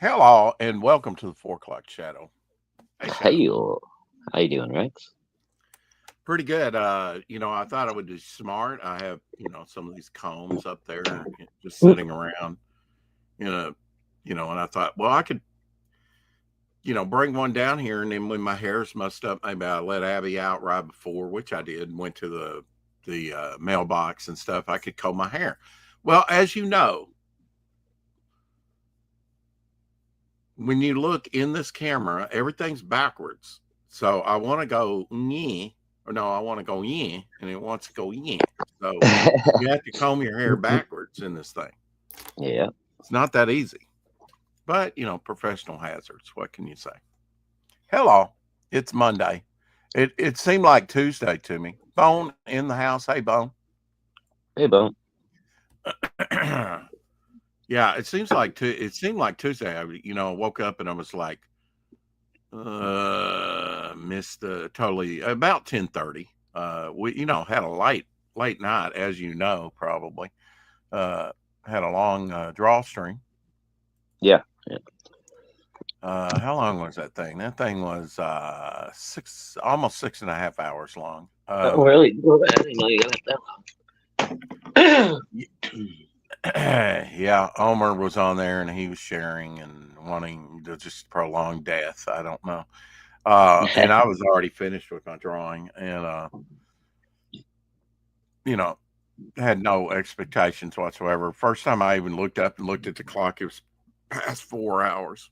Hello and welcome to the 4 o'clock shadow. Hey, Shadow. Hey, how you doing, Rex? Pretty good. I thought I would be smart. I have, some of these combs up there just sitting around, you know, and I thought, well, I could, bring one down here. And then when my hair's mussed up, maybe I let Abby out right before, which I did, and went to the mailbox and stuff. I could comb my hair. Well, as you know, when you look in this camera, everything's backwards. So I want to go yeah, or no, I want to go yeah, and it wants to go yeah. So you have to comb your hair backwards in this thing. Yeah. It's not that easy, but professional hazards. What can you say? Hello, it's Monday. It seemed like Tuesday to me. Bone in the house. Hey, Bone. Hey, Bone. Yeah, it seemed like Tuesday. I woke up and I was like, missed totally about 10:30. We had a late night, as you know, probably. Uh, had a long drawstring. Yeah. Yeah. How long was that thing? That thing was almost 6.5 hours long. Oh, really? Well, I didn't know you got that long. Yeah, Omer was on there and he was sharing and wanting to just prolong death. I don't know. And I was already finished with my drawing and, you know, had no expectations whatsoever. First time I even looked up and looked at the clock, it was past 4 hours.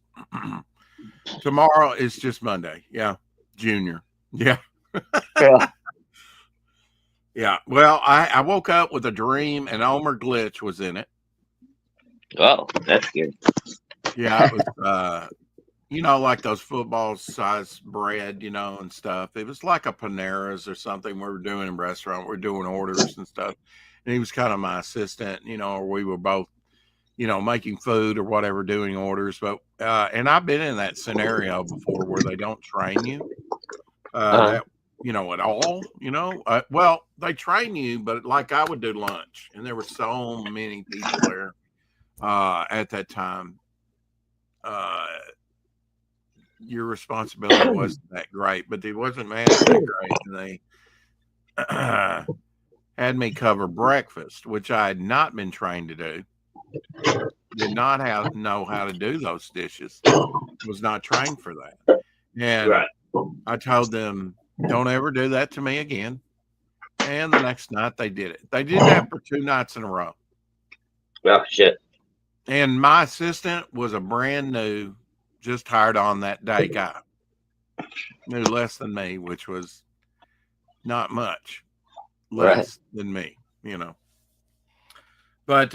Tomorrow is just Monday. Yeah. Junior. Yeah. Yeah. Yeah. Well, I woke up with a dream and Omer Glitch was in it. Oh, that's good. Yeah. It was, like those football size bread, and stuff. It was like a Panera's or something we were doing in a restaurant. We are doing orders and stuff. And he was kind of my assistant, or we were both, making food or whatever, doing orders. But, and I've been in that scenario before where they don't train you, Uh, that, at all, well, they train you, but like I would do lunch and there were so many people there, at that time. Uh, your responsibility wasn't that great, but it wasn't managed that great. And they had me cover breakfast, which I had not been trained to do. Did not know how to do those dishes. Was not trained for that. And right. I told them, don't ever do that to me again. And the next night they did it. They did that for 2 nights in a row. Well, shit. And my assistant was a brand new, just hired on that day guy. Knew less than me, which was not much Right. less than me, But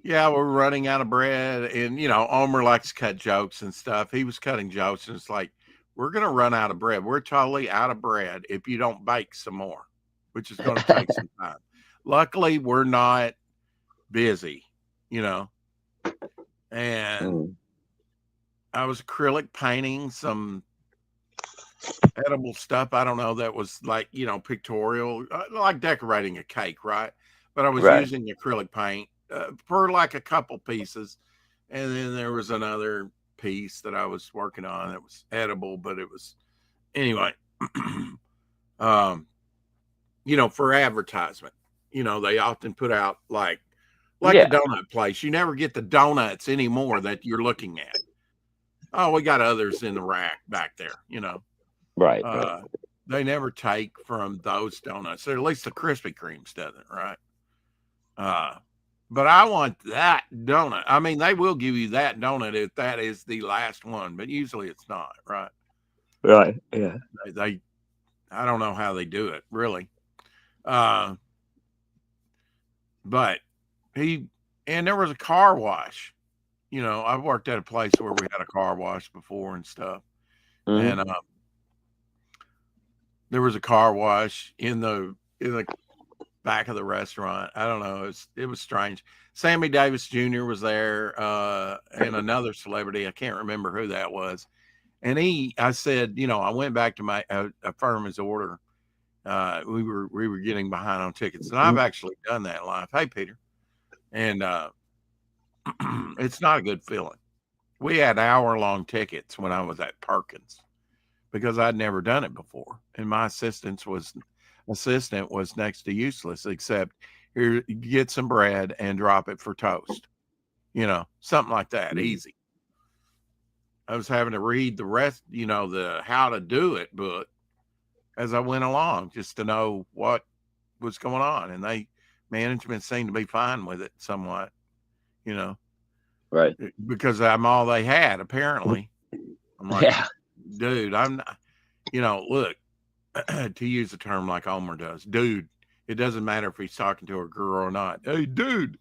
yeah, we're running out of bread, and Omer likes to cut jokes and stuff. He was cutting jokes, and it's like we're gonna run out of bread. We're totally out of bread if you don't bake some more, which is going to take some time. Luckily, we're not busy, you know. And Mm. I was acrylic painting some edible stuff. I don't know. That was like, pictorial, like decorating a cake, right? But I was Right. using acrylic paint for like a couple pieces. And then there was another piece that I was working on that was edible, but it was, anyway, um, for advertisement. They often put out like the Yeah. donut place. You never get the donuts anymore that you're looking at. Oh, we got others in the rack back there, Right. Right. Uh, they never take from those donuts, or at least the Krispy Kremes doesn't, right? Uh, but I want that donut. I mean, they will give you that donut if that is the last one, but usually it's not, right? Right. Yeah. They I don't know how they do it, really. Uh, but he and there was a car wash. I've worked at a place where we had a car wash before and stuff, Hmm. and there was a car wash in the back of the restaurant. I don't know. It was strange. Sammy Davis Jr. was there, and another celebrity. I can't remember who that was. And I said, I went back to my affirm his order. We were getting behind on tickets, and I've actually done that in life. Hey, Peter, and It's not a good feeling. We had hour-long tickets when I was at Perkins because I'd never done it before, and my assistant was next to useless, except here, get some bread and drop it for toast. Something like that, easy. I was having to read the rest, the how to do it book as I went along, just to know what was going on. And management seemed to be fine with it somewhat, you know, Right. because I'm all they had, apparently. I'm like, Yeah. dude, I'm not, look, to use the term like Homer does, dude, it doesn't matter if he's talking to a girl or not. Hey, dude.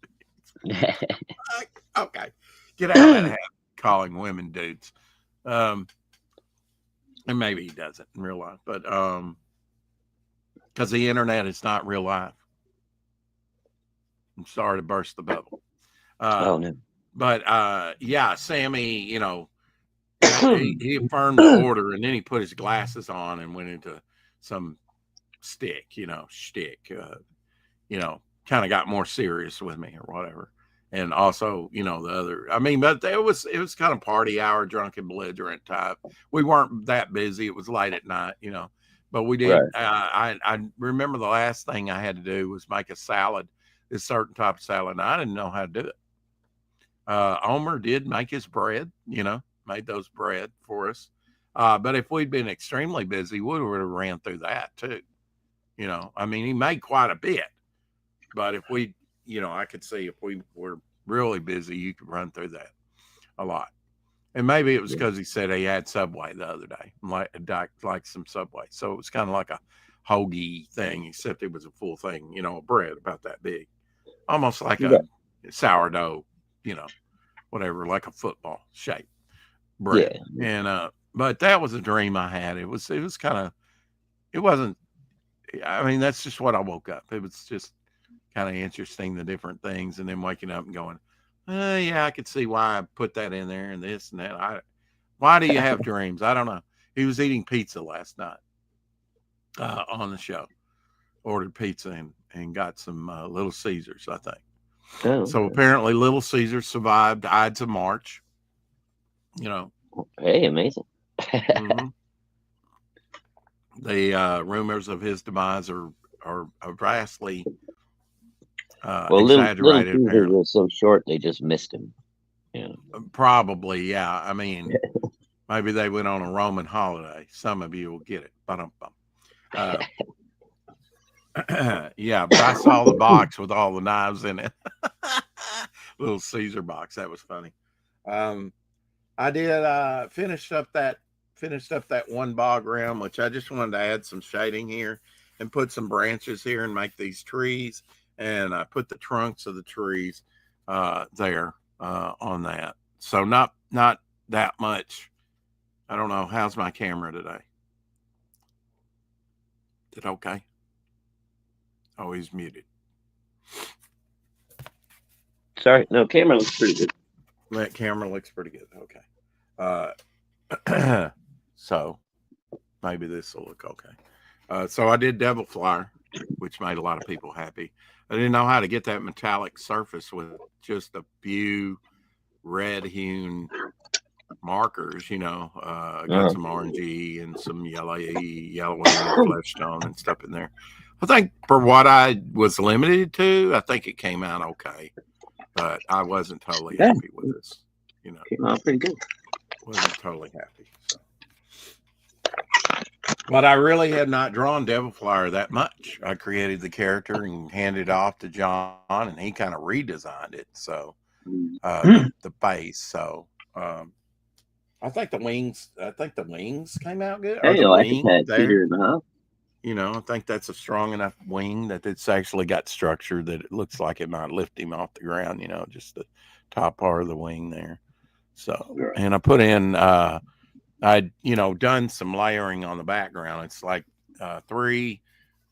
Okay. Get out of that hat calling women dudes. And maybe he doesn't in real life, but because the internet is not real life. I'm sorry to burst the bubble. Oh no. But yeah, Sammy, he affirmed the order, and then he put his glasses on and went into some shtick, kind of got more serious with me or whatever. And also, the other, but it was kind of party hour, drunken belligerent type. We weren't that busy. It was late at night, but we did. Right. I remember the last thing I had to do was make a salad, this certain type of salad. And I didn't know how to do it. Omer did make his bread, made those bread for us. But if we'd been extremely busy, we would have ran through that too. He made quite a bit, but if we, I could see if we were really busy, you could run through that a lot. And maybe it was because he said he had Subway the other day, like some Subway. So it was kind of like a hoagie thing, except it was a full thing, a bread about that big, almost like a sourdough, whatever, like a football shape bread. Yeah. And but that was a dream I had. It was kind of, it wasn't. That's just what I woke up. It was just kind of interesting, the different things, and then waking up and going, yeah, I could see why I put that in there and this and that. Why do you have dreams? I don't know. He was eating pizza last night on the show. Ordered pizza and got some Little Caesars, I think. Oh, So okay. apparently Little Caesars survived Ides of March. Hey, amazing. Mm-hmm. The rumors of his demise are vastly Well, little exaggerated. Caesar Apparently, was so short they just missed him. Yeah. probably, yeah. Maybe they went on a Roman holiday. Some of you will get it. Yeah, but I saw the box with all the knives in it. Little Caesar box. That was funny. I did finished up that one bog ram, which I just wanted to add some shading here and put some branches here and make these trees. And I put the trunks of the trees there on that. So not that much. I don't know. How's my camera today? Is it okay? Oh, he's muted. Sorry, no, camera looks pretty good. That camera looks pretty good. Okay. So maybe this will look okay. So I did Devil Flyer, which made a lot of people happy. I didn't know how to get that metallic surface with just a few red hewn markers, got some orangey and some yellowy flesh tone and stuff in there. I think for what I was limited to, I think it came out okay, but I wasn't totally happy with this. Came out pretty good. Wasn't totally happy. So. But I really had not drawn Devil Flyer that much. I created the character and handed it off to John, and he kind of redesigned it. So the face. So I think the wings. Came out good. Hey, the I like wing that there. Peter in the house. I think that's a strong enough wing that it's actually got structure that it looks like it might lift him off the ground. Just the top part of the wing there. So, and I put in. I'd done some layering on the background. It's like 3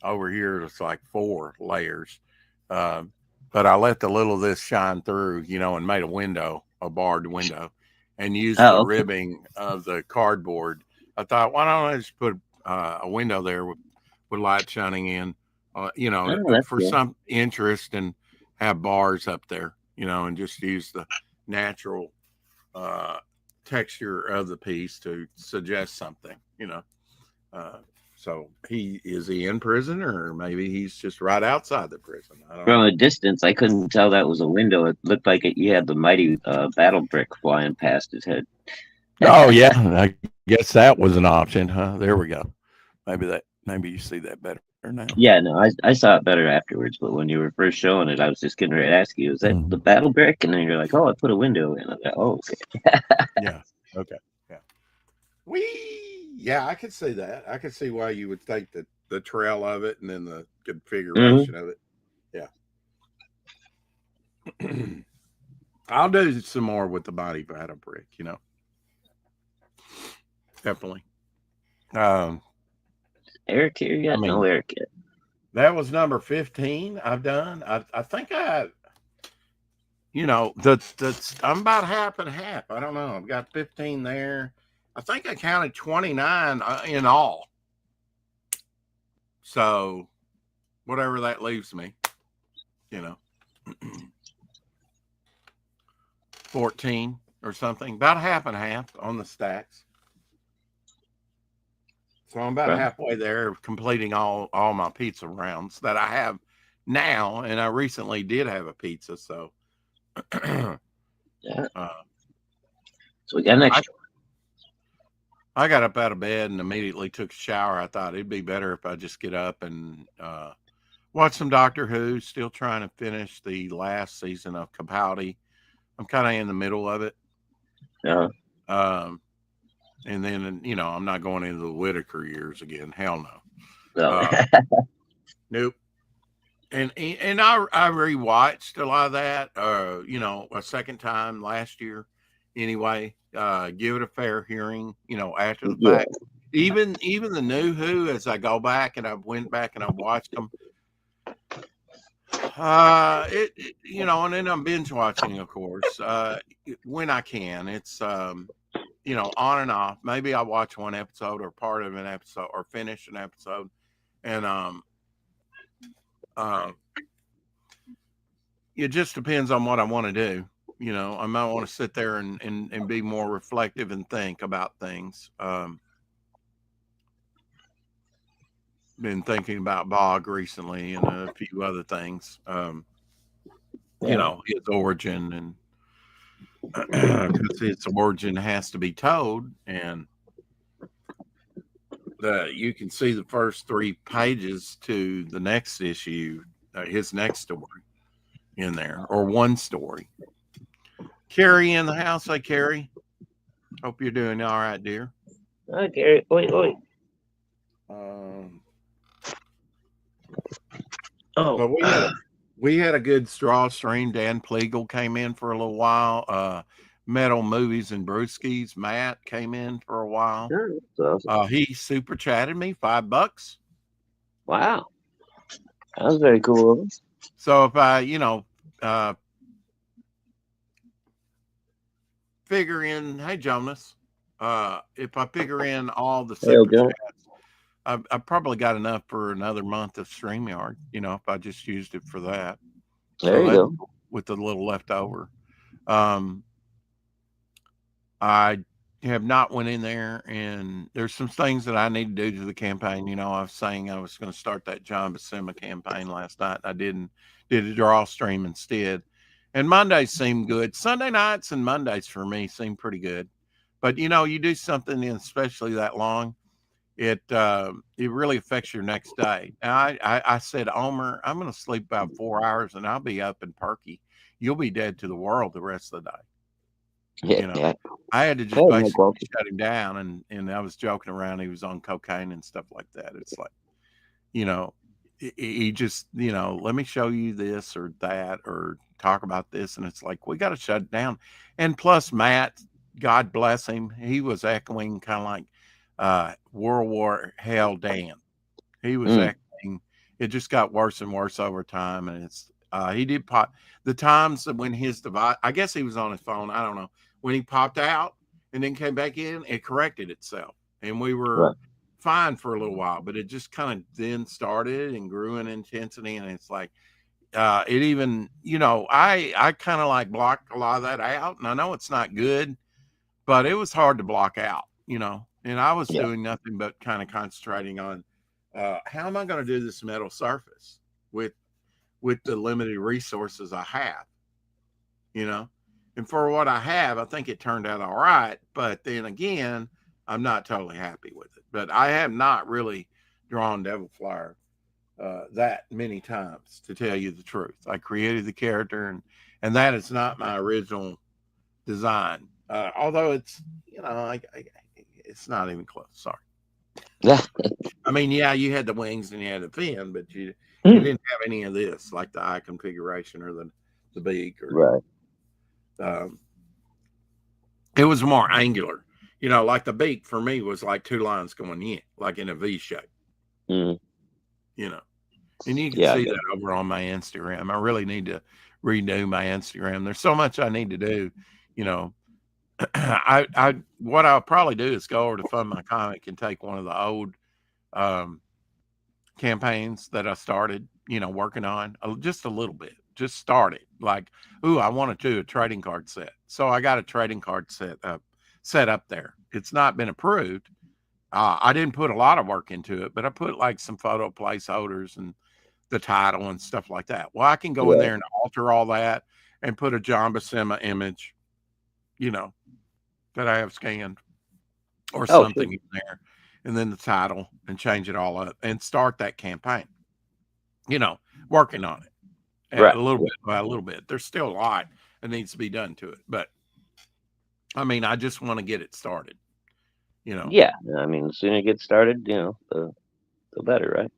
over here. It's like 4 layers. But I let the little of this shine through, and made a barred window, and used the ribbing of the cardboard. I thought, why don't I just put a window there with light shining in, for some interest, and have bars up there, and just use natural texture of the piece to suggest something, Uh, so he in prison, or maybe he's just right outside the prison. I don't From know. a distance, I couldn't tell that was a window. It looked like you had the mighty battle brick flying past his head. Oh yeah, I guess that was an option, huh? There we go. Maybe you see that better now. Yeah, no, I saw it better afterwards, but when you were first showing it, I was just getting ready to ask you, is that the Mhm. battle brick? And then you're like, oh, I put a window in. I was like, oh, okay. Yeah. Okay. Yeah. Yeah, I could see that. I could see why you would think that the trail of it and then the Hmm. configuration of it. Yeah. I'll do some more with the body battle brick, definitely. Um, Eric here I yet? No mean, Eric yet. that was number 15 I've done. I think I'm about half and half. I don't know. I've got 15 there. I think I counted 29 in all. So whatever that leaves me, you know, 14 or something, about half and half on the stacks. So I'm about Right. halfway there, completing all my pizza rounds that I have now, and I recently did have a pizza, so uh, Yeah. So we got an I extra. I got up out of bed and immediately took a shower. I thought it'd be better if I just get up and watch some Doctor Who. Still trying to finish the last season of Capaldi. I'm kind of in the middle of it. Uh, Um, and then, I'm not going into the Whitaker years again. Hell no. no. Uh, nope. And I rewatched a lot of that, a second time last year. Anyway, give it a fair hearing, after the Yeah. fact. Even the new Who, as I go back and I went back and I watched them, and then I'm binge watching, of course, when I can. It's on and off. Maybe I watch one episode or part of an episode or finish an episode, and uh, it just depends on what I want to do. I might want to sit there and be more reflective and think about things. Been thinking about Bog recently and a few other things. Yeah. His origin, and because its origin has to be told, and you can see the first 3 pages to the next issue, his next story in there, or one story. Carrie in the house. Hi, Carrie. Hope you're doing all right, dear. Oh, Gary. Wait, wait. Um, Oh. but we had a good straw stream. Dan Pleagle came in for a little while. Metal Movies and Brewskis. Matt came in for a while. Sure, that's awesome. He super chatted me $5. Wow. That was very cool of him. So if I, figure in, hey Jonas, if I figure in all the Hey, super okay. chats, I've probably got enough for another month of StreamYard. If I just used it for that. There So you that go. with the little leftover. Um, I have not went in there, and there's some things that I need to do to the campaign. I was saying I was going to start that John Buscema campaign last night. I didn't. Did a draw stream instead. And Mondays seem good. Sunday nights and Mondays for me seem pretty good. But you do something, especially that long, it really affects your next day. And I said, Omer, I'm going to sleep about 4 hours, and I'll be up and perky. You'll be dead to the world the rest of the day. Yeah, You know, yeah. I had to Hey, just no basically problem. shut him down, and I was joking around. He was on cocaine and stuff like that. It's like, you know, he just, let me show you this or that or talk about this, and it's like we got to shut it down. And plus, Matt, God bless him, he was echoing kind of like World War Hell Dan. He was Mm, echoing. It just got worse and worse over time, and he did pop the times that when his device. I guess he was on his phone. I don't know when he popped out and then came back in. It corrected itself, and we right. were fine for a little while. But it just kind of then started and grew in intensity, and it's like it even, I kind of like blocked a lot of that out, and I know it's not good, but it was hard to block out, and I was Yeah. doing nothing but kind of concentrating on how am I going to do this metal surface with the limited resources I have, you know. And for what I have, I think it turned out all right. But then again, I'm not totally happy with it. But I have not really drawn Devil Flyer that many times, to tell you the truth. I created the character, and that is not my original design. Although it's, it's not even close. Sorry. Yeah. I mean, yeah, you had the wings and you had the fin, but you didn't have any of this, like the eye configuration or the beak, or Right. um, it was more angular. Like the beak for me was like two lines going in, like in a V shape. Mm. You know, and you can Yeah. I see get that over on my Instagram. I really need to redo my Instagram. There's so much I need to do. You know, I what I'll probably do is go over to Fund My Comic and take one of the old um, campaigns that I started, working on just a little bit, just started like, ooh, I want to do a trading card set. So I got a trading card set up there. It's not been approved. I didn't put a lot of work into it, but I put like some photo placeholders and the title and stuff like that. Well, I can go in Right. there and alter all that and put a John Buscema image, you know, that I have scanned or Oh, sure. something in there, and then the title, and change it all up and start that campaign, working on it Right. a little bit by a little bit. There's still a lot that needs to be done to it, but I mean, I just want to get it started, you know. Yeah. I mean, the sooner you get started, the better, right?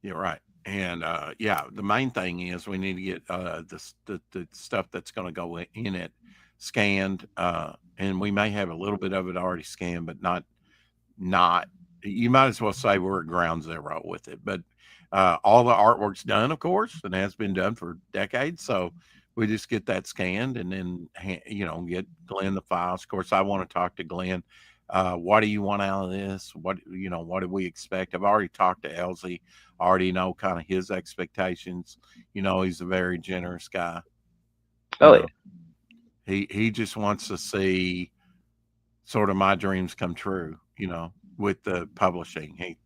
You're right. And yeah, the main thing is we need to get the stuff that's going to go in it scanned, and we may have a little bit of it already scanned, but not. You might as well say we're at ground zero with it. But all the artwork's done, of course, and has been done for decades. So we just get that scanned, and then get Glenn the files. Of course, I want to talk to Glenn. What do you want out of this? What do we expect? I've already talked to Elsie. I already know kind of his expectations. He's a very generous guy. You Oh yeah. know, he just wants to see sort of my dreams come true. With the publishing.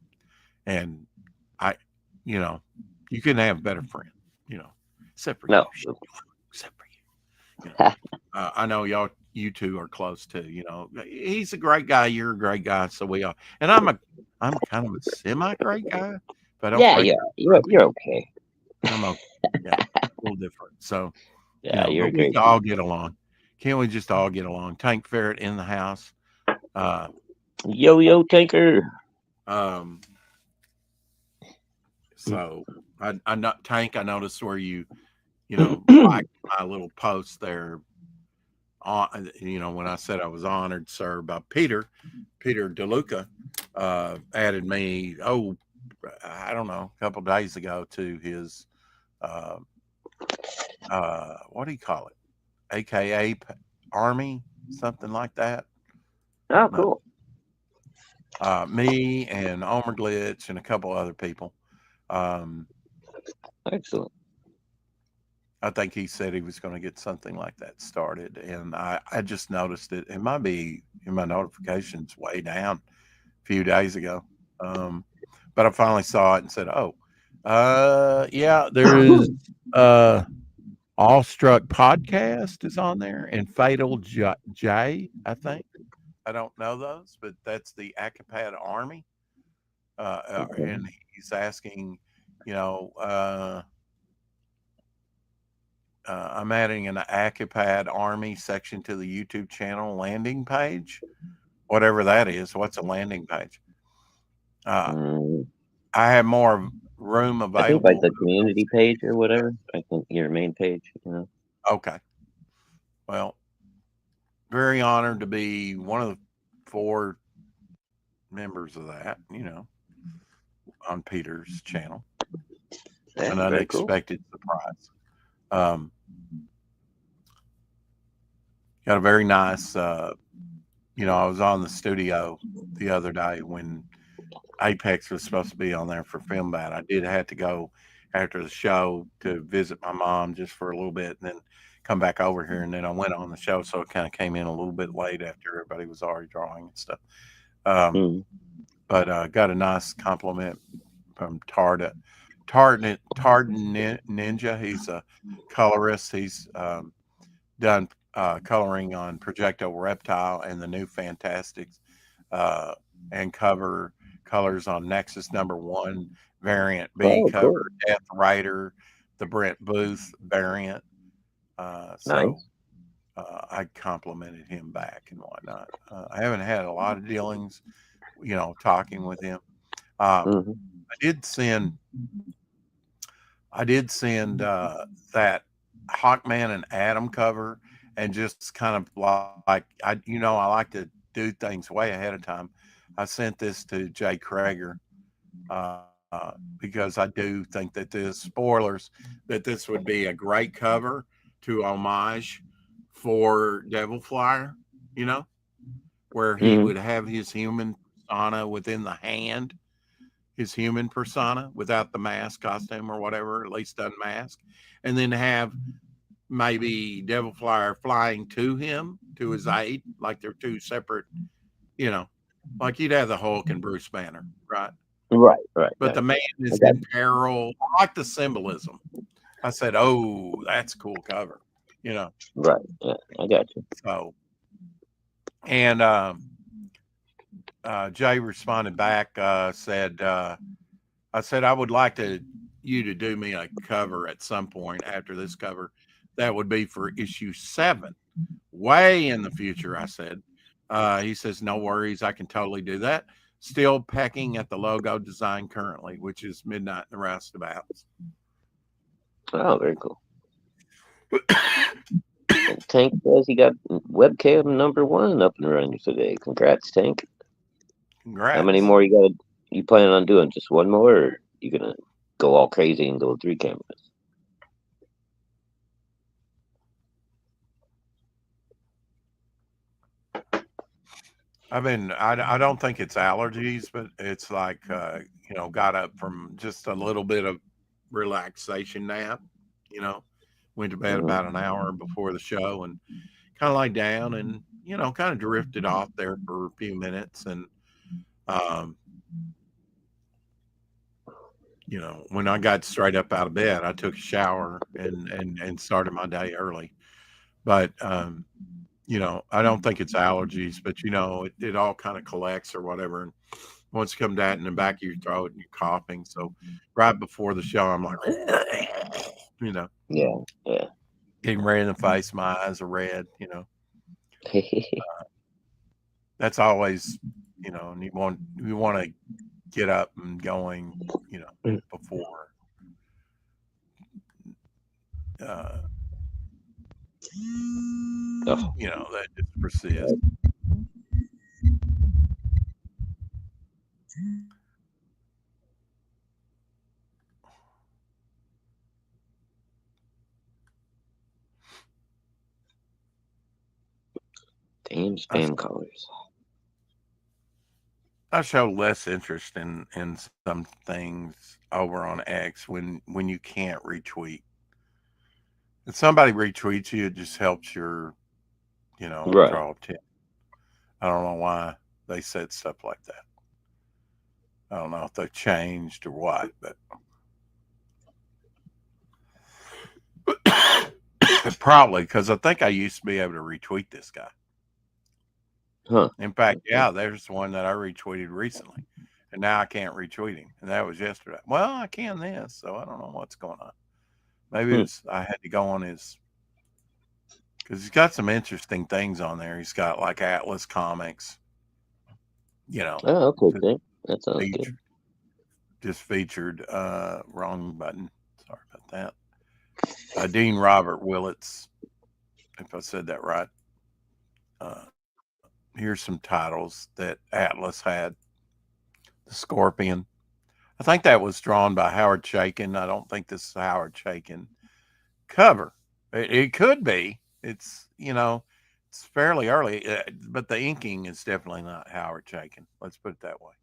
And I, you know, you couldn't have a better friend. You know, except for you. No. Except for you. I know you two are close too. He's a great guy. You're a great guy. So we are. And I'm kind of a semi great guy, but I don't Yeah. break. Yeah. You're okay. I'm okay. Yeah, a little different. So, Yeah. You're a but we great can all dude. get along. Can't we just all get along? Tank Ferret in the house. Uh, Yo tanker. um, so I not Tank. I noticed where you like my little post there on, when I said I was honored, sir, by Peter DeLuca, added me, I don't know, a couple days ago to his, uh, what do you call it? AKA Army, something like that. Oh, No, cool. me and Omer Glitch and a couple other people. Um, Excellent. I think he said he was going to get something like that started, and I just noticed it. It might be in my notifications way down a few days ago, but I finally saw it and said, "Oh, yeah, there is Awestruck Podcast is on there, and Fatal J, I think. I don't know those, but that's the Acapad Army, Okay. and he's asking, you know." I'm adding an Acapad Army section to the YouTube channel landing page, whatever that is. What's a landing page? Uh, Mm, I have more room I think like available. the community page or whatever. I think your main page. Okay. Well, very honored to be one of the 4 members of that, on Peter's channel. Yeah, An very cool. unexpected surprise. Um, got a very nice, I was on the studio the other day when Apex was supposed to be on there for Film Bat. I did have to go after the show to visit my mom just for a little bit, and then come back over here. And then I went on the show, so it kind of came in a little bit late after everybody was already drawing and stuff. Um, Mm. but got a nice compliment from Tard Ninja. He's a colorist. He's done coloring on Projecto Reptile and the new Fantastics, uh, and cover colors on Nexus #1, Variant B Oh, cover, cool. Death Rider, the Brent Booth variant. So Nice. I complimented him back and whatnot. I haven't had a lot of dealings, talking with him. Um, Hmm. I did send I did send that Hawkman and Adam cover, and just kind of like I like to do things way ahead of time. I sent this to Jay Krager, because I do think that this spoilers that this would be a great cover to homage for Devil Flyer, you know, where he Hmm. would have his human persona within the hand, his human persona without the mask costume or whatever, at least unmasked, and then have maybe Devil Flyer flying to him to his aid, like they're two separate, you know, like you'd have the Hulk and Bruce Banner, right? Right, right. But the Gotcha. man I is got in peril. I like the symbolism. I said, "Oh, that's a cool cover," you know. you. Right. Yeah, I got you. So, and Jay responded back, said, I said, I would like you to do me a cover at some point after this cover. That would be for issue 7, way in the future, I said. He says, no worries. I can totally do that. Still pecking at the logo design currently, which is Midnight in the Roustabouts. Oh, very cool. And Tank says he got webcam #1 up and running today. Congrats, Tank. How many Congrats. more you got? You planning on doing just one more, or you gonna go all crazy and go 3 cameras? I don't think it's allergies, but it's like, got up from just a little bit of relaxation nap, you know, went to bed Hmm. about an hour before the show and kind of laid down and, kind of drifted off there for a few minutes. And, um, when I got straight up out of bed, I took a shower and started my day early. But, I don't think it's allergies, but, it all kind of collects or whatever. And once you come down in the back of your throat and you're coughing. So right before the show, I'm like, you know, Yeah, yeah. getting red in the face. My eyes are red. That's always, and you want to get up and going, before, uh, Oh, that just persists. damn I, spam callers. I show less interest in some things over on X when you can't retweet. If somebody retweets you, it just helps your, Right. draw attention. I don't know why they said stuff like that. I don't know if they've changed or what, but probably because I think I used to be able to retweet this guy. Huh. In fact, Okay. yeah, there's one that I retweeted recently, and now I can't retweet him, and that was yesterday. Well, I can this, so I don't know what's going on. Maybe Hmm. I had to go on his, because he's got some interesting things on there. He's got like Atlas Comics, you know, Oh, okay, just Tank. That sounds good. featured, just featured. Wrong button. Sorry about that. Dean Robert Willits, if I said that right. Here's some titles that Atlas had. The Scorpion. I think that was drawn by Howard Chaykin. I don't think this is a Howard Chaykin cover. It could be. It's fairly early, but the inking is definitely not Howard Chaykin. Let's put it that way.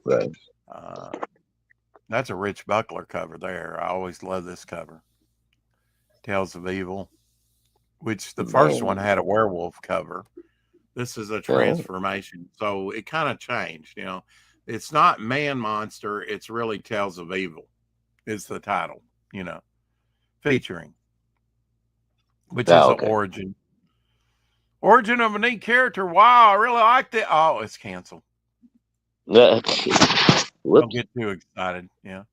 Right. Uh, That's a Rich Buckler cover there. I always love this cover. Tales of Evil, which the first one Man, had a werewolf cover. This is a oh, transformation. So it kind of changed, you know. It's not Man Monster, it's really Tales of Evil is the title, you know, featuring, which is oh, the okay. origin of a neat character. Wow, I really liked it. Oh, it's canceled. Don't Whoops. get too excited. Yeah.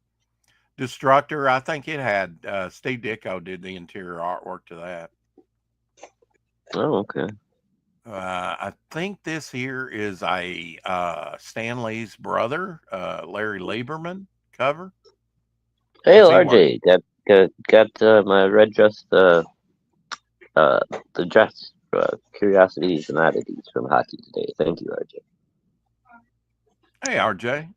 Destructor, I think it had Steve Ditko did the interior artwork to that. Oh, okay. I think this here is a Stan Lee's brother, Larry Lieberman cover Hey, because he worked. RJ, got my red dress, uh, the dress, curiosities and oddities from hockey today. Thank you, RJ. Hey, RJ.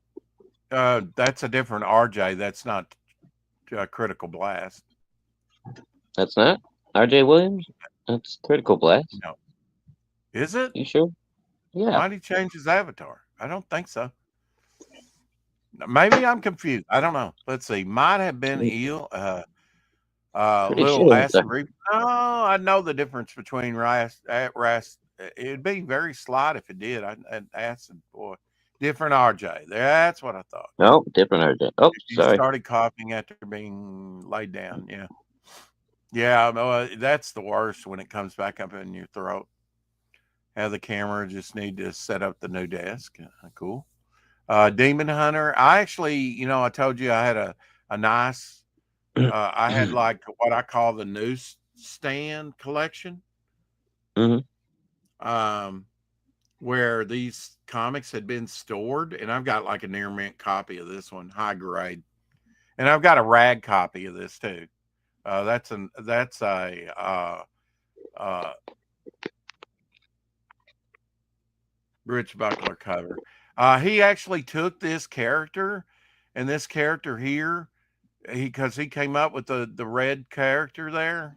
That's a different RJ. That's not Critical Blast. That's not RJ Williams. That's Critical Blast. No, is it? You sure? Yeah, Why did he change his avatar? I don't think so. Maybe I'm confused. I don't know. Let's see. Might have been I'm eel. pretty Little sure. acid re. No, I know the difference between rice. It'd be very slight if it did. Acid boy, different RJ. That's what I thought. Yeah, No, different RJ. Oh, he sorry. started coughing after being laid down. Yeah, yeah. No, that's the worst when it comes back up in your throat. Have the camera. Just need to set up the new desk. Cool. Demon Hunter. I actually, I told you I had a nice. I had like what I call the newsstand collection, Hmm. um, where these comics had been stored, and I've got like a near mint copy of this one, high grade, and I've got a rag copy of this too. That's a uh, Rich Buckler cover. He actually took this character, and this character here, because he came up with the red character there.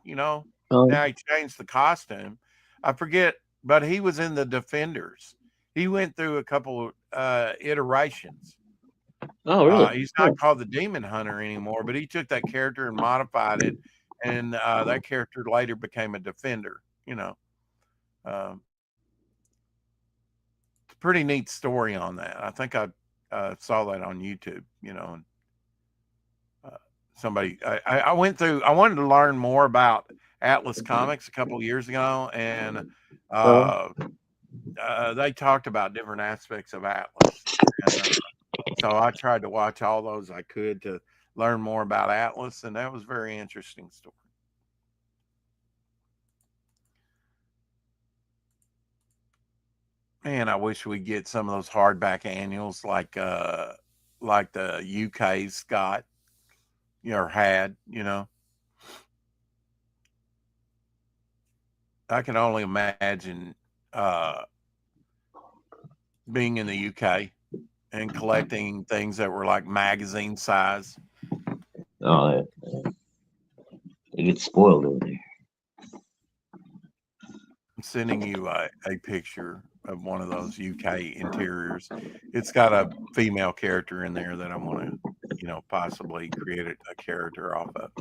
Oh, Now he changed the costume. I forget, but he was in the Defenders. He went through a couple iterations. oh, really? He's Huh. not called the Demon Hunter anymore, but he took that character and modified it, and that character later became a Defender. Um, it's a pretty neat story on that. I think I saw that on YouTube. And uh, I went through. I wanted to learn more about Atlas Comics a couple of years ago, and Oh, uh, they talked about different aspects of Atlas, and so I tried to watch all those I could to learn more about Atlas, and that was a very interesting story. Man, I wish we'd get some of those hardback annuals like the UK's got, or had. I can only imagine uh, being in the UK and collecting things that were like magazine size. oh, it gets spoiled in there. I'm sending you a picture of one of those UK interiors. It's got a female character in there that I want to, possibly create a character off of.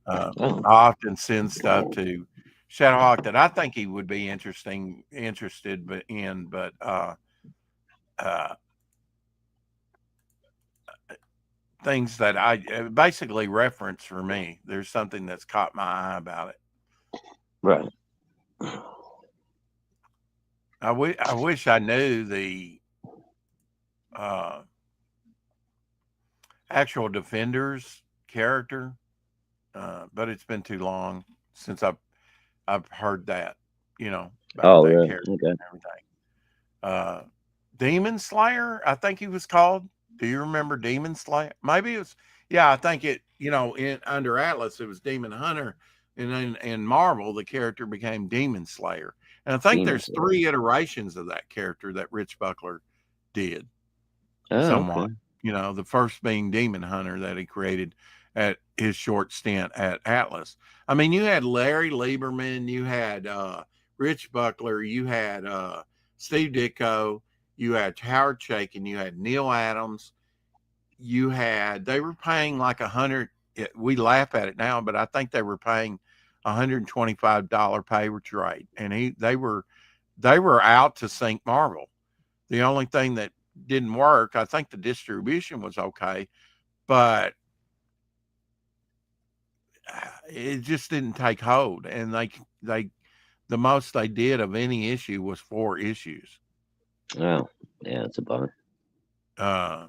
Oh, I often send stuff to Shadowhawk that I think he would be interested, but uh, things that I basically reference for me. There's something that's caught my eye about it. right. I wish I knew the uh, actual Defenders character, but it's been too long since I've heard that, about Oh, that really? character Okay. and everything. Uh, Demon Slayer, I think he was called. Do you remember Demon Slayer? Maybe it was. Yeah, I think it. In under Atlas, it was Demon Hunter, and then in Marvel, the character became Demon Slayer. And I think Demon there's Slayer. three iterations of that character that Rich Buckler did Oh, okay. somewhat. The first being Demon Hunter that he created at his short stint at Atlas. I mean, you had Larry Lieberman, you had Rich Buckler, you had Steve Ditko, you had Howard Chaykin, you had Neil Adams, they were paying like 100. We laugh at it now, but I think they were paying $125 pay trade, and they were out to sink Marvel. The only thing that didn't work, I think the distribution was okay, but it just didn't take hold. And they the most they did of any issue was 4 issues. Oh, yeah, it's a bummer. Uh,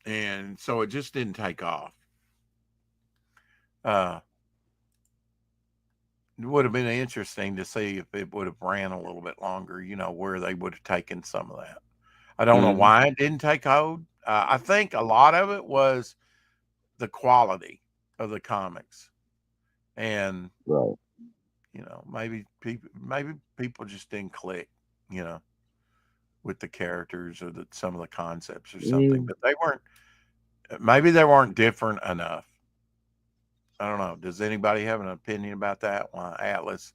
and so it just didn't take off. Uh, it would have been interesting to see if it would have ran a little bit longer, where they would have taken some of that. I don't know Hmm. why it didn't take hold. I think a lot of it was the quality of the comics, and Right. maybe people just didn't click, you know, with the characters or some of the concepts or something. Mm, But maybe they weren't different enough. I don't know. Does anybody have an opinion about that? Why Atlas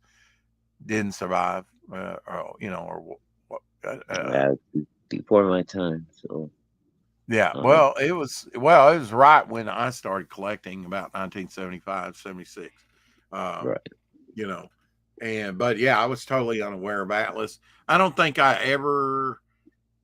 didn't survive, or what? yeah, before my time. So, Yeah, um, well, it was right when I started collecting about 1975, 76. Um, right. you know, but yeah, I was totally unaware of Atlas. I don't think I ever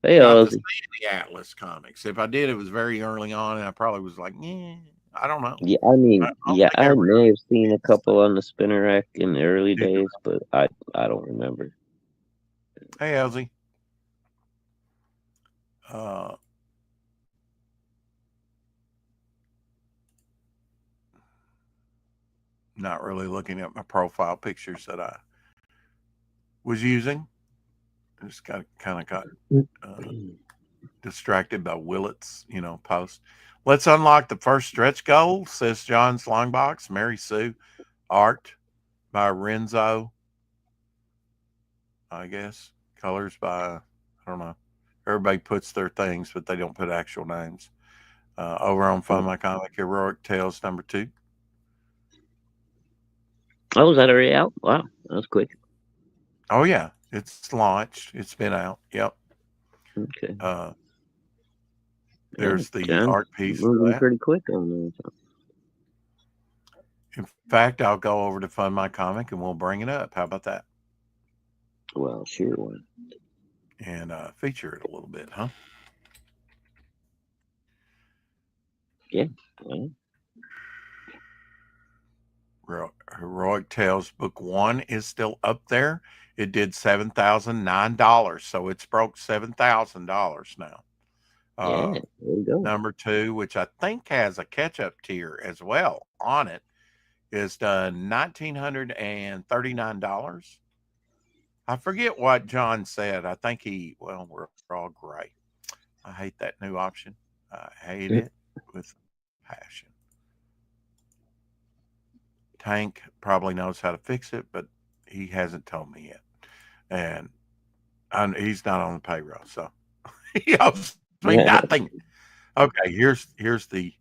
Hey, got to see Ozzy. the Atlas comics. If I did, it was very early on, and I probably was like, yeah, I don't know. Yeah, I I mean, don't yeah, think I I ever may have really seen a couple on the spinner rack in the early did. days, but I don't remember. Hey, Elsie. Uh, Not really looking at my profile pictures that I was using. I just got uh, distracted by Willett's, post. Let's unlock the first stretch goal, says John's Longbox. Mary Sue, art by Renzo, I guess. Colors by, I don't know. Everybody puts their things, but they don't put actual names. Over on Fun My Comic, Heroic Tales #2. Oh, was that already out? Wow, that was quick. Oh, yeah. It's launched. It's been out. Yep. Okay. Uh, Yeah, there's the John's art piece of moving that. pretty quick on those. In fact, I'll go over to Fund My Comic and we'll bring it up. How about that? Well, sure one. And feature it a little bit, huh? Yeah. Well, Heroic Tales Book 1 is still up there. It did $7,009, so it's broke $7,000 now. yeah, Uh, there you go. #2, which I think has a catch-up tier as well on it, is done $1,939. I forget what John said. I think we're all gray. I hate that new option. I hate it with passion. Tank probably knows how to fix it, but he hasn't told me yet. And he's not on the payroll, so he owes me nothing. Okay, here's the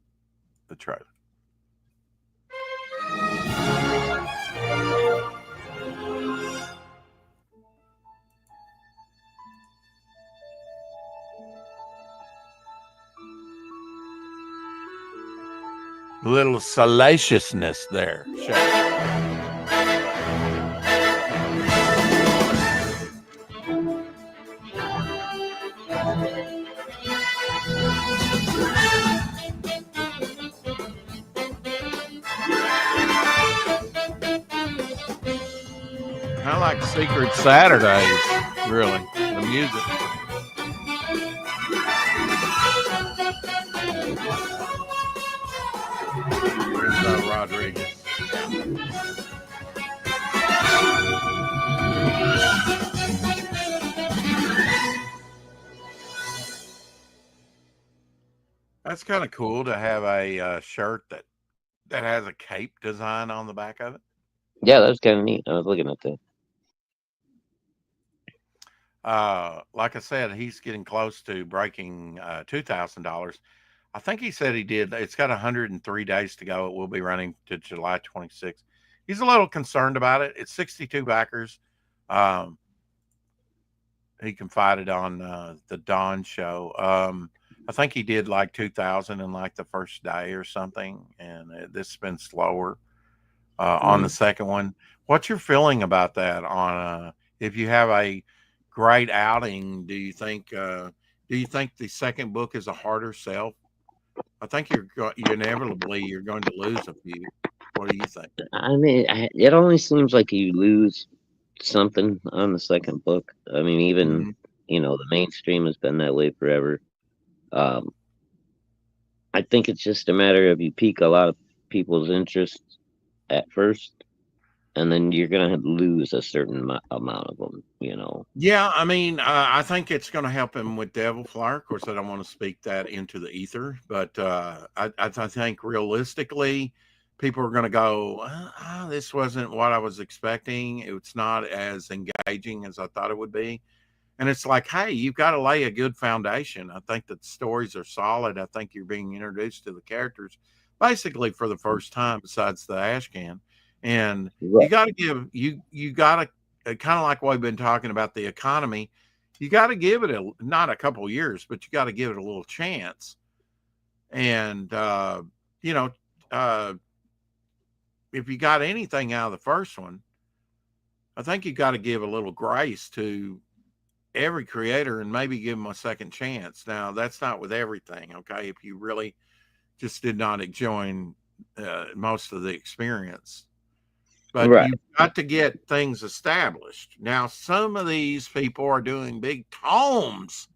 trailer. A little salaciousness there. Sure. Kind of like Secret Saturdays, really. The music. Renzo Rodriguez. That's kind of cool to have a shirt that has a cape design on the back of it. Yeah, that was kind of neat. I was looking at that. Like I said, he's getting close to breaking $2,000. I think he said he did. It's got 103 days to go. It will be running to July 26th. He's a little concerned about it. It's 62 backers. Um, he confided on the Dawn show. I think he did like 2,000 in like the first day or something, and this has been slower on the second one. What's your feeling about that? On if you have a great outing, do you think the second book is a harder sell? I think you inevitably you're going to lose a few. What do you think? I mean, it only seems like you lose something on the second book. I mean, even, Mm-hmm. the mainstream has been that way forever. Um, I think it's just a matter of you pique a lot of people's interest at first, and then you're gonna lose a certain amount of them. Yeah, I mean, I think it's going to help him with Devil Flyer. Of course, I don't want to speak that into the ether, but I think realistically, people are going to go, this wasn't what I was expecting. It's not as engaging as I thought it would be. And it's like, hey, you've got to lay a good foundation. I think that the stories are solid. I think you're being introduced to the characters basically for the first time, besides the Ashcan. And you Right. got to you got to kind of like what we've been talking about the economy. You got to give it not a couple years, but you got to give it a little chance. And you know, uh, if you got anything out of the first one, I think you got to give a little grace to every creator and maybe give them a second chance. Now, that's not with everything, okay? If you really just did not enjoy most of the experience, but Right. you've got to get things established. Now, some of these people are doing big tomes,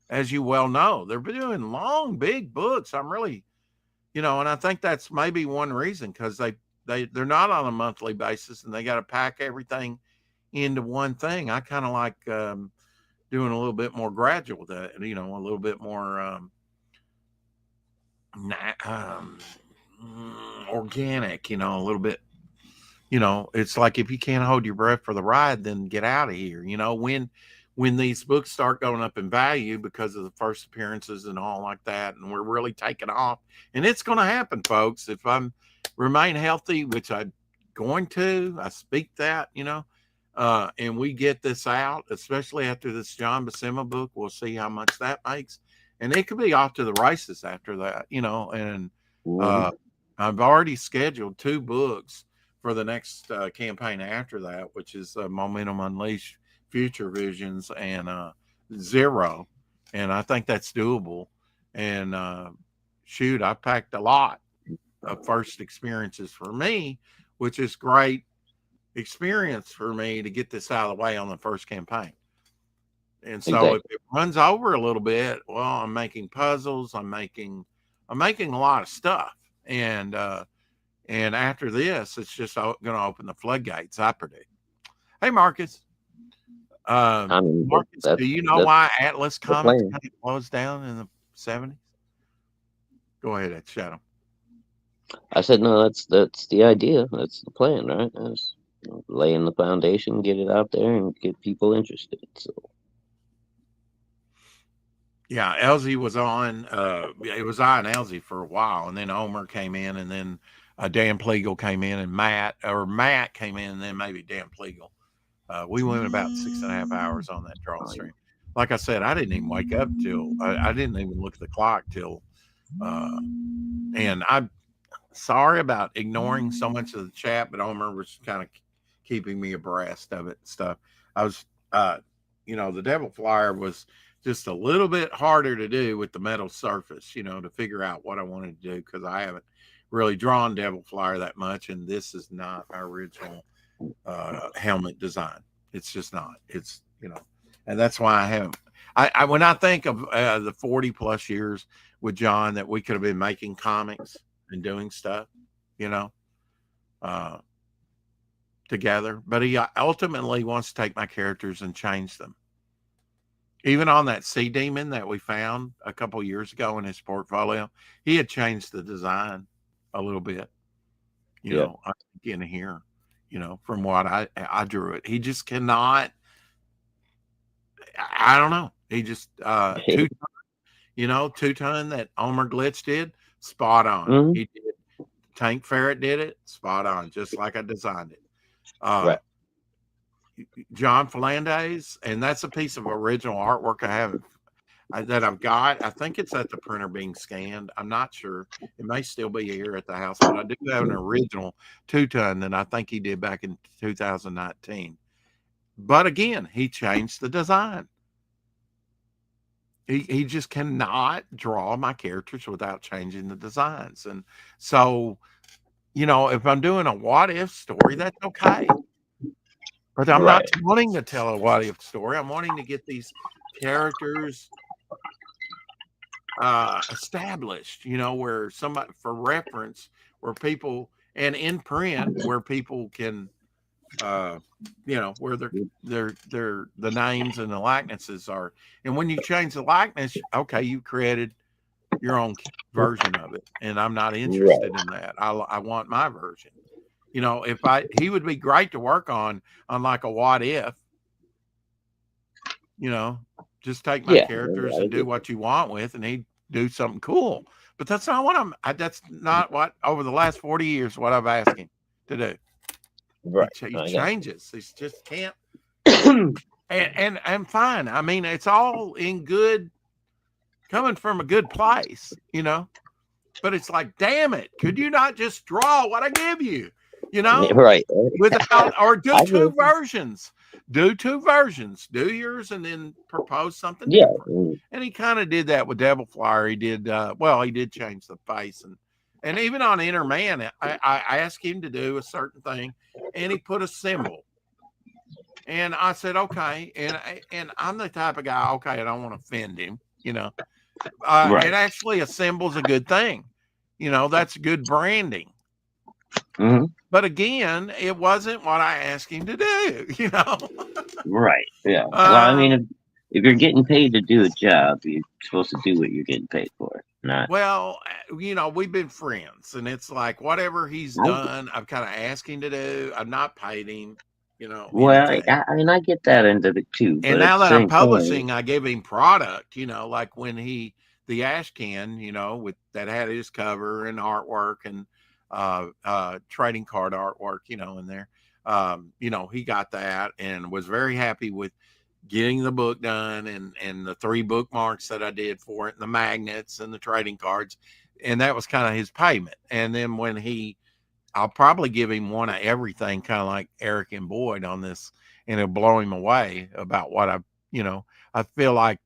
as you well know. They're doing long, big books. I'm really, and I think that's maybe one reason because they're not on a monthly basis and they got to pack everything into one thing. I kind of like doing a little bit more gradual with that, a little bit more um, organic, a little bit. It's like if you can't hold your breath for the ride, then get out of here. When these books start going up in value because of the first appearances and all like that, and we're really taking off, and it's going to happen, folks. If I'm remain healthy, which I'm going to, I speak that, and we get this out, especially after this John Buscema book, we'll see how much that makes, and it could be off to the races after that, and Mhm. uh, I've already scheduled 2 books for the next campaign after that, which is Momentum Unleashed, Future Visions, and Zero. And I think that's doable. And shoot, I packed a lot of first experiences for me, which is great experience for me to get this out of the way on the first campaign. And so if Exactly. it runs over a little bit, well, I'm making puzzles, I'm making a lot of stuff. And after this, it's just going to open the floodgates, I predict. Hey, Marcus. I mean, Marcus, that's do you know that's why Atlas the Comics plan. kind of closed down in the 70s? Go ahead, Shadow. I said, no, that's the idea. That's the plan, right? That's, laying the foundation, get it out there, and get people interested. So, Yeah, Elsie was on. It was I and Elsie for a while, and then Omer came in, and then Dan Plegel came in, and Matt came in, and then maybe Dan Plegel. We went about 6.5 hours on that draw stream. Like I said, I didn't even wake up till I didn't even look at the clock till, uh, and I'm sorry about ignoring so much of the chat, but Omer was kind of keeping me abreast of it and stuff. I was, the Devil Flyer was just a little bit harder to do with the metal surface, to figure out what I wanted to do because I haven't really drawn Devil Flyer that much, and this is not our original helmet design. It's just not. It's and that's why I haven't. I when I think of the 40 plus years with John that we could have been making comics and doing stuff, you know, uh, together. But he ultimately wants to take my characters and change them. Even on that Sea Demon that we found a couple years ago in his portfolio, he had changed the design a little bit. yeah. I think in here, from what I drew it. He just cannot. I don't know. He just 2 ton that Omer Glitch did, spot on. Hmm. He did. Tank Ferret did it, spot on, just like I designed it. Uh, Right. John Flanders, and that's a piece of original artwork I haven't. that I've got. I think it's at the printer being scanned. I'm not sure. It may still be here at the house, but I do have an original 2-ton that I think he did back in 2019. But again, he changed the design. He just cannot draw my characters without changing the designs. And so, if I'm doing a what if story, that's okay. But I'm not Right. wanting to tell a what if story. I'm wanting to get these characters established, where somebody for reference, where people and in print where people can uh where they're the names and the likenesses are. And when you change the likeness, okay, you created your own version of it, and I'm not Right. interested in that. I want my version. If he would be great to work on like a what if, you know, just take my Yeah. characters I and do get what you want with, and he'd do something cool. But that's not what that's not what over the last 40 years what I've asked him to do. right. He I got changes. He just can't. you. And I'm fine. I mean, it's all in good, coming from a good place, But it's like, damn it, could you not just draw what I give you, Right. without, or do I two get you. versions? Do two versions. Do yours and then propose something Yeah. different. And he kind of did that with Devil Flyer. He did he did change the face, and even on Inner Man, I asked him to do a certain thing, and he put a symbol. And I said, okay. And I'm the type of guy, okay, I don't want to offend him, Right. and actually a symbol's a good thing. That's good branding. Hmm. But again, it wasn't what I asked him to do. Right. Yeah. Well, I mean, um, if you're getting paid to do a job, you're supposed to do what you're getting paid for. Not. well, we've been friends, and it's like whatever he's I, done, I've kind of asked him to do. I've not paid him, well, anything. I mean, I get that end of it too, And but at now the that I'm same time, publishing, I give him product, like when the ash can, with that had his cover and artwork and trading card artwork, in there. He got that and was very happy with getting the book done and the 3 bookmarks that I did for it, and the magnets and the trading cards. And that was kind of his payment. And then I'll probably give him one of everything, kind of like Eric and Boyd on this, and it'll blow him away about what I feel like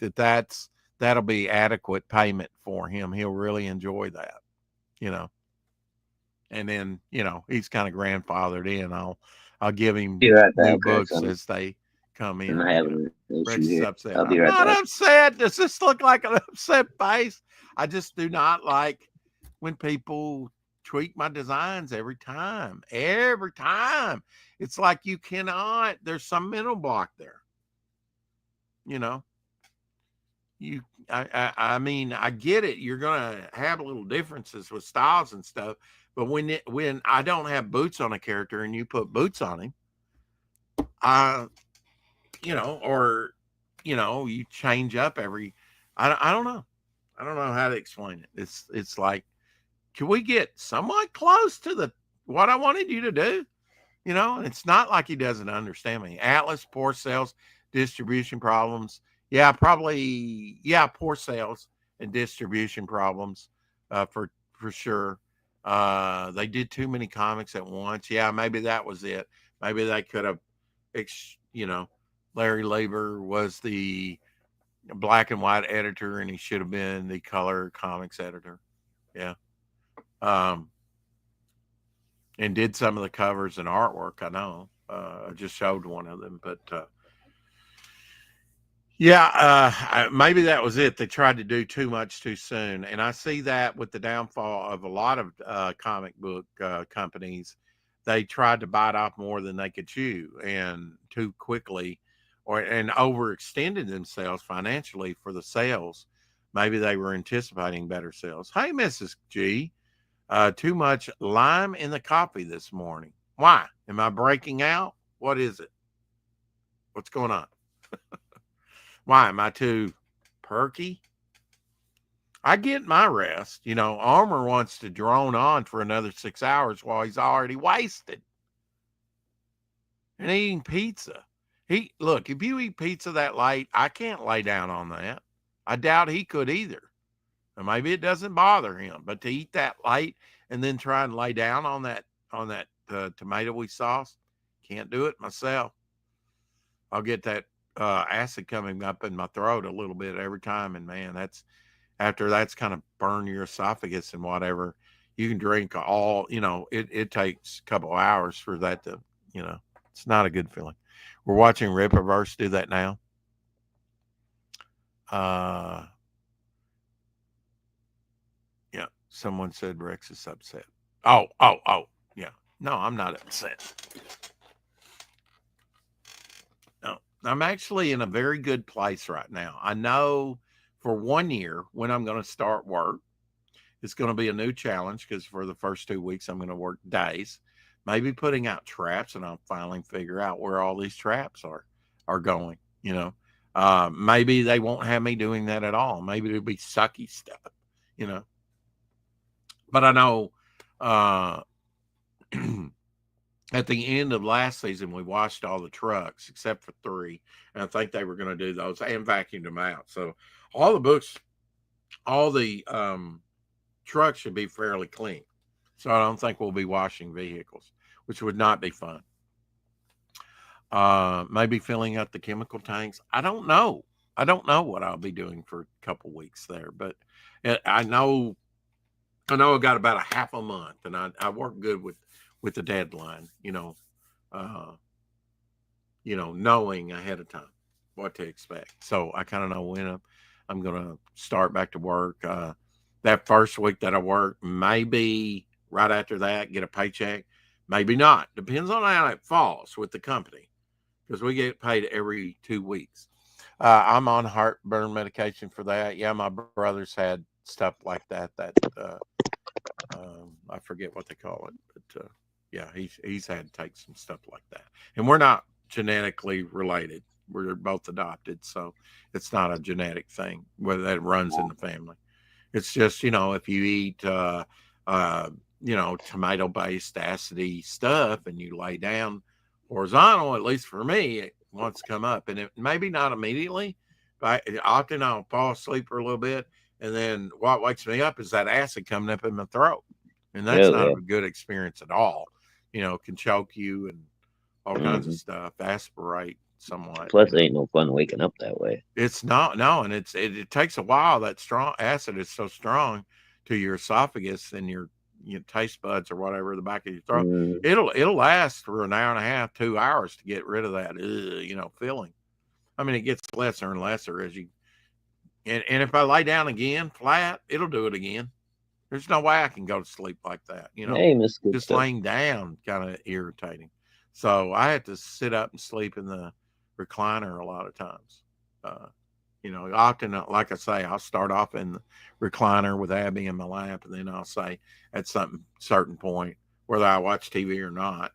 that'll be adequate payment for him. He'll really enjoy that, you know. And then, he's kind of grandfathered in. I'll give him be right new back, guys. books as they come I'm in. having an issue Rex is here. upset. I'll be I'm right not back. upset. Does this look like an upset face? I just do not like when people tweak my designs every time. Every time. It's like you cannot, there's some mental block there. You know, you I mean, I get it. You're gonna have little differences with styles and stuff, but when I don't have boots on a character and you put boots on him, I or you change up every. I don't know. I don't know how to explain it. It's like, can we get somewhat close to the what I wanted you to do? And it's not like he doesn't understand me. Atlas, poor sales, distribution problems. Yeah, probably. Yeah, poor sales and distribution problems, for sure. They did too many comics at once. Yeah, maybe that was it. Maybe they could have, you know, Larry Lieber was the black and white editor, and he should have been the color comics editor. Yeah. Um, and did some of the covers and artwork. I know. I just showed one of them, but yeah, maybe that was it. They tried to do too much too soon, and I see that with the downfall of a lot of comic book companies. They tried to bite off more than they could chew, and too quickly, and overextended themselves financially for the sales. Maybe they were anticipating better sales. Hey, Mrs. G, too much lime in the coffee this morning. Why? Am I breaking out? What is it? What's going on? Why am I too perky? I get my rest. Armor wants to drone on for another 6 hours while he's already wasted. And eating pizza. If you eat pizza that late, I can't lay down on that. I doubt he could either. Or maybe it doesn't bother him, but to eat that late and then try and lay down on that tomatoey sauce, can't do it myself. I'll get that acid coming up in my throat a little bit every time, and man, that's after that's kind of burn your esophagus and whatever. You can drink all, it takes a couple of hours for that to, you know, it's not a good feeling. We're watching Rippaverse do that now. Uh, yeah, someone said Rex is upset. Oh, yeah. No, I'm not upset. No, I'm actually in a very good place right now. I know for 1 year when I'm going to start work, it's going to be a new challenge because for the first 2 weeks, I'm going to work days, maybe putting out traps, and I'll finally figure out where all these traps are going. Maybe they won't have me doing that at all. Maybe it'll be sucky stuff, you know. But I know uh, at the end of last season, we washed all the trucks except for three, and I think they were going to do those and vacuumed them out. So all the books, all the trucks should be fairly clean. So I don't think we'll be washing vehicles, which would not be fun. Maybe filling up the chemical tanks. I don't know. I don't know what I'll be doing for a couple weeks there, but I know I got about a half a month, and I work good with the deadline. Uh, knowing ahead of time what to expect. So I kind of know when I'm going to start back to work. That first week that I work, maybe right after that, get a paycheck. Maybe not. Depends on how it falls with the company because we get paid every 2 weeks. I'm on heartburn medication for that. Yeah, my brothers had stuff like that. I forget what they call it, but yeah, he's had to take some stuff like that. And we're not genetically related. We're both adopted, so it's not a genetic thing whether that runs in the family. It's just if you eat uh, tomato based acidy stuff and you lay down horizontal, at least for me, it wants to come up, and it maybe not immediately, but often I'll fall asleep for a little bit, and then what wakes me up is that acid coming up in my throat, and that's Oh not yeah. a good experience at all. Can choke you and all kinds of Hmm. stuff, aspirate somewhat. Plus, it ain't no fun waking up that way. It's not, no, and it takes a while. That strong acid is so strong to your esophagus and your taste buds or whatever the back of your throat. Mm, It'll last for an hour and a half, 2 hours to get rid of that feeling. I mean, it gets lesser and lesser as you and if I lay down again flat, it'll do it again. There's no way I can go to sleep like that. hey, miss good Just stuff. laying down kind of irritating. So I had to sit up and sleep in the recliner a lot of times. Uh, often, like I say, I'll start off in the recliner with Abby in my lap, and then I'll say at some certain point, whether I watch TV or not,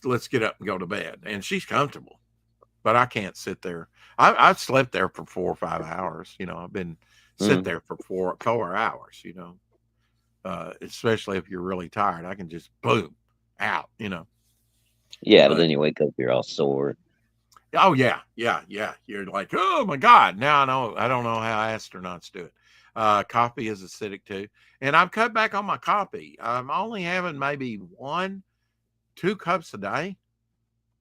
let's get up and go to bed. And she's comfortable, but I can't sit there. I've slept there for 4 or 5 hours. I've been sit Mm. there for 4 hours. Especially if you're really tired, I can just boom out. Yeah, but But then you wake up, you're all sore. oh yeah. You're like, oh my God. Now I know. I don't know how astronauts do it. Coffee is acidic too, and I've cut back on my coffee. I'm only having maybe 1, 2 cups a day.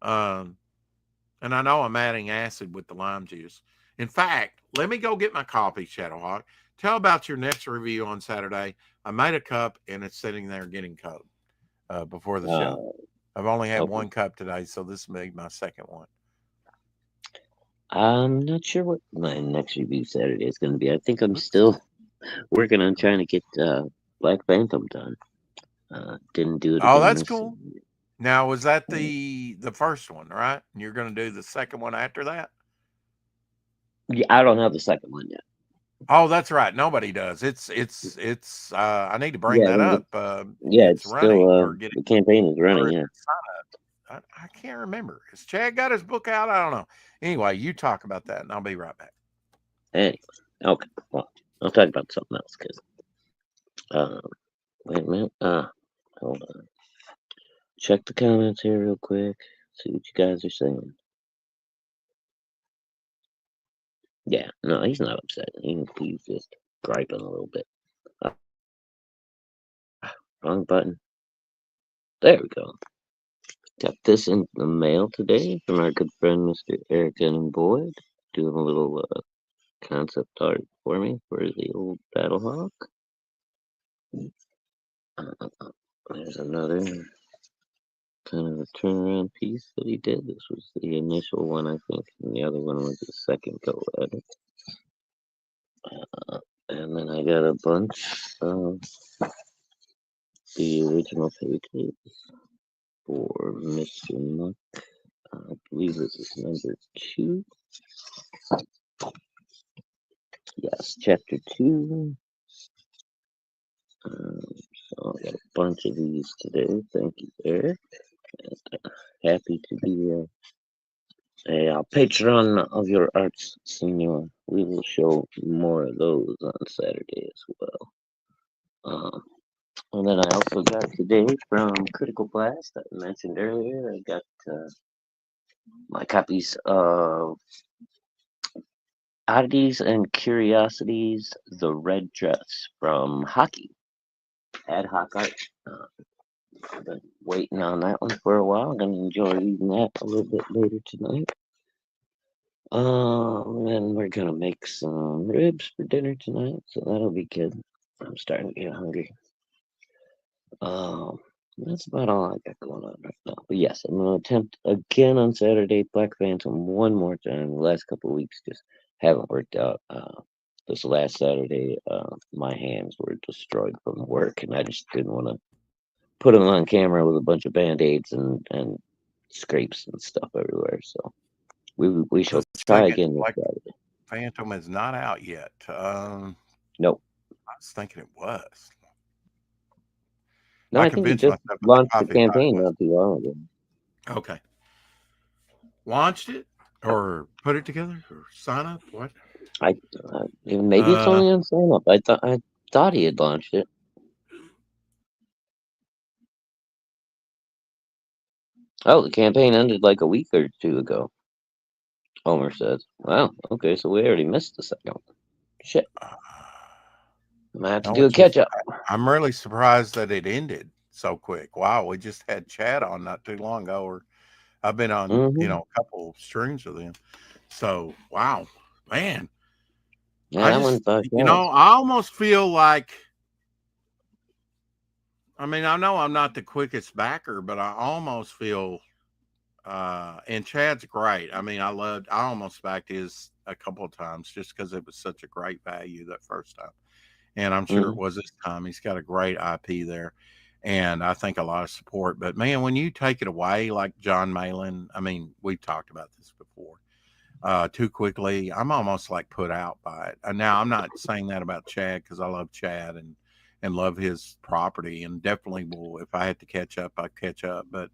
Um, and I know I'm adding acid with the lime juice. In fact, let me go get my coffee, Shadowhawk. Tell about your next review on Saturday. I made a cup and it's sitting there getting cold before the show. Uh, I've only had okay. 1 cup today, so this will be my second one. I'm not sure what my next review Saturday is going to be. I think I'm still working on trying to get Black Phantom done. Didn't do it Oh, again that's this. cool. Now, was that the first one, right? And you're going to do the second one after that? Yeah, I don't have the second one yet. Oh, that's right. Nobody does. It's. I need to bring Yeah, that up. yeah, It's it's still running or get the campaign is or running. is Yeah. it I can't remember. Has Chad got his book out? I don't know. Anyway, you talk about that, and I'll be right back. Anyway, okay. Well, I'll talk about something else because uh, wait a minute. Hold on. Check the comments here real quick. See what you guys are saying. Yeah, no, he's not upset. He's just griping a little bit. Wrong button. There we go. Got this in the mail today from our good friend Mr. Eric and Boyd, doing a little concept art for me for the old Battlehawk. There's another kind of a turnaround piece that he did. This was the initial one, I think, and the other one was the second go at it. And then I got a bunch of the original pages for Mr. Muck. I believe this is number 2. Yes, chapter 2. So I got a bunch of these today. Thank you, Eric. And, happy to be a patron of your arts, Senor. We will show more of those on Saturday as well. And then I also got today from Critical Blast, I mentioned earlier, I got my copies of Oddities and Curiosities, The Red Dress from Hockey, Ad Hoc Art. I've been waiting on that one for a while. I'm going to enjoy reading that a little bit later tonight. And we're going to make some ribs for dinner tonight, so that'll be good. I'm starting to get hungry. That's about all I got going on right now. But yes, I'm going to attempt again on Saturday, Black Phantom, one more time. The last couple of weeks just haven't worked out. This last Saturday, my hands were destroyed from work, and I just didn't want to put them on camera with a bunch of band-aids and scrapes and stuff everywhere. So we shall Just a try second. again this Black Saturday. Phantom is not out yet. Nope. I was thinking it was. No, I I think he convinced just myself that the launched the coffee thought it campaign was. not too long ago. Okay. Launched it or put it together or sign up? What? I maybe it's Uh, only on sign up. I thought he had launched it. Oh, the campaign ended like a week or two ago. Homer says. Wow. Okay, so we already missed the second one. Shit. I might have to no, do a it's catch just, up. I'm really surprised that it ended so quick. Wow. We just had Chad on not too long ago, or I've been on, Mm-hmm. a couple of streams with him. So, wow, man, Yeah, that one's about done. I almost feel like, I mean, I know I'm not the quickest backer, but I almost feel, and Chad's great. I mean, I almost backed his a couple of times just because it was such a great value that first time. And I'm sure it Mm-hmm. was this time. He's got a great IP there. And I think a lot of support. But man, when you take it away, like John Malin, I mean, we've talked about this before, too quickly, I'm almost like put out by it. And now I'm not saying that about Chad because I love Chad and love his property and definitely will, if I had to catch up, I'd catch up. But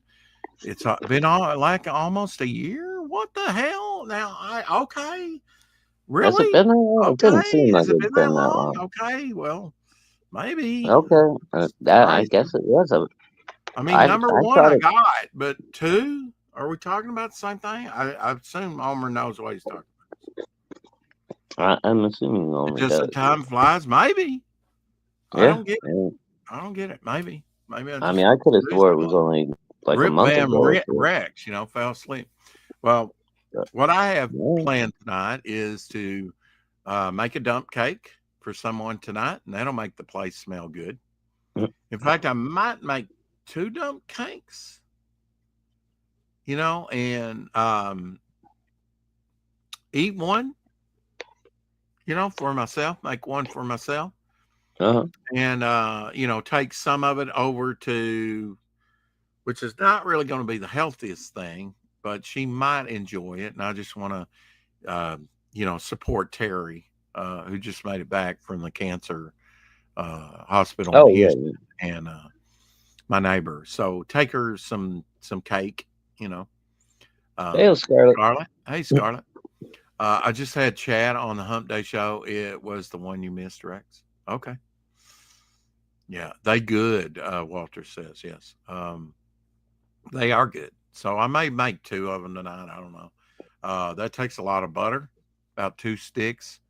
it's been like almost a year. What the hell? Now okay. Has it Really? been that long? It Okay. didn't seem like Has it it's been that been that long? long. Okay. Well, maybe. Okay. It's That I crazy. guess it was a. I mean, number I one, thought I it. got, but two, are we talking about the same thing? I assume Homer knows what he's talking I'm assuming about. Homer Just the does. time flies. Maybe. I Yeah. don't get it. Yeah. I don't get it. Maybe. Maybe I I just mean, I could have lose swore it it was all. only like a Rip month Van ago or so. Rex, fell asleep. Well, what I have Yeah. planned tonight is to make a dump cake for someone tonight, and that'll make the place smell good. In fact, I might make 2 dump cakes, and eat one, for myself, make one for myself, Uh-huh. and take some of it over to, which is not really going to be the healthiest thing, but she might enjoy it, and I just want to, support Terry, who just made it back from the cancer hospital in Oh yeah. Houston, and my neighbor. So take her some cake, you know. Hey, Scarlett. Scarlett, hey Scarlett. I just had Chad on the Hump Day show. It was the one you missed, Rex. Okay, yeah, they good. Walter says yes. They are good. So I may make 2 of them tonight. I don't know. That takes a lot of butter. about 2 sticks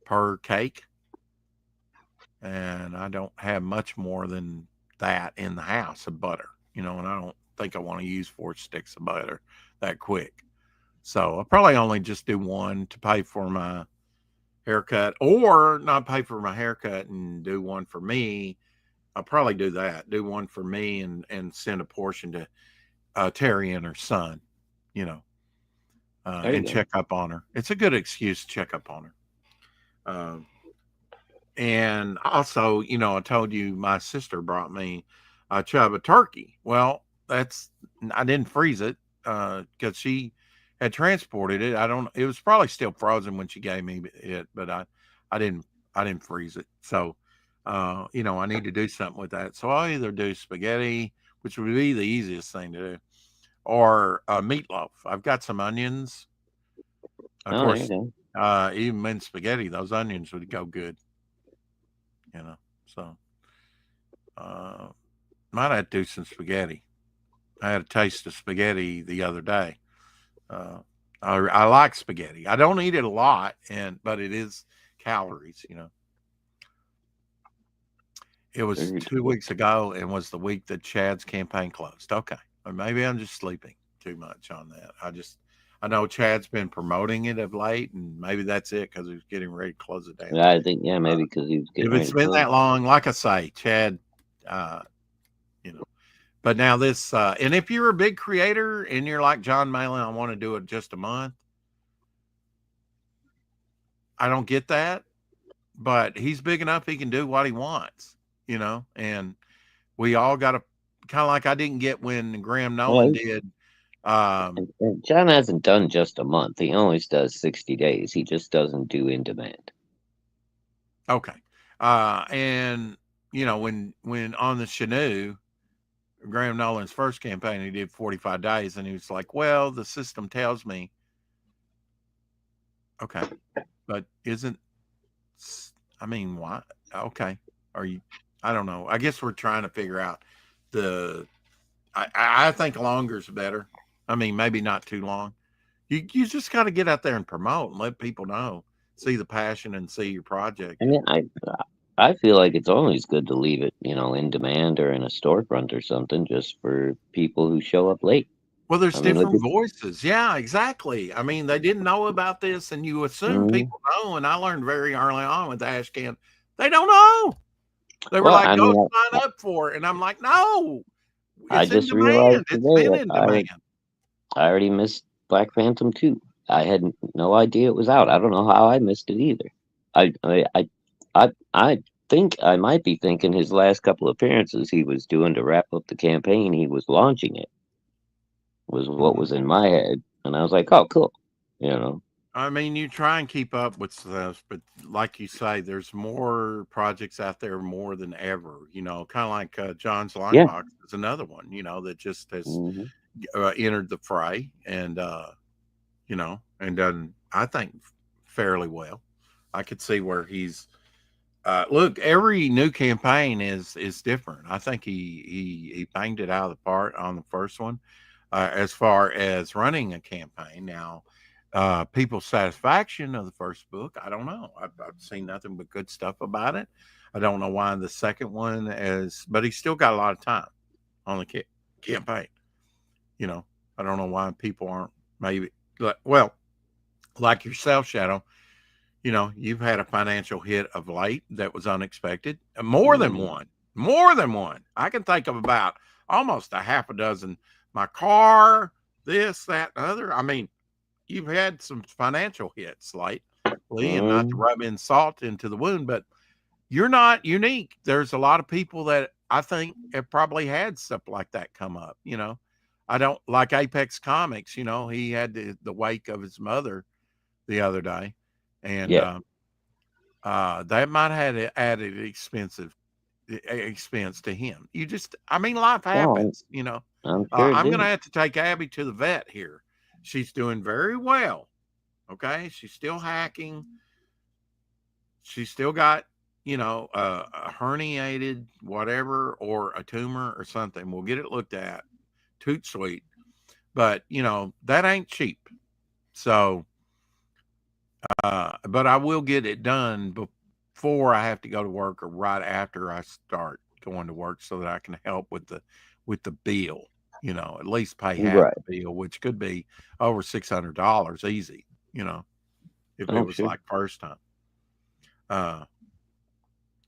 per cake, and I don't have much more than that in the house of butter, and I don't think I want to use 4 sticks of butter that quick. So I'll probably only just do one to pay for my haircut, or not pay for my haircut and do one for me. I'll probably do that. Do one for me and send a portion to Terry and her son, you know, There you and go. check up on her. It's a good excuse to check up on her. Um, and also, I told you my sister brought me a chub of turkey. Well, I didn't freeze it because she had transported it. I don't. It was probably still frozen when she gave me it, but I didn't, I didn't freeze it. So, I need to do something with that. So I'll either do spaghetti, which would be the easiest thing to do, or meatloaf. I've got some onions. Of Oh, there you course, go. even in spaghetti, those onions would go good. You know, so uh, might have to do some spaghetti. I had a taste of spaghetti the other day. Uh, I like spaghetti. I don't eat it a lot, but it is calories. It was Very two cool. weeks ago and was the week that Chad's campaign closed. Okay, or maybe I'm just sleeping too much on that. I know Chad's been promoting it of late, and maybe that's it because he was getting ready to close it down. Yeah, I think, yeah, Uh, maybe because he was if getting ready it's to been close. that long, like I say, Chad, uh, you know. But now this, and if you're a big creator and you're like John Malin, I want to do it just a month. I don't get that, but he's big enough; he can do what he wants, And we all got to kind of like I didn't get when Graham Nolan Well, did. Um, and John hasn't done just a month. He always does 60 days. He just doesn't do in demand. okay, and when on the Canoe, Graham Nolan's first campaign, he did 45 days, and he was like, "Well, the system tells me, okay, but isn't I mean, why? Okay. Are you? I don't know. I guess we're trying to figure out the. I think longer is better. I mean, maybe not too long. You just got to get out there and promote and let people know, see the passion and see your I project. mean, I feel like it's always good to leave it, in demand or in a storefront or something, just for people who show up late. Well, there's I mean, look different at. voices. Yeah, exactly. I mean, they didn't know about this, and you assume Mhm. people know. And I learned very early on with the Ash Can, they don't know. They were Well, like, I "Go mean, sign up for it," and I'm like, "No, I it's in just realized demand. It's today been that in demand." I already missed Black Phantom 2. I had no idea it was out. I don't know how I missed it either. I think I might be thinking his last couple appearances he was doing to wrap up the campaign, he was launching it, was what Mhm. was in my head. And I was like, oh, cool. You know, I mean, you try and keep up with stuff, but like you say, there's more projects out there more than ever. Kind of like John's yeah. Lunchbox is another one. That just has Hmm. entered the fray, and and done, I think, fairly well. I could see where he's. Look, every new campaign is different. I think he banged it out of the park on the first one. As far as running a campaign. Now, people's satisfaction of the first book, I don't know. I've seen nothing but good stuff about it. I don't know why the second one is, but he's still got a lot of time on the campaign. You know, I don't know why people aren't maybe, well, like yourself, Shadow. You've had a financial hit of late that was unexpected. More than Hmm. one. More than one. I can think of about almost a half a dozen. My car, this, that, and other. I mean, you've had some financial hits lately, and not to Hmm. rub in salt into the wound, but you're not unique. There's a lot of people that I think have probably had stuff like that come up. I don't like Apex Comics. He had the wake of his mother the other day, and Yeah. that might have had added expense to him. I mean, life Oh, happens. I'm sure it I'm going to did. have to take Abby to the vet here. She's doing very well. Okay, she's still hacking. She's still got a herniated whatever or a tumor or something. We'll get it looked at. Toot sweet, but that ain't cheap. So But I will get it done before I have to go to work or right after I start going to work so that I can help with the bill, at least pay half Right. the bill, which could be over $600 easy, if it Oh, was sure. like first time. Uh,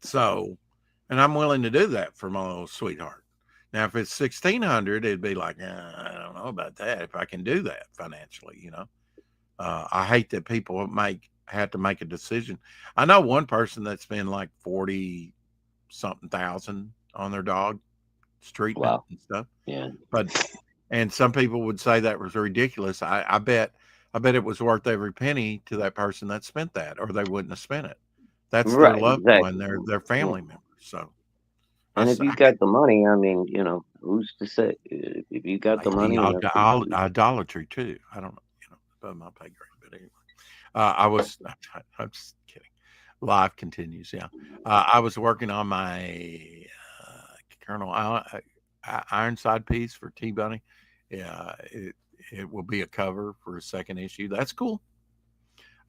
so, and I'm willing to do that for my little sweetheart. Now, if it's 1600, it'd be like, I don't know about that. If I can do that financially. I hate that people have to make a decision. I know one person that spent like 40 something thousand on their dog's treatment Wow. and stuff. Yeah. But and some people would say that was ridiculous. I bet it was worth every penny to that person that spent that, or they wouldn't have spent it. That's their Right. loved one, Exactly. their Yeah. family member. So And if you got the money, I mean, who's to say? If you got the the money and everything. idolatry too. I don't know, above my pay grade, but anyway. I'm just kidding. Life continues. Yeah. I was working on my Colonel Ironside piece for T Bunny. Yeah. It will be a cover for a second issue. That's cool.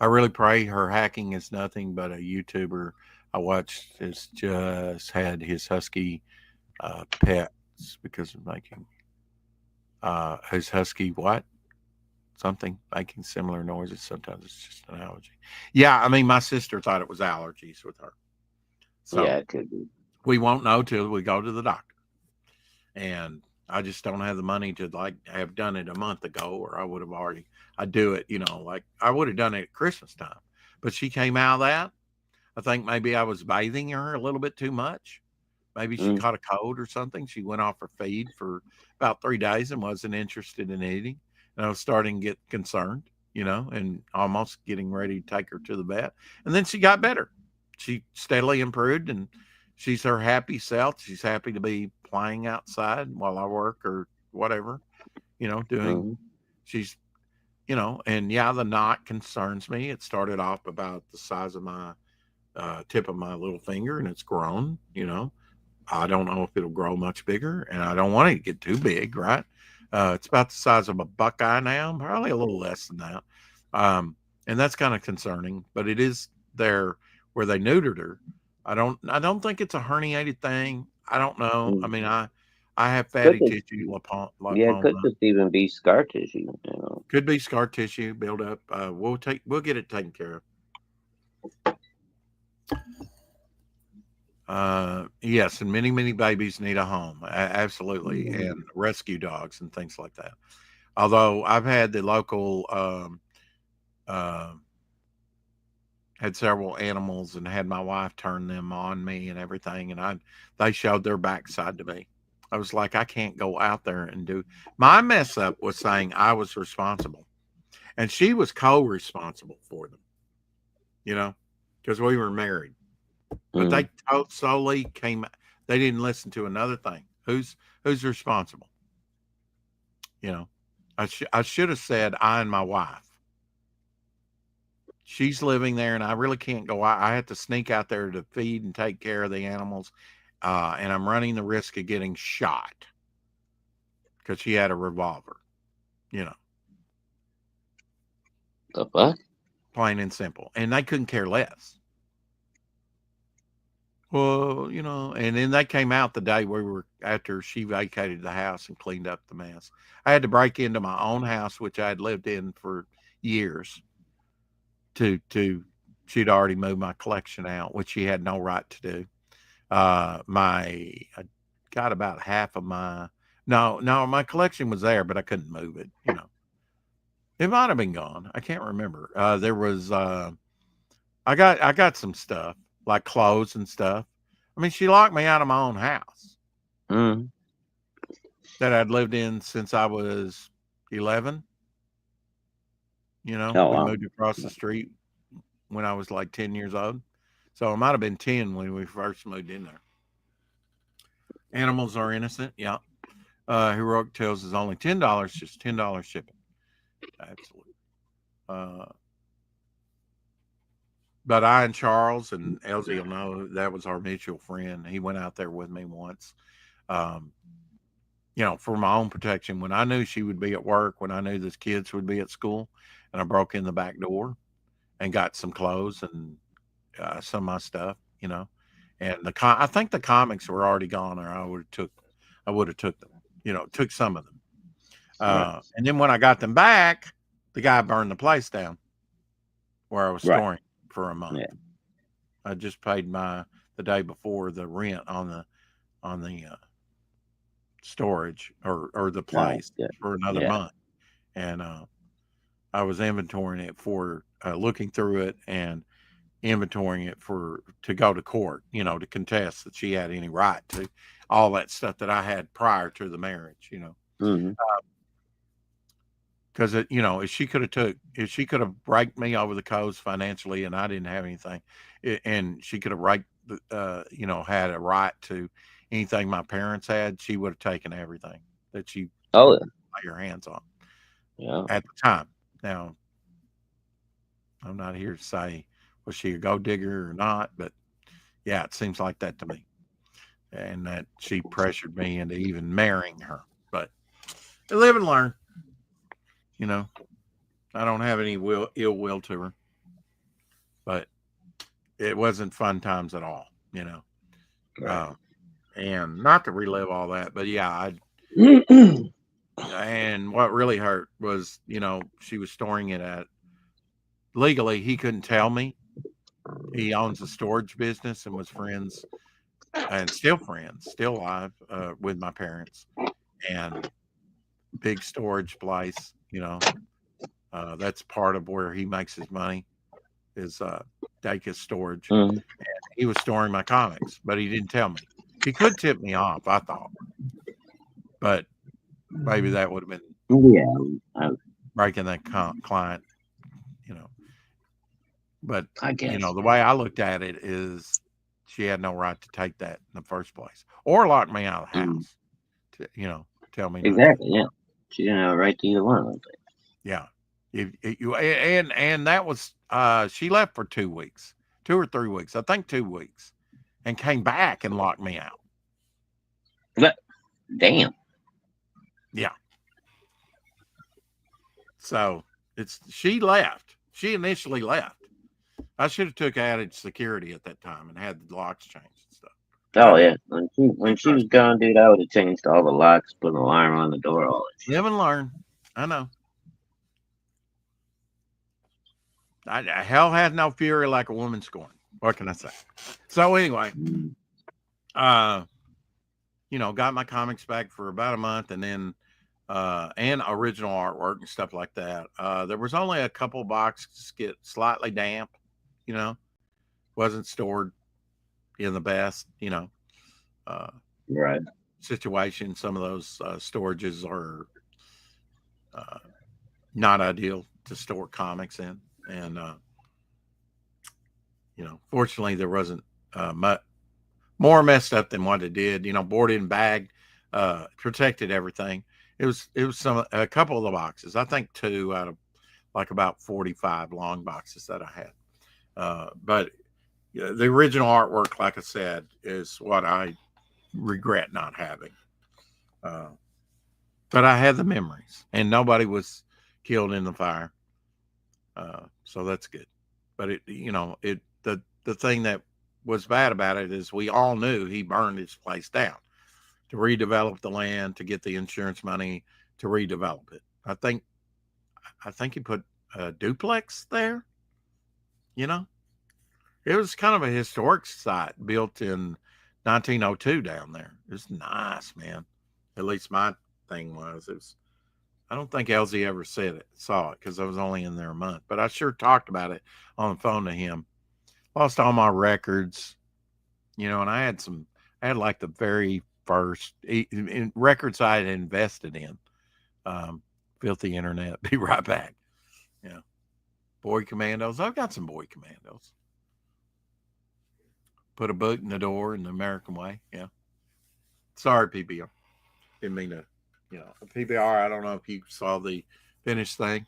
I really pray her hacking is nothing but a YouTuber I watched has just had his husky pets because of making his husky what? Something making similar noises. Sometimes it's just an allergy. Yeah, I mean, my sister thought it was allergies with her. Yeah, So it could be. we won't know till we go to the doctor. And I just don't have the money to like have done it a month ago, or I would have already. I do it, like I would have done it at Christmas time. But she came out of that. I think maybe I was bathing her a little bit too much. Maybe she Mm, caught a cold or something. She went off her feed for about 3 days and wasn't interested in eating. And I was starting to get concerned, and almost getting ready to take her to the vet. And then she got better. She steadily improved and she's her happy self. She's happy to be playing outside while I work or whatever, doing. mm, She's, and yeah, the knot concerns me. It started off about the size of my tip of my little finger and it's grown. I don't know if it'll grow much bigger, and I don't want it to get too big, right? It's about the size of a buckeye now, probably a little less than that. Um, and that's kind of concerning, but it is there where they neutered her. I don't think it's a herniated thing. I don't know. I mm. mean, I have Could fatty just, tissue yeah, it lipoma. could just even be scar tissue. Could be scar tissue buildup. We'll get it taken care of. Yes, and many babies need a home. Absolutely, and Mm, rescue dogs and things like that. Although I've had the local uh, had several animals and had my wife turn them on me and everything, and they showed their backside to me. I was like, I can't go out there and do my mess up was saying I was responsible, and she was co-responsible for them. You know, because we were married. But mm. solely came. They didn't listen to another thing. Who's responsible? You know, I should have said I and my wife. She's living there, and I really can't go out. I have to sneak out there to feed and take care of the animals, and I'm running the risk of getting shot because she had a revolver. You know, The fuck? plain and simple, and they couldn't care less. Well, and then they came out the day we were after she vacated the house and cleaned up the mess. I had to break into my own house, which I had lived in for years, to she'd already moved my collection out, which she had no right to do. I got about half of my no, my collection was there, but I couldn't move it. It might have been gone. I can't remember. There was I got some stuff like clothes and stuff. I mean, she locked me out of my own house Mm. that I'd lived in since I was 11. Oh, We wow. moved across the street when I was like 10 years old. So it might have been 10 when we first moved in there. Animals are innocent. Yeah. Heroic Tales is only $10, just $10 shipping. Absolutely. Uh, but I and Charles and Elsie will know that was our mutual friend. He went out there with me once. Um, for my own protection. When I knew she would be at work, when I knew the kids would be at school, and I broke in the back door, and got some clothes and some of my stuff, and I think the comics were already gone, or I would have took them, took some of them. Right. And then when I got them back, the guy burned the place down where I was Right. storing for a month. Yeah. I just paid the day before the rent on the storage or the Oh, place yeah. for another Yeah. month, and I was inventorying it for looking through it and inventorying it for to go to court, to contest that she had any right to all that stuff that I had prior to the marriage. Mm-hmm. Because if she could have raked me over the coals financially, and I didn't have anything, and she could have raked, had a right to anything my parents had, she would have taken everything that she Oh, could yeah. lay her hands on Yeah. at the time. Now, I'm not here to say was she a gold digger or not, but yeah, it seems like that to me, and that she pressured me into even marrying her. But live and learn. You know, I don't have any ill will to her, but it wasn't fun times at all. Right. Uh, and not to relive all that, but yeah, and what really hurt was, she was storing it at legally. He couldn't tell me. He owns a storage business and was friends and still friends, still alive with my parents, and big storage place. That's part of where he makes his money is Dacus storage. Mm-hmm. He was storing my comics, but he didn't tell me. He could tip me off, I thought, but maybe that would have been Yeah. breaking that client, you know. But I guess. the way I looked at it is she had no right to take that in the first place, or lock me out of the Mm. house. Tell me not to. Exactly. Yeah. She didn't have a right to either one of them things. Yeah, if you and that was she left for 2 weeks, 2 or 3 weeks, I think 2 weeks, and came back and locked me out. But damn. Yeah, so she left. She initially left. I should have took added security at that time and had the locks changed and stuff. But I Oh didn't. yeah. When Too she was frustrated. gone, dude, I would have changed all the locks, put an alarm on the door, all that shit. Live and learn. I know. Hell has no fury like a woman scorned. What can I say? So anyway, Mm. uh, got my comics back for about a month, and then and original artwork and stuff like that. There was only a couple boxes get slightly damp, you know, wasn't stored in the best, uh, Right. situation. Some of those storages are uh, not ideal to store comics in, and fortunately there wasn't much more messed up than what it did. Boarded and bagged, protected everything. It was a couple of the boxes. I think two out of like about 45 long boxes that I had. But yeah, the original artwork, like I said, is what I regret not having. Uh, but I had the memories, and nobody was killed in the fire, so that's good. But the thing that was bad about it is we all knew he burned his place down to redevelop the land to get the insurance money to redevelop it. I think he put a duplex there. You know, it was kind of a historic site built in 1902 down there. It was nice, man. At least my thing was. It was. I don't think LZ ever saw it because I was only in there a month, but I sure talked about it on the phone to him. Lost all my records, and I had like the very first records I had invested in. Um, Filthy internet. Be right back. Yeah. Boy Commandos. I've got some Boy Commandos. Put a boot in the door in the American way. Yeah. Sorry, PBR. Didn't mean to, PBR. I don't know if you saw the finished thing,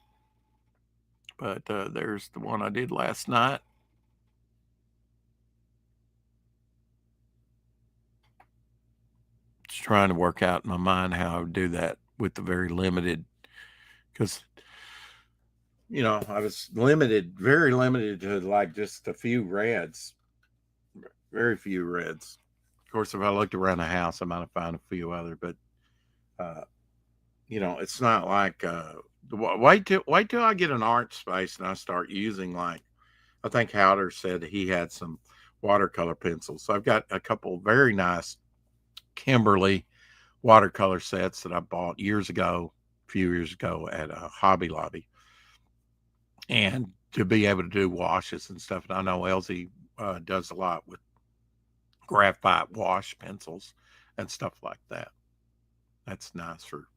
but there's the one I did last night. Just trying to work out in my mind how I would do that with the very limited, because I was limited, very limited to like just a few reds, very few reds. Of course, if I looked around the house, I might have found a few other, but uh, it's not like wait till I get an art space and I start using like I think Howder said he had some watercolor pencils. So I've got a couple very nice Kimberly watercolor sets that I bought years ago, a few years ago at Hobby Lobby, and to be able to do washes and stuff. And I know Elsie does a lot with graphite wash pencils and stuff like that. That's nice for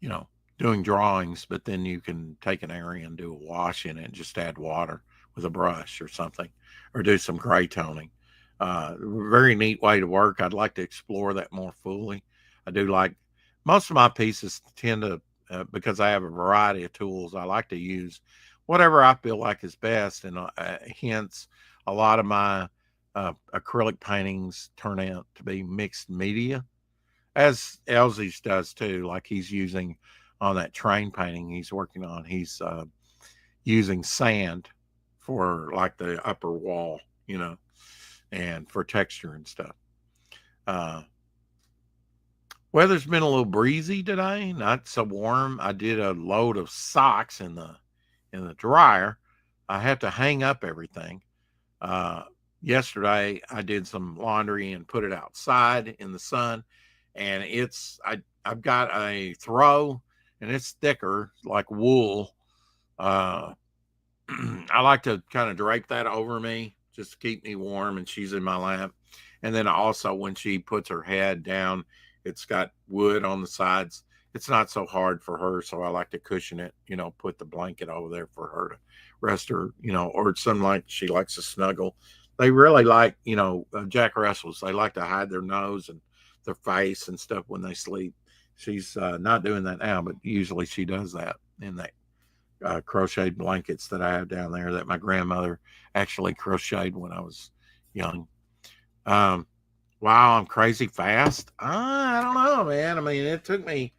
you know, doing drawings, but then you can take an area and do a wash in it and just add water with a brush or something, or do some gray toning. Very neat way to work. I'd like to explore that more fully. I do like most of my pieces tend to, because I have a variety of tools, I like to use whatever I feel like is best. And hence, a lot of my acrylic paintings turn out to be mixed media as Elsie's does too. Like he's using on that train painting he's working on, he's using sand for like the upper wall, and for texture and stuff. Uh, Weather's been a little breezy today, not so warm. I did a load of socks in the dryer. I had to hang up everything. Uh, Yesterday, I did some laundry and put it outside in the sun, and I've got a throw, and it's thicker like wool. Uh, I like to kind of drape that over me just to keep me warm, and she's in my lap. And then also when she puts her head down, it's got wood on the sides. It's not so hard for her, so I like to cushion it. Put the blanket over there for her to rest her. Or some like she likes to snuggle. They really like Jack Russells. They like to hide their nose and their face and stuff when they sleep. She's not doing that now, but usually she does that in that crocheted blankets that I have down there that my grandmother actually crocheted when I was young. Um, wow, I'm crazy fast. I don't know, man. I mean, it took me,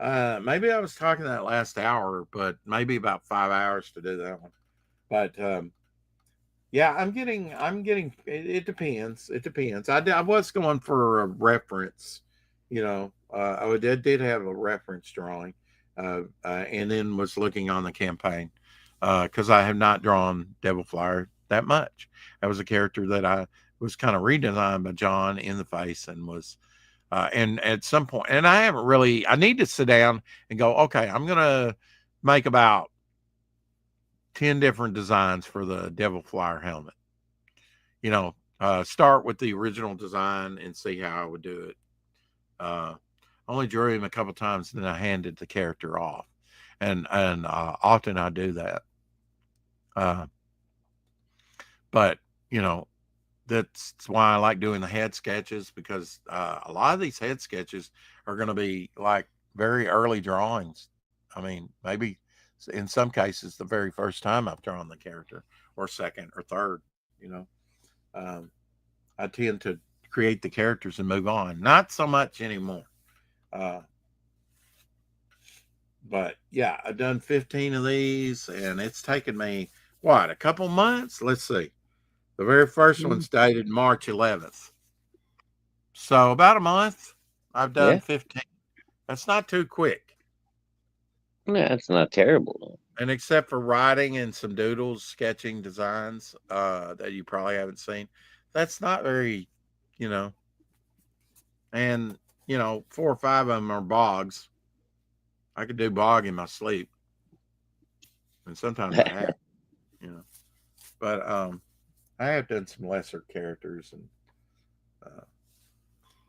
maybe I was talking that last hour, but maybe about 5 hours to do that one. But yeah, it depends. It depends. I was going for a reference, I did have a reference drawing, and then was looking on the campaign, because I have not drawn Devil Flyer that much. That was a character that I was kind of redesigned by John in the face, and was, and at some point, and I haven't really, I need to sit down and go, okay, I'm going to make about 10 different designs for the Devil Flyer helmet. Start with the original design and see how I would do it. Uh, Only drew him a couple times, then I handed the character off, and often I do that. Uh, but you know, that's why I like doing the head sketches, because a lot of these head sketches are going to be like very early drawings. I mean, maybe in some cases the very first time I've drawn the character, or second or third. You know, um, I tend to create the characters and move on. Not so much anymore. Uh, but yeah, I've done 15 of these, and it's taken me what, a couple months. Let's see. The very first Mm. one's dated March 11th. So about a month, I've done Yeah, 15. That's not too quick. yeah, it's not terrible though. And except for writing and some doodles, sketching designs that you probably haven't seen, that's not very, you know, and, 4 or 5 of them are bogs. I could do bog in my sleep, and sometimes I have, you know. But I have done some lesser characters, and uh,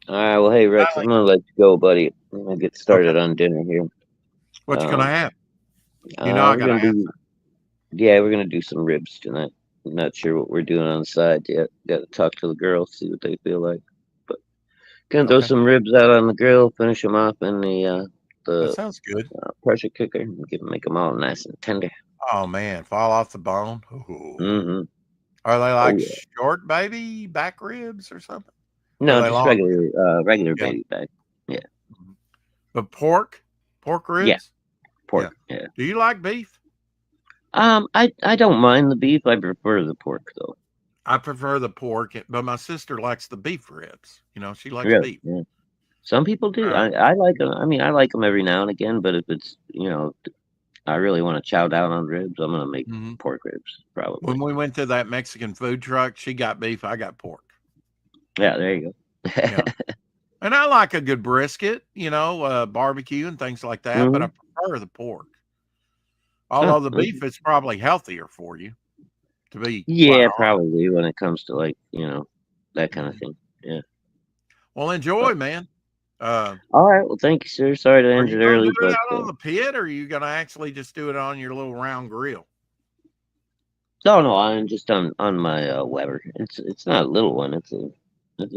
All right, well, hey Rex, I'm finally, gonna let you go, buddy. I'm gonna get okay, started on dinner here. what you gonna Um, have? I we're gotta gonna have. do, yeah, we're gonna do some ribs tonight. I'm not sure what we're doing on the side yet. Got to talk to the girls, see what they feel like. But gonna throw Okay, some ribs out on the grill, finish them off in that the sounds good. pressure cooker, and make them all nice and tender. Oh man, fall off the bone. Ooh. Mm-hmm. Are they like Oh yeah. short baby back ribs or something? Or are No, they just long? regular Yeah. baby back. Yeah. Mhm. But pork Yeah. ribs. Pork. Yeah. Yeah. Do you like beef? I don't mind the beef. I prefer the pork though. I prefer the pork, but my sister likes the beef ribs. You know, she likes Really. beef. Yeah. Some people do. Uh, I like them. I mean, I like them every now and again. But if it's I really want to chow down on ribs, I'm gonna make mhm. pork ribs probably. When we went to that Mexican food truck, she got beef, I got pork. Yeah. There you go. Yeah. And I like a good brisket, barbecue and things like that, but I Hmm. prefer the pork. Oh, Although the okay. beef is probably healthier for you, to be quite Yeah, honest. probably when it comes to like that kind of Mhm. thing. Yeah. Well, But enjoy, man. Uh, all right. Well, thank you, sir. Sorry to are end you it gonna do early, it but out on the pit, or are you gonna actually just do it on your little round grill? no, no, I'm just on my Weber. It's not a little one. It's a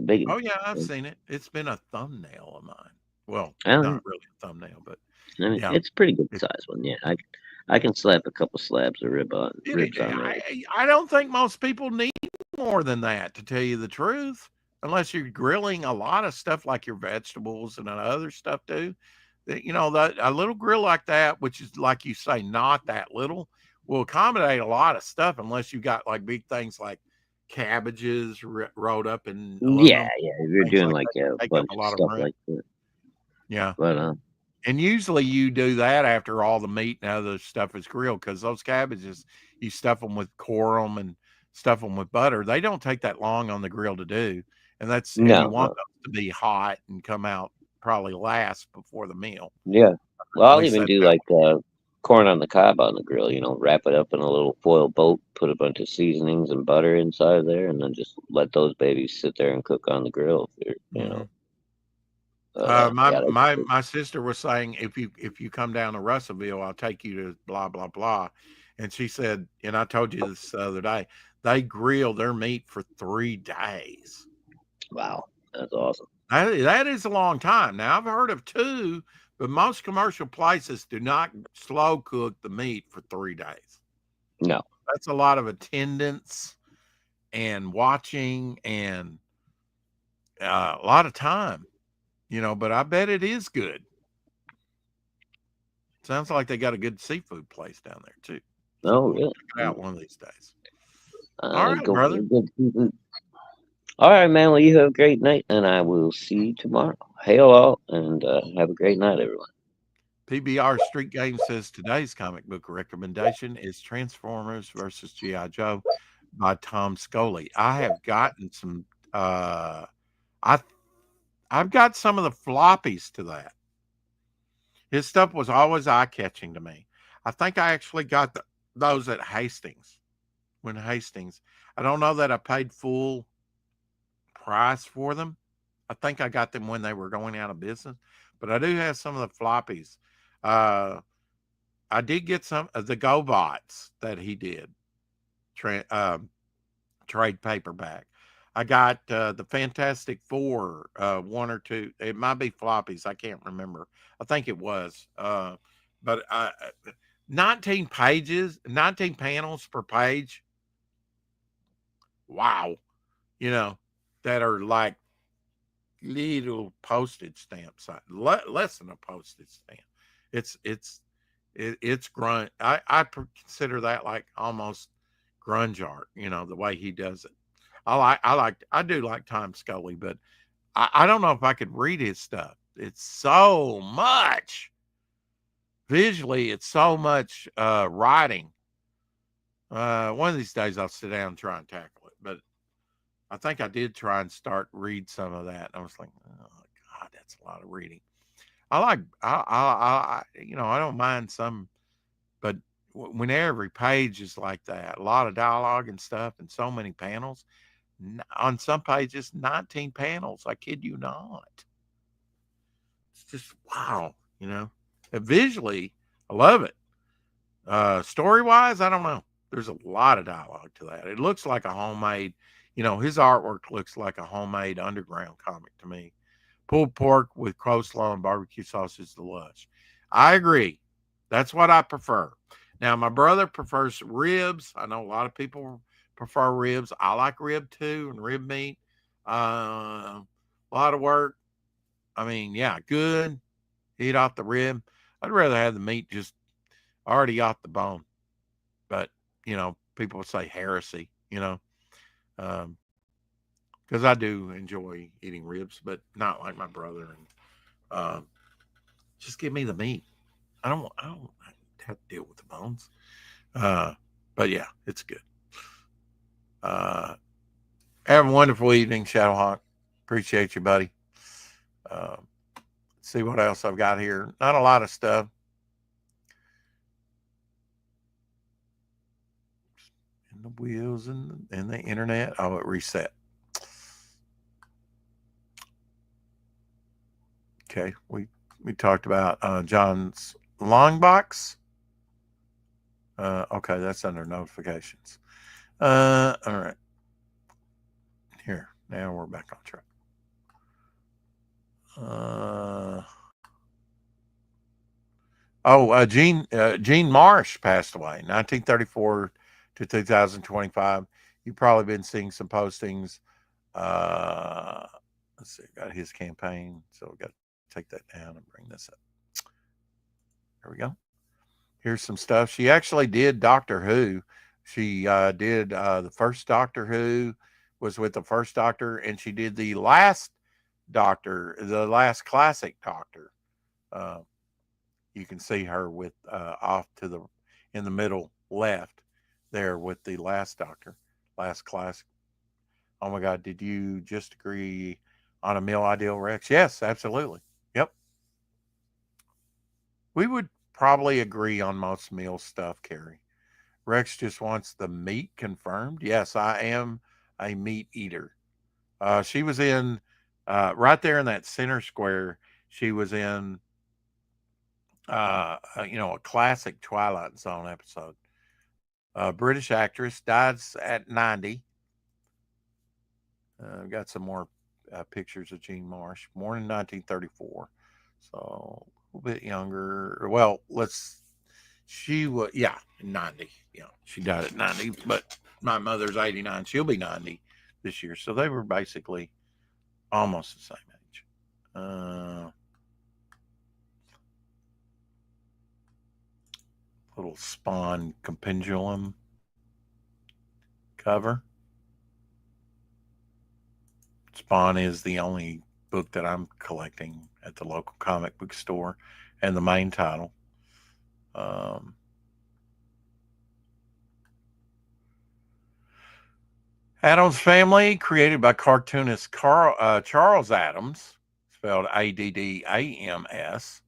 big Oh yeah, I've one. seen it. It's been a thumbnail of mine. Well, I don't. not really a thumbnail, but I mean, yeah. it's a pretty good It, size one. Yeah, I can slap a couple slabs of ribs on there. I don't think most people need more than that, to tell you the truth, unless you're grilling a lot of stuff like your vegetables and other stuff too. That a little grill like that, which is like you say, not that little, will accommodate a lot of stuff. Unless you got like big things like cabbages rolled up in Yeah, aluminum, yeah. If you're things doing like like that, that a take up bunch a of lot of stuff room. like that, Yeah. but And usually you do that after all the meat and other stuff is grilled, because those cabbages, you stuff them with corum and stuff them with butter. They don't take that long on the grill to do. And you no, want no. those to be hot and come out probably last before the meal. Yeah. Well, At I'll least even that's do how. like corn on the cob on the grill. Wrap it up in a little foil boat, put a bunch of seasonings and butter inside there, and then just let those babies sit there and cook on the grill. If Mhm. My yeah, that's my good. my sister was saying, if you come down to Russellville, I'll take you to blah blah blah, and she said, and I told you this the other day, they grill their meat for 3 days. Wow, that's awesome. That is a long time. Now I've heard of 2, but most commercial places do not slow cook the meat for 3 days. No, That's a lot of attendance and watching and a lot of time, but I bet it is good. Sounds like they got a good seafood place down there too. So no, we'll really. check it out one of these days. All I right, go for brother. the good seafood. All right, man. Well, you have a great night, and I will see you tomorrow. Hail all, and have a great night, everyone. PBR Street Game says today's comic book recommendation is Transformers versus G.I. Joe by Tom Scully. I have gotten some I I've got some of the floppies to that. His stuff was always eye-catching to me. I think I actually got those at Hastings. When Hastings, I don't know that I paid full price for them. I think I got them when they were going out of business, but I do have some of the floppies. Uh, I did get some of the GoBots that he did tra- uh, trade paperback. I got the Fantastic Four, one or two. It might be floppies. I can't remember. I think it was. But 19 pages, 19 panels per page. Wow. You know, that are like little postage stamp size, less than a postage stamp. It's grunge. I consider that like almost grunge art. The way he does it. I do like Tom Scully, but I don't know if I could read his stuff. It's so much visually. It's so much writing. One of these days I'll sit down and try and tackle it, but I think I did try and read some of that. I was like, oh God, that's a lot of reading. I like I don't mind some, but when every page is like that, a lot of dialogue and stuff, and so many panels. On some pages, 19 panels. I kid you not. It's just wow. And visually, I love it. Story wise, I don't know. There's a lot of dialogue to that. It looks like a homemade. His artwork looks like a homemade underground comic to me. Pulled pork with coleslaw and barbecue sauce is the lush. I agree. That's what I prefer. Now, my brother prefers ribs. I know a lot of people prefer ribs. I like rib too, and rib meat. A lot of work. I mean, yeah, good. Eat off the rib. I'd rather have the meat just I already got the bone, but people say heresy, because I do enjoy eating ribs, but not like my brother. And um, just give me the meat. I don't have to deal with the bones. Uh, but yeah, it's good. Uh, have a wonderful evening, Shadowhawk. Appreciate you, buddy. Uh, see what else I've got here. Not a lot of stuff. And the wheels and the internet. Oh, it reset. Okay, we talked about John's long box. Okay, that's under notifications. All right. Here, now we're back on track. Gene Marsh passed away, 1934 to 2025. You've probably been seeing some postings. Uh, let's see, got his campaign, so we got to take that down and bring this up. There we go. Here's some stuff. She actually did Doctor Who. She did the first Doctor Who, was with the first Doctor, and she did the last Doctor, the last classic Doctor. Uh, you can see her with off to the in the middle left there with the last Doctor, last classic. Oh my God, did you just agree on a meal ideal, Rex? Yes, absolutely. Yep. We would probably agree on most meal stuff, Carrie. Rex just wants the meat confirmed. Yes, I am a meat eater. She was in right there in that center square. She was in, a classic Twilight Zone episode. British actress, died at 90. I've got some more pictures of Jean Marsh, born in 1934. So a little bit younger. Well, she was, yeah, 90. Yeah, she died at 90, but my mother's 89. She'll be 90 this year. So they were basically almost the same age. Little Spawn Compendulum cover. Spawn is the only book that I'm collecting at the local comic book store, and the main title. Um, Adams Family, created by cartoonist Charles Adams, spelled Addams,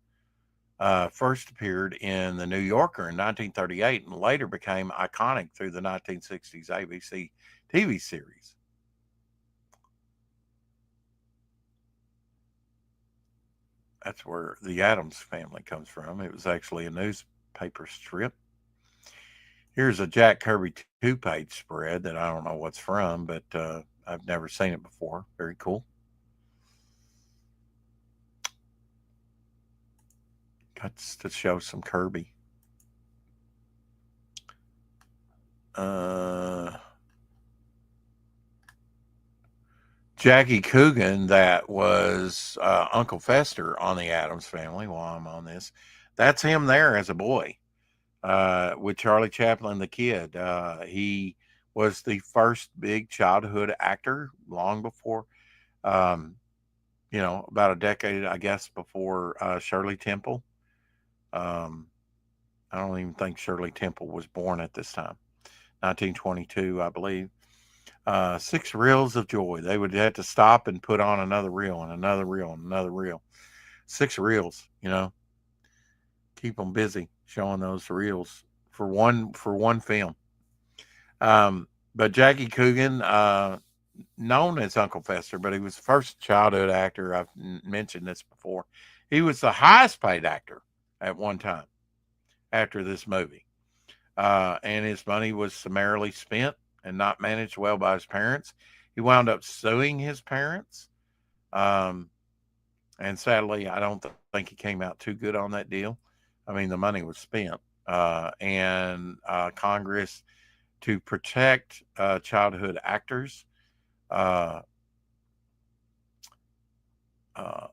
first appeared in The New Yorker in 1938 and later became iconic through the 1960s ABC TV series. That's where the Adams Family comes from. It was actually a newspaper strip. Here's a Jack Kirby two-page spread that I don't know what's from, but I've never seen it before. Very cool. Got to show some Kirby. Jackie Coogan, that was Uncle Fester on the Adams Family. While I'm on this, that's him there as a boy with Charlie Chaplin, the kid. He was the first big childhood actor long before, um, about a decade, I guess, before Shirley Temple. Um, I don't even think Shirley Temple was born at this time. 1922, I believe. 6 reels of joy. They would have to stop and put on another reel and another reel and another reel. 6 reels, keep them busy showing those reels for one film. But Jackie Coogan, known as Uncle Fester, but he was the first childhood actor. I've mentioned this before. He was the highest paid actor at one time after this movie. And his money was summarily spent and not managed well by his parents. He wound up suing his parents. Um, and sadly, I don't think he came out too good on that deal. I mean, the money was spent. And Congress, to protect childhood actors, uh, uh,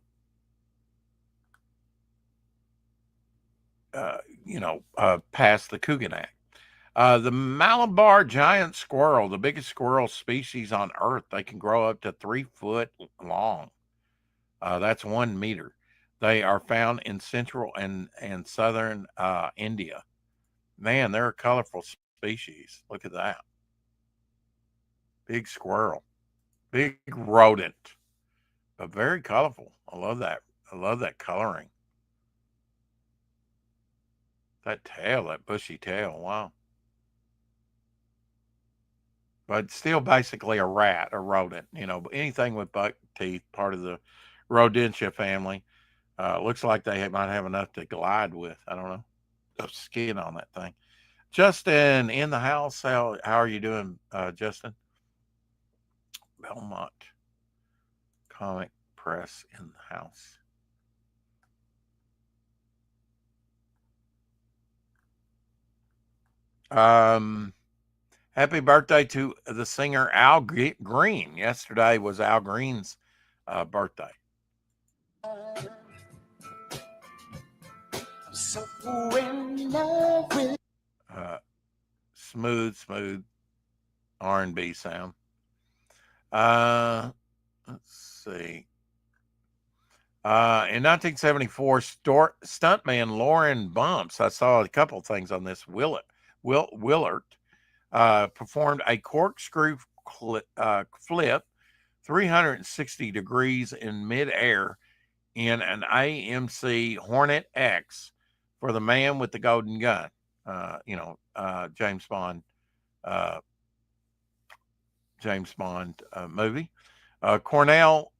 passed the Coogan Act. The Malabar giant squirrel, the biggest squirrel species on Earth, they can grow up to 3 foot long. That's 1 meter. They are found in central and southern India. Man, they're a colorful species. Look at that. Big squirrel, big rodent, but very colorful. I love that. I love that coloring. That tail, that bushy tail. Wow. But still basically a rat, a rodent, but anything with buck teeth, part of the rodentia family. Looks like they might have enough to glide with. I don't know. The skin on that thing. Justin in the house. How are you doing, Justin? Belmont Comic Press in the house. Um, Happy birthday to the singer Al Green. Yesterday was Al Green's birthday. So in love with smooth R&B sound. Let's see. In 1974, stuntman Lauren Bumps, I saw a couple things on this, Willert, performed a corkscrew flip 360 degrees in midair in an AMC Hornet X for the Man with the Golden Gun, James Bond movie. Cornell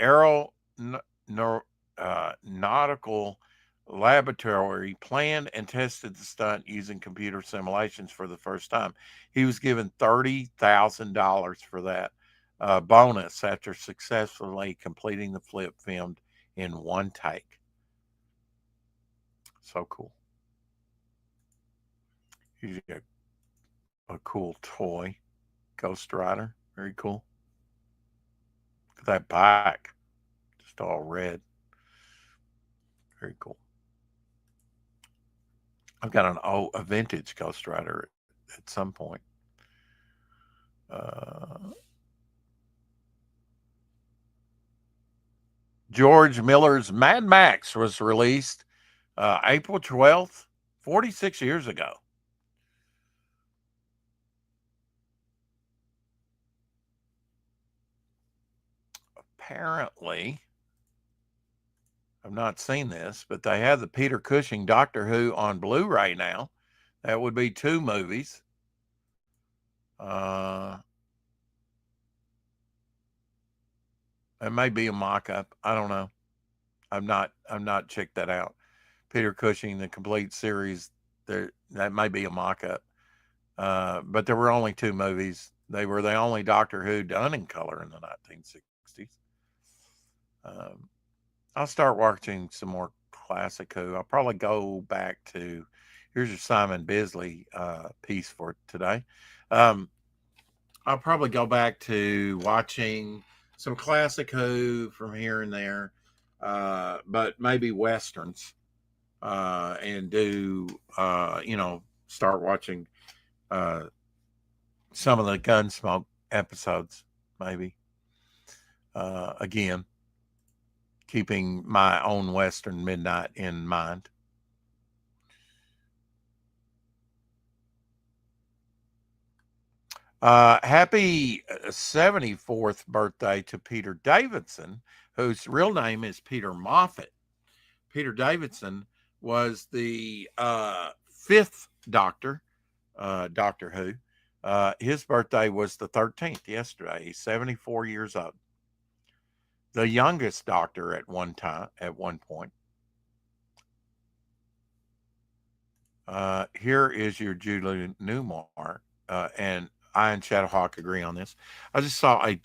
Aeronautical Laboratory planned and tested the stunt using computer simulations for the first time. He was given $30,000 for that bonus after successfully completing the flip filmed in one take. So cool. Here's a cool toy. Ghost Rider. Very cool. Look at that back. Just all red. Very cool. I've got a vintage Ghost Rider at some point. George Miller's Mad Max was released April 12th, 46 years ago. Apparently, I've not seen this, but they have the Peter Cushing Doctor Who on Blu-ray now. That would be 2 movies. It may be a mock-up. I don't know. I've not checked that out. Peter Cushing, the complete series, that may be a mock-up. But there were only 2 movies. They were the only Doctor Who done in color in the 1960s. I'll start watching some more classic Who. I'll probably go back to, here's your Simon Bisley piece for today. I'll probably go back to watching some classic Who from here and there, but maybe Westerns, and do, start watching some of the Gunsmoke episodes, maybe. Again, keeping my own Western Midnight in mind. Happy 74th birthday to Peter Davidson, whose real name is Peter Moffat. Peter Davidson was the 5th Doctor, Doctor Who. His birthday was the 13th, yesterday. He's 74 years old. The youngest Doctor at one point. Here is your Julie Newmar, and I and Shadowhawk agree on this. I just saw a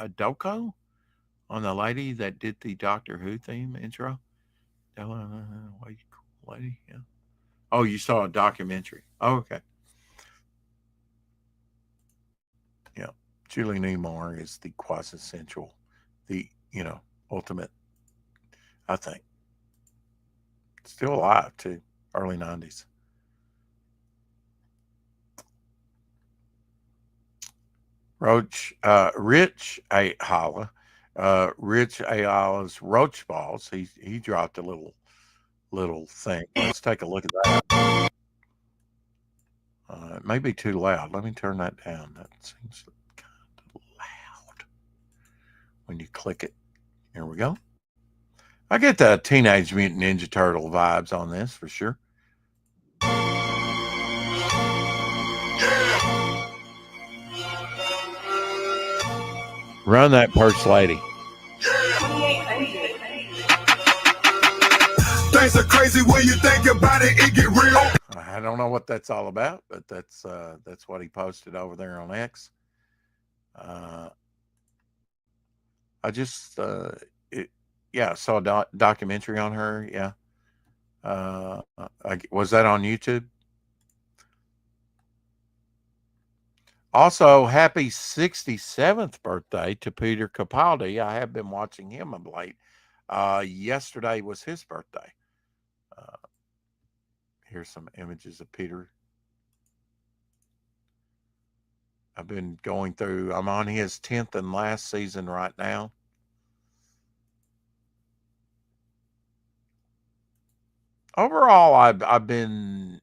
doco on the lady that did the Doctor Who theme intro. Lady, yeah. Oh, you saw a documentary. Oh, okay. Yeah, Julie Newmar is the quintessential, the ultimate, I think, Still alive too. Early 90s. Rich ate Holla. Rich ate Holla's roach balls. He dropped a little thing. Let's take a look at that. It may be too loud. Let me turn that down. That seems kind of loud when you click it. Here we go. I get the Teenage Mutant Ninja Turtle vibes on this for sure. Run that purse lady. Things are crazy when you think about it, it get real. I don't know what that's all about, but that's what he posted over there on X. Uh, I just it, yeah, saw a documentary on her. Yeah, was that on YouTube? Also, happy 67th birthday to Peter Capaldi. I have been watching him of late. Yesterday was his birthday. Uh, Here's some images of Peter. I've been going through, I'm on his 10th and last season right now. Overall, I've been,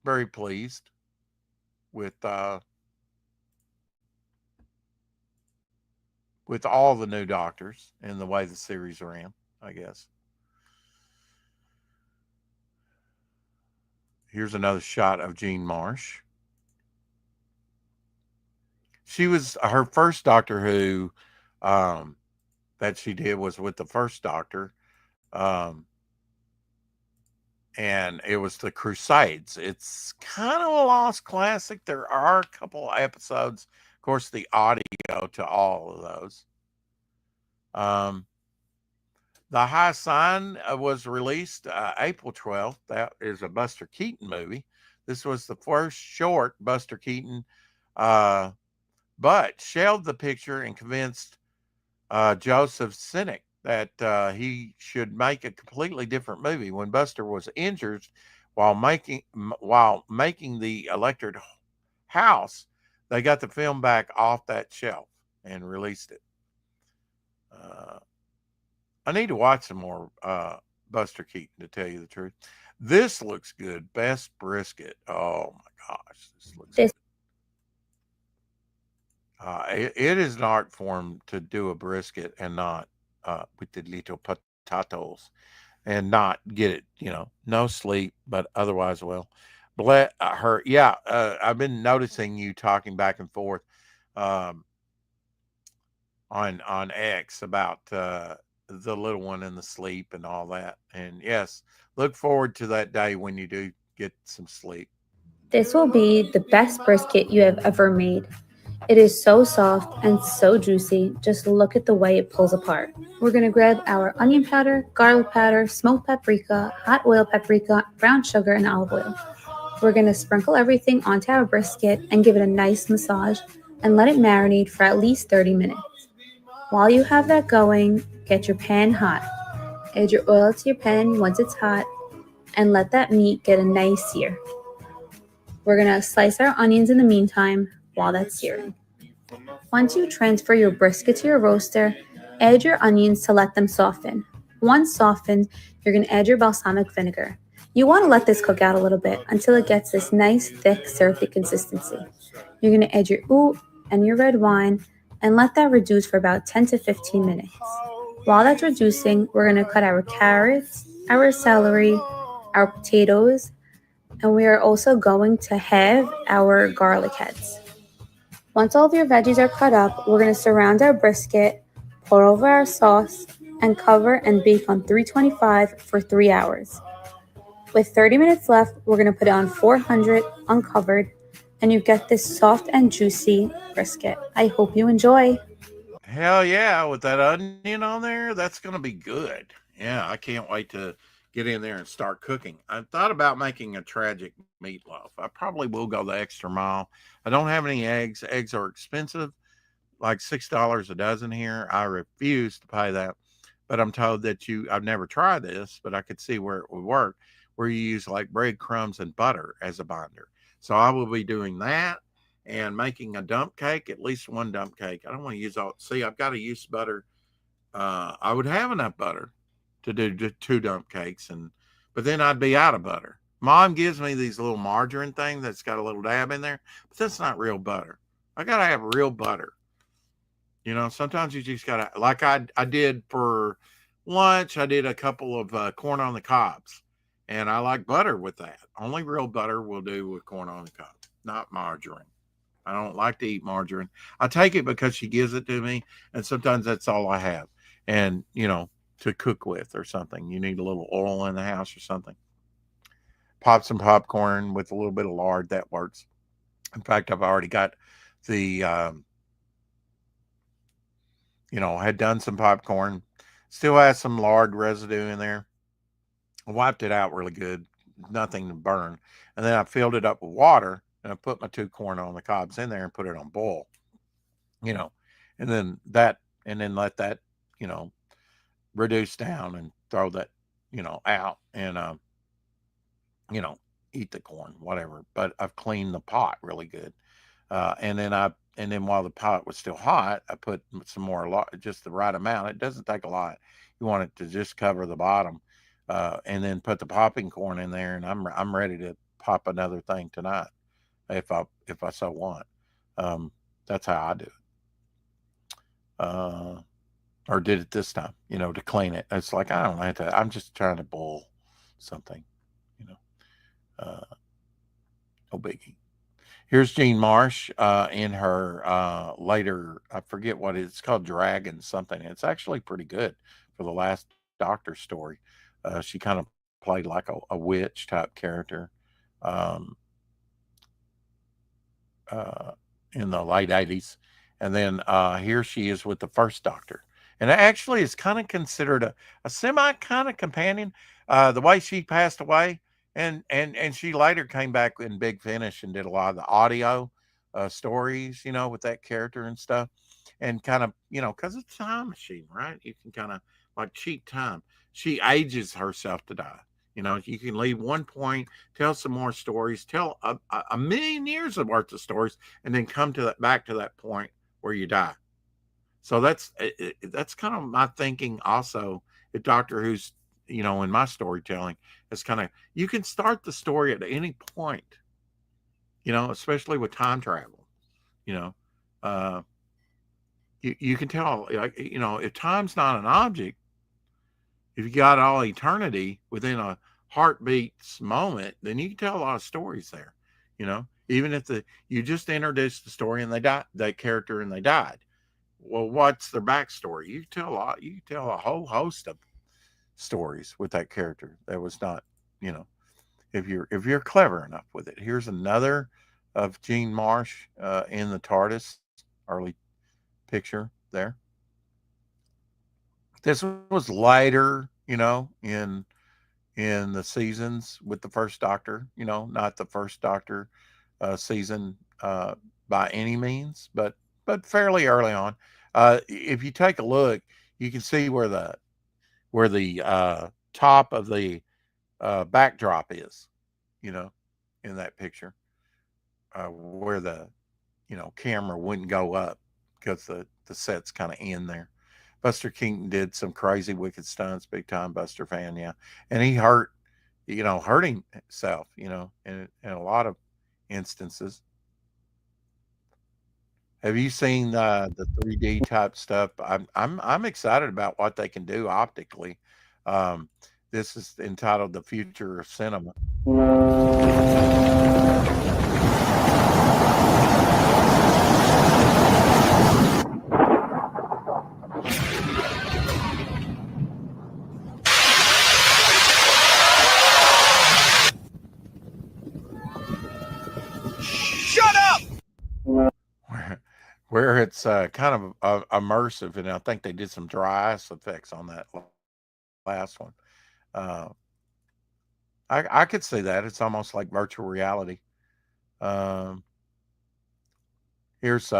very pleased with all the new doctors and the way the series ran, I guess. Here's another shot of Jean Marsh. She was her first Doctor Who that she did was with the first Doctor. Um, and it was the Crusades. It's kind of a lost classic. There are a couple episodes, of course, the audio to all of those. The High Sign was released April 12th. That is a Buster Keaton movie. This was the first short Buster Keaton, but shelved the picture and convinced Joseph Sinek that he should make a completely different movie. When Buster was injured while making the Electric House, they got the film back off that shelf and released it. I need to watch some more Buster Keaton, to tell you the truth. This looks good. Best brisket. Oh my gosh, this looks good. It is an art form to do a brisket and not with the little potatoes and not get it, no sleep, but otherwise well. Bless her. Yeah, I've been noticing you talking back and forth um, on X about the little one and the sleep and all that. And yes, look forward to that day when you do get some sleep. This will be the best brisket you have ever made. It is so soft and so juicy. Just look at the way it pulls apart. We're going to grab our onion powder, garlic powder, smoked paprika, hot oil paprika, brown sugar, and olive oil. We're going to sprinkle everything onto our brisket and give it a nice massage and let it marinate for at least 30 minutes. While you have that going, get your pan hot. Add your oil to your pan once it's hot and let that meat get a nice sear. We're going to slice our onions in the meantime while that's searing. Once you transfer your brisket to your roaster, add your onions to let them soften. Once softened, you're going to add your balsamic vinegar. You want to let this cook out a little bit until it gets this nice, thick, syrupy consistency. You're going to add your oud and your red wine and let that reduce for about 10 to 15 minutes. While that's reducing, we're going to cut our carrots, our celery, our potatoes, and we are also going to have our garlic heads. Once all of your veggies are cut up, we're going to surround our brisket, pour over our sauce, and cover and bake on 325 for 3 hours. With 30 minutes left, we're going to put it on 400 uncovered, and you get this soft and juicy brisket. I hope you enjoy. Hell yeah, with that onion on there, that's going to be good. Yeah, I can't wait to get in there and start cooking. I thought about making a tragic meatloaf. I probably will go the extra mile. I don't have any eggs. Eggs are expensive, like $6 a dozen here. I refuse to pay that. but I'm told that I've never tried this, but I could see where it would work, where you use like breadcrumbs and butter as a binder. So I will be doing that and making a dump cake, at least one dump cake. I don't want to use all, see, I've got to use butter. I would have enough butter to do just 2 dump cakes, but then I'd be out of butter. Mom gives me these little margarine things that's got a little dab in there, but that's not real butter. I got to have real butter. Sometimes you just got to, like I did for lunch, I did a couple of corn on the cobs, and I like butter with that. Only real butter will do with corn on the cob, not margarine. I don't like to eat margarine. I take it because she gives it to me, and sometimes that's all I have. And, to cook with or something, you need a little oil in the house or something. Pop some popcorn with a little bit of lard, that works. In fact, I've already got the, had done some popcorn, still has some lard residue in there. I wiped it out really good, nothing to burn. And then I filled it up with water and I put my 2 corn on the cobs in there and put it on boil, you know, and then let that, reduce down and throw that, out and, you know, eat the corn, whatever. But I've cleaned the pot really good. And then while the pot was still hot, I put some more, just the right amount. It doesn't take a lot. You want it to just cover the bottom, and then put the popping corn in there. And I'm ready to pop another thing tonight if I so want. That's how I do it. Or did it this time, to clean it. It's like I don't have to. I'm just trying to boil something, you know. No biggie. Here's Jean Marsh in her later, I forget what it's called, Dragon something. It's actually pretty good for the last Doctor story. She kind of played like a witch type character um, uh, in the late 80s. And then here she is with the first Doctor. And it actually is kind of considered a semi kind of companion. The way she passed away, and she later came back in Big Finish and did a lot of the audio stories, with that character and stuff, and kind of, because it's a time machine, right? You can kind of like cheat time. She ages herself to die. You can leave one point, tell some more stories, tell a million years of worth of stories, and then come to back to that point where you die. So that's kind of my thinking. Also, at Doctor Who's, in my storytelling, it's kind of, you can start the story at any point, especially with time travel. You know, uh, you can tell, like, if time's not an object, if you got all eternity within a heartbeat's moment, then you can tell a lot of stories there. Even if you just introduced the story and they died, that character, and they died. Well, what's their backstory? You can tell a lot. You can tell a whole host of stories with that character. That was not, if you're clever enough with it. Here's another of Jean Marsh in the TARDIS, early picture there. This was later, in the seasons with the first Doctor. Not the first Doctor season by any means, but fairly early on. If you take a look, you can see where the top of the backdrop is, in that picture, where the camera wouldn't go up because the set's kind of in there. Buster Keaton did some crazy wicked stunts, big time Buster fan, yeah, and he hurting himself, in a lot of instances. Have you seen the 3D type stuff? I'm excited about what they can do optically. Um, this is entitled "The Future of Cinema." Shut up! Where it's kind of immersive, and I think they did some dry ice effects on that last one. Uh, I could see that. It's almost like virtual reality. Um, here's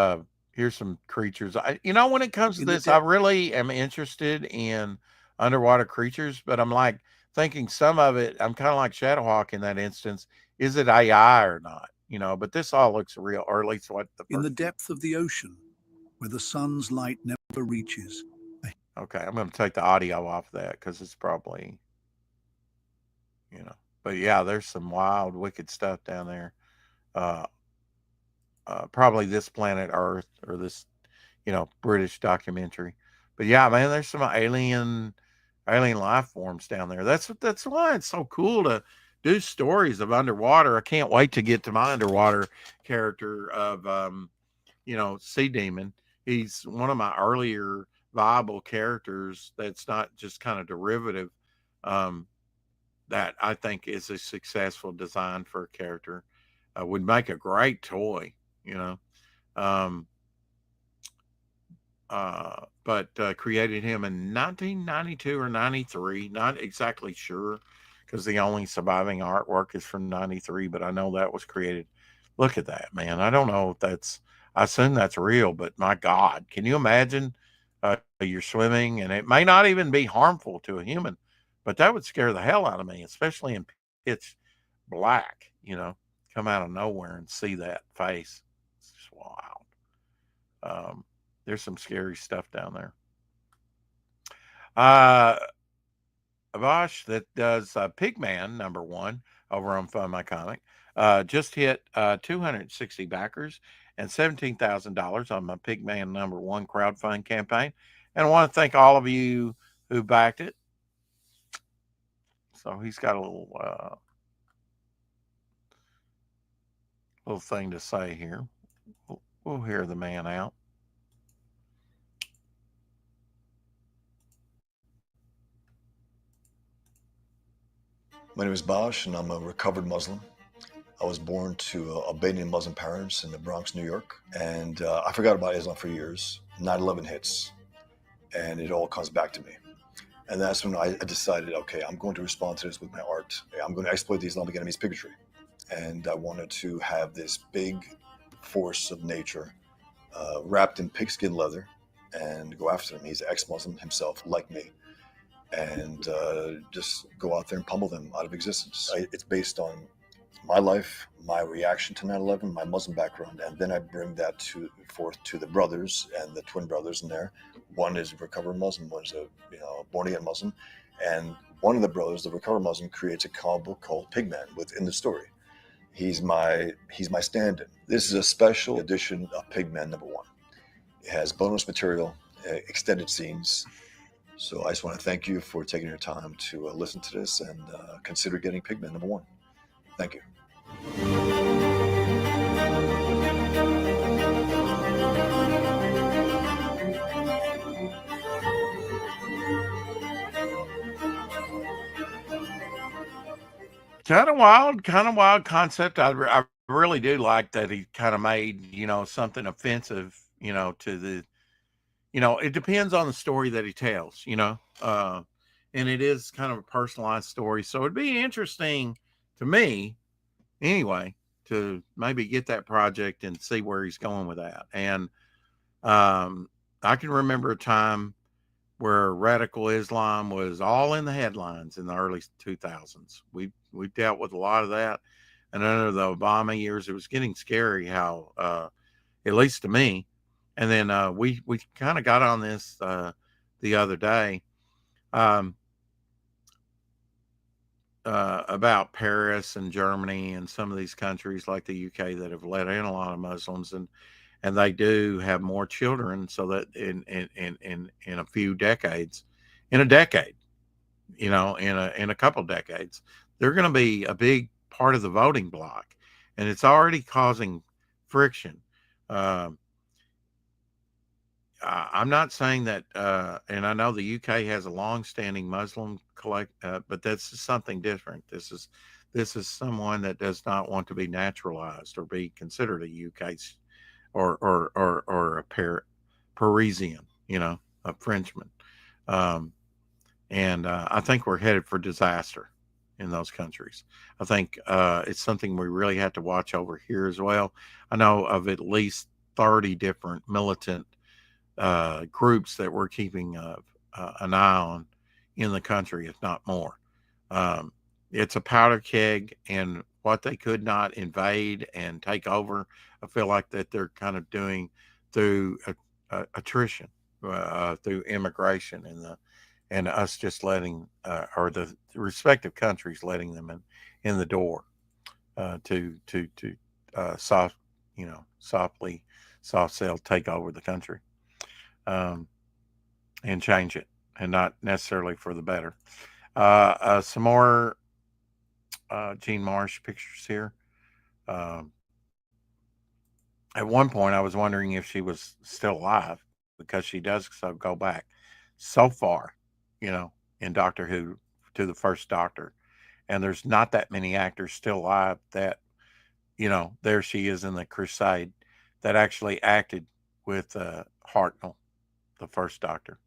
here's some creatures. When it comes to this, I really am interested in underwater creatures, but I'm like thinking some of it, I'm kind of like Shadowhawk in that instance. Is it AI or not? But this all looks real, or at least what the In the first. depth of the ocean, where the sun's light never reaches. Okay, I'm going to take the audio off that because it's probably, but yeah, there's some wild, wicked stuff down there. Uh, Probably this planet Earth or this, British documentary. But yeah, man, there's some alien life forms down there. That's why it's so cool to do stories of underwater. I can't wait to get to my underwater character of Sea Demon. He's one of my earlier viable characters that's not just kind of derivative. Um, that I think is a successful design for a character. Would make a great toy, you know. Um, but created him in 1992 or 93. Not exactly sure because the only surviving artwork is from 93, but I know that was created. Look at that, man. I don't know if I assume that's real, but my God, can you imagine you're swimming and it may not even be harmful to a human, but that would scare the hell out of me, especially in pitch black, come out of nowhere and see that face. It's just wild. There's some scary stuff down there. Avash, that does Pigman #1 over on Fund My Comic, just hit 260 backers and $17,000 on my Pigman #1 crowdfund campaign. And I want to thank all of you who backed it. So he's got a little thing to say here. We'll hear the man out. My name is Bosch, and I'm a recovered Muslim. I was born to Albanian Muslim parents in the Bronx, New York, and I forgot about Islam for years. 9/11 hits, and it all comes back to me. And that's when I decided, okay, I'm going to respond to this with my art. I'm going to exploit the Islamic enemy's bigotry. And I wanted to have this big force of nature wrapped in pigskin leather and go after him. He's an ex-Muslim himself, like me. And just go out there and pummel them out of existence. It's based on my life, my reaction to 9/11, my Muslim background, and then I bring that forth to the brothers and the twin brothers in there. One is a recovered Muslim, one is a born again Muslim, and one of the brothers, the recovered Muslim, creates a comic book called Pigman within the story. He's my stand-in. This is a special edition of Pigman #1. It has bonus material, extended scenes. So I just want to thank you for taking your time to listen to this and consider getting Pigman #1. Thank you. Kind of wild concept. I really do like that he kind of made, something offensive, to the, it depends on the story that he tells, and it is kind of a personalized story. So it'd be interesting to me anyway, to maybe get that project and see where he's going with that. And I can remember a time where radical Islam was all in the headlines in the early 2000s. We dealt with a lot of that, and under the Obama years, it was getting scary how, at least to me. And then we kind of got on this the other day about Paris and Germany and some of these countries like the UK that have let in a lot of Muslims, and they do have more children, so that in a few decades, in a decade, in a couple decades, they're going to be a big part of the voting bloc, and it's already causing friction. I'm not saying that, and I know the UK has a long-standing Muslim but that's something different. This is someone that does not want to be naturalized or be considered a UK or a Parisian, a Frenchman. And I think we're headed for disaster in those countries. I think it's something we really have to watch over here as well. I know of at least 30 different militant groups that we're keeping an eye on in the country, if not more. Um, it's a powder keg, and what they could not invade and take over, I feel like that they're kind of doing through attrition, through immigration, and us just letting or the respective countries letting them in the door to soft, soft sell take over the country, um, and change it, and not necessarily for the better. Some more Gene Marsh pictures here. Um, at one point, I was wondering if she was still alive because she does so go back so far, you know, in Doctor Who to the first Doctor, and there's not that many actors still alive that, there she is in the Crusade that actually acted with Hartnell, the first Doctor.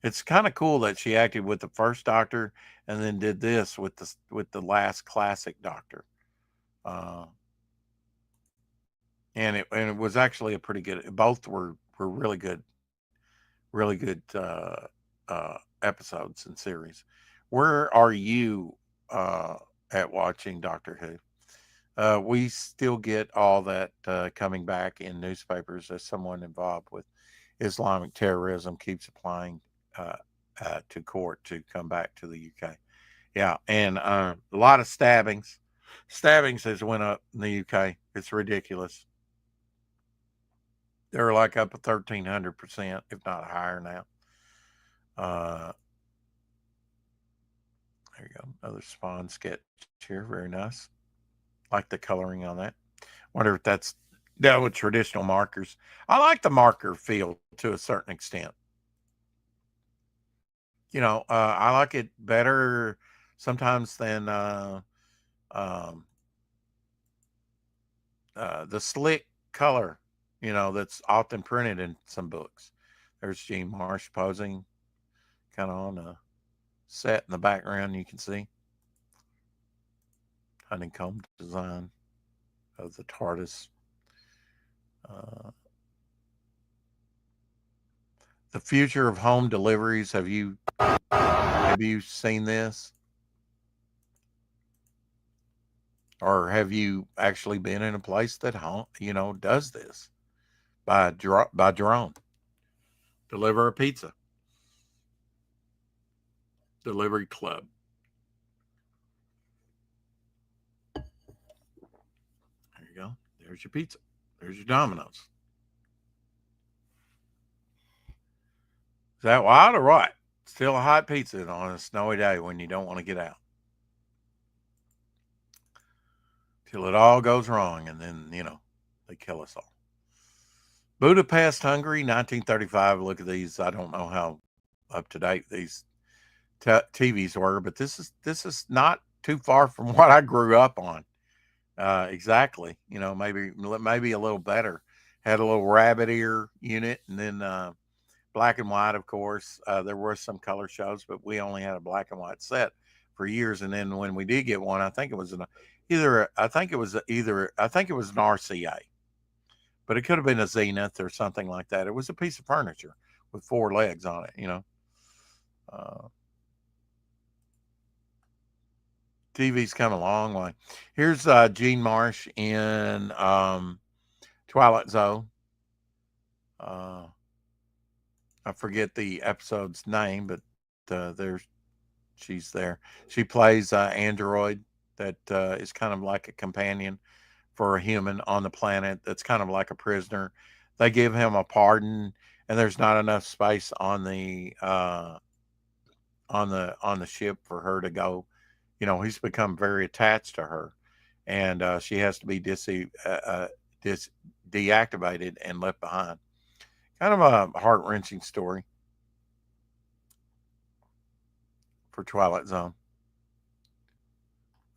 It's kind of cool that she acted with the first Doctor and then did this with the last classic Doctor. Uh, and it was actually a pretty good. Both were really good episodes and series. Where are you at watching Doctor Who? We still get all that coming back in newspapers as someone involved with Islamic terrorism keeps applying to court to come back to the UK. Yeah, and a lot of stabbings. Stabbings has went up in the UK. It's ridiculous. They're like up 1,300%, if not higher now. Uh, there you go. Another Spawn sketch here. Very nice. Like the coloring on that. Wonder if that's done with traditional markers. I like the marker feel to a certain extent. I like it better sometimes than um, the slick color, that's often printed in some books. There's Gene Marsh posing kind of on a set in the background, you can see. Honeycomb design of the TARDIS. The future of home deliveries. Have you seen this? Or have you actually been in a place that does this by drone? Deliver a pizza. Delivery club. There you go. There's your pizza. There's your Domino's. Is that wild or what? Still a hot pizza on a snowy day when you don't want to get out. Till it all goes wrong, and then, they kill us all. Budapest, Hungary, 1935. Look at these. I don't know how up to date these TVs were, but this is not too far from what I grew up on. Exactly. Maybe a little better. Had a little rabbit ear unit, and then black and white, of course. There were some color shows, but we only had a black and white set for years. And then when we did get one, I think it was an RCA, but it could have been a Zenith or something like that. It was a piece of furniture with 4 legs on it, TV's come a long way. Here's Gene Marsh in Twilight Zone. I forget the episode's name, but she's there. She plays android that is kind of like a companion for a human on the planet that's kind of like a prisoner. They give him a pardon, and there's not enough space on the ship for her to go. He's become very attached to her, and she has to be deactivated and left behind. Kind of a heart-wrenching story for Twilight Zone.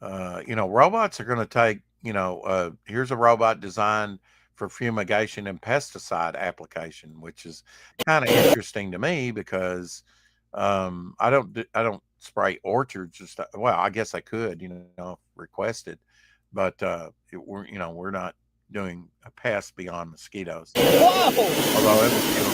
Robots are going to take, here's a robot designed for fumigation and pesticide application, which is kind of interesting to me because I don't spray orchards and stuff. Well, I guess I could, if requested, but we're not doing a pest beyond mosquitoes. Whoa! Although it was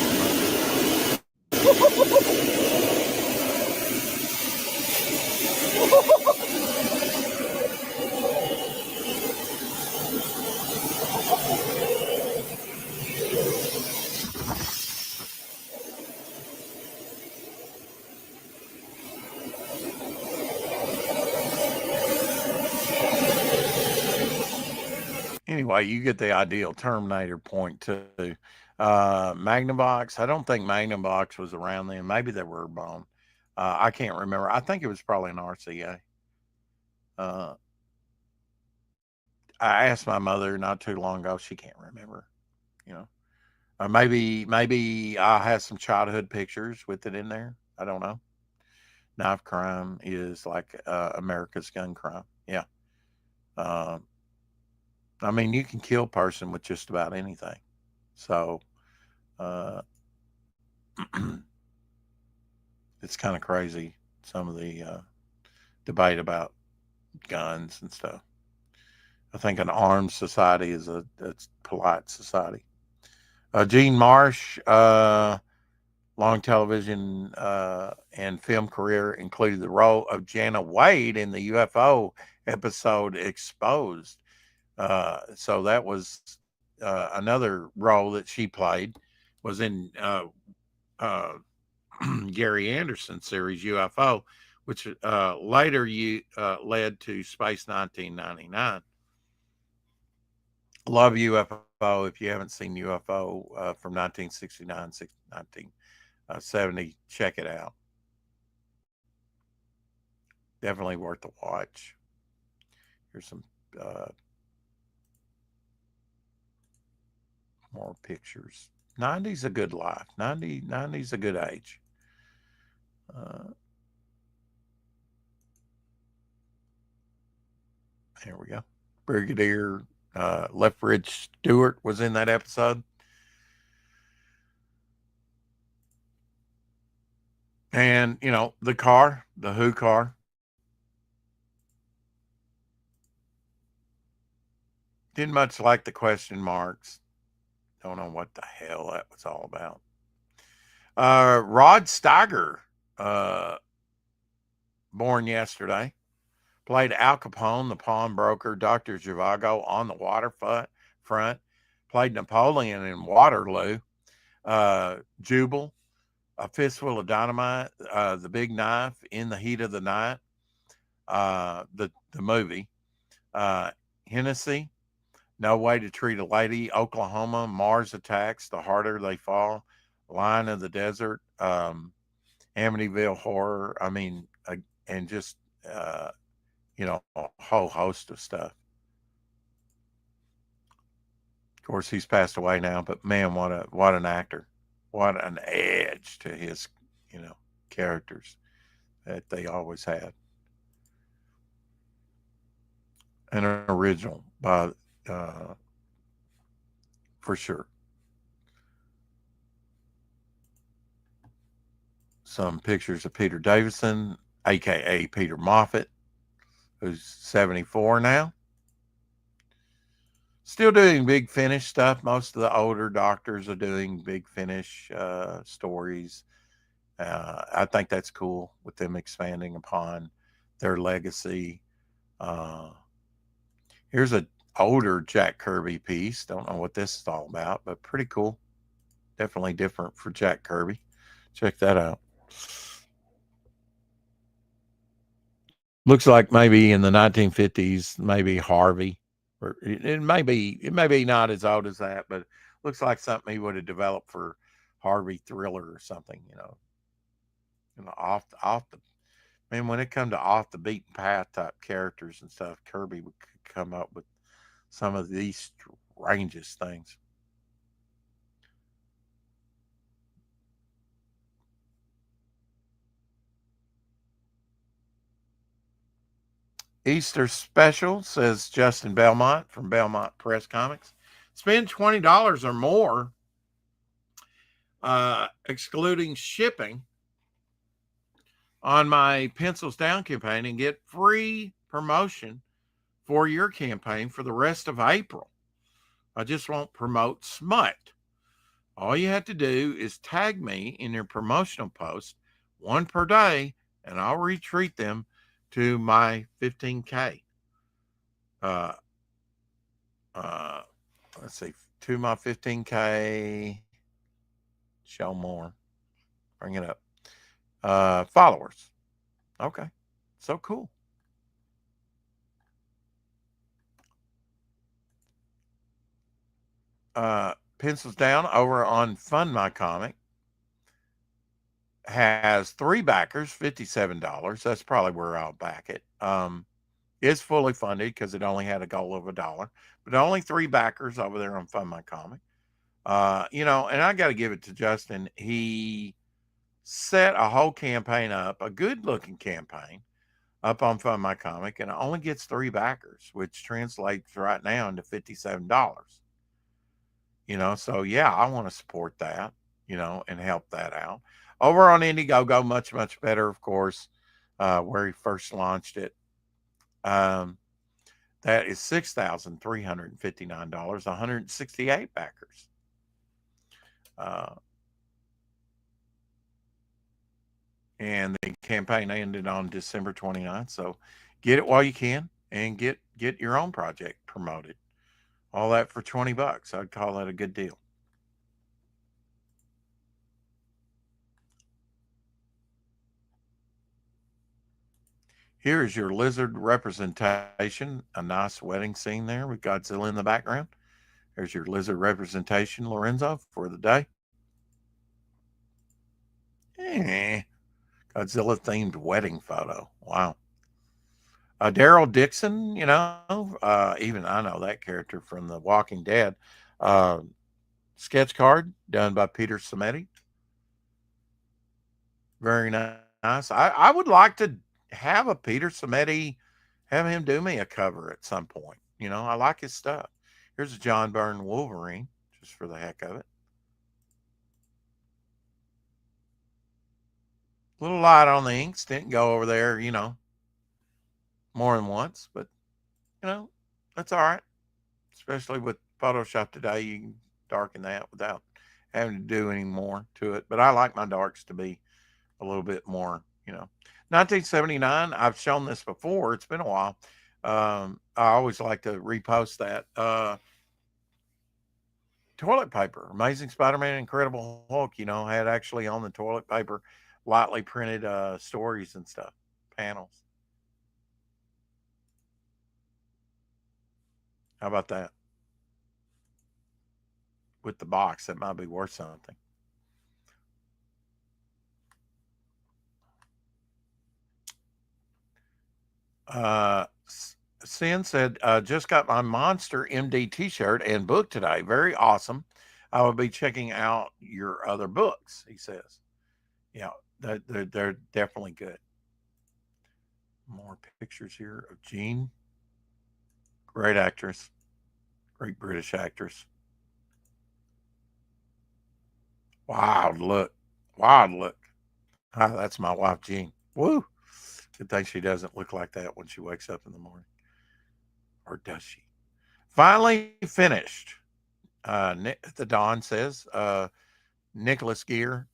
Anyway, you get the ideal Terminator point too. Magnavox, I don't think Magnavox was around then. Maybe they were Bone. I can't remember. I think it was probably an RCA. Uh, I asked my mother not too long ago. She can't remember. You know, maybe I have some childhood pictures with it in there. I don't know. Knife crime is like America's gun crime. Yeah. Uh, I mean, you can kill a person with just about anything. So uh, it's kind of crazy, some of the debate about guns and stuff. I think an armed society is a polite society. Gene Marsh, long television and film career, included the role of Jana Wade in the UFO episode Exposed. So that was another role that she played, was in uh, Gary Anderson series UFO, which later led to Space 1999. Love UFO. If you haven't seen UFO from 1969, 1970, check it out. Definitely worth the watch. Here's some uh, more pictures. 90's a good life. 90's a good age. Here we go. Brigadier Lethbridge Stewart was in that episode. And, you know, the car, the Who car. Didn't much like the question marks. Don't know what the hell that was all about. Rod Steiger, born yesterday, played Al Capone, the pawnbroker, Dr. Zhivago on the waterfront, played Napoleon in Waterloo, Jubal, A Fistful of Dynamite, The Big Knife, In the Heat of the Night, the movie, Hennessy, No Way to Treat a Lady, Oklahoma, Mars Attacks, The Harder They Fall, Lion of the Desert, Amityville Horror. I mean, and just you know, a whole host of stuff. Of course, he's passed away now, but man, what an actor, what an edge to his, you know, characters that they always had. An original by for sure. Some pictures of Peter Davison, aka Peter Moffat, who's 74 now. Still doing Big Finish stuff. Most of the older doctors are doing Big Finish stories. I think that's cool with them expanding upon their legacy. Here's an older Jack Kirby piece. Don't know what this is all about, but pretty cool. Definitely different for Jack Kirby. Check that out. Looks like maybe in the 1950s, maybe Harvey, or it may be not as old as that, but looks like something he would have developed for Harvey Thriller or something. You know, off the man. When it come to off the beaten path type characters and stuff, Kirby would come up with some of these strangest things. Easter special, says Justin Belmont from Belmont Press Comics. Spend $20 or more, excluding shipping, on my Pencils Down campaign and get free promotion for your campaign for the rest of April. I just won't promote smut. All you have to do is tag me in your promotional post, one per day, and I'll retweet them to my 15K. Let's see, to my 15K. Show more. Bring it up. Followers. Okay. So cool. pencils down over on Fund My Comic has 3 backers, $57. That's probably where I'll back it. It's fully funded because it only had a goal of $1, but only 3 backers over there on Fund My Comic. And I got to give it to Justin. He set a whole campaign up, a good looking campaign up on Fund My Comic, and it only gets 3 backers, which translates right now into $57. So yeah, I want to support that, and help that out. Over on Indiegogo, much, much better, of course, where he first launched it. That is $6,359, 168 backers. And the campaign ended on December 29th. So get it while you can and get your own project promoted. All that for $20. I'd call that a good deal. Here is your lizard representation. A nice wedding scene there with Godzilla in the background. There's your lizard representation, Lorenzo, for the day. Godzilla themed wedding photo. Wow. Daryl Dixon, even I know that character from The Walking Dead. Sketch card done by Peter Samedi. Very nice. I would like to have a Peter Samedi, have him do me a cover at some point. I like his stuff. Here's a John Byrne Wolverine, just for the heck of it. A little light on the inks. Didn't go over there, more than once, but that's all right. Especially with Photoshop today, you can darken that without having to do any more to it. But I like my darks to be a little bit more, 1979, I've shown this before. It's been a while. I always like to repost that. Toilet paper, Amazing Spider-Man, Incredible Hulk, had actually on the toilet paper lightly printed stories and stuff, panels. How about that? With the box, that might be worth something. Sin said, just got my Monster MD t-shirt and book today. Very awesome. I will be checking out your other books, he says. Yeah, they're definitely good. More pictures here of Jean. Great actress. Great British actress. Wild look. Wild look. Ah, that's my wife, Jean. Woo. Good thing she doesn't look like that when she wakes up in the morning. Or does she? Finally finished. The Dawn says, Nicholas Gear,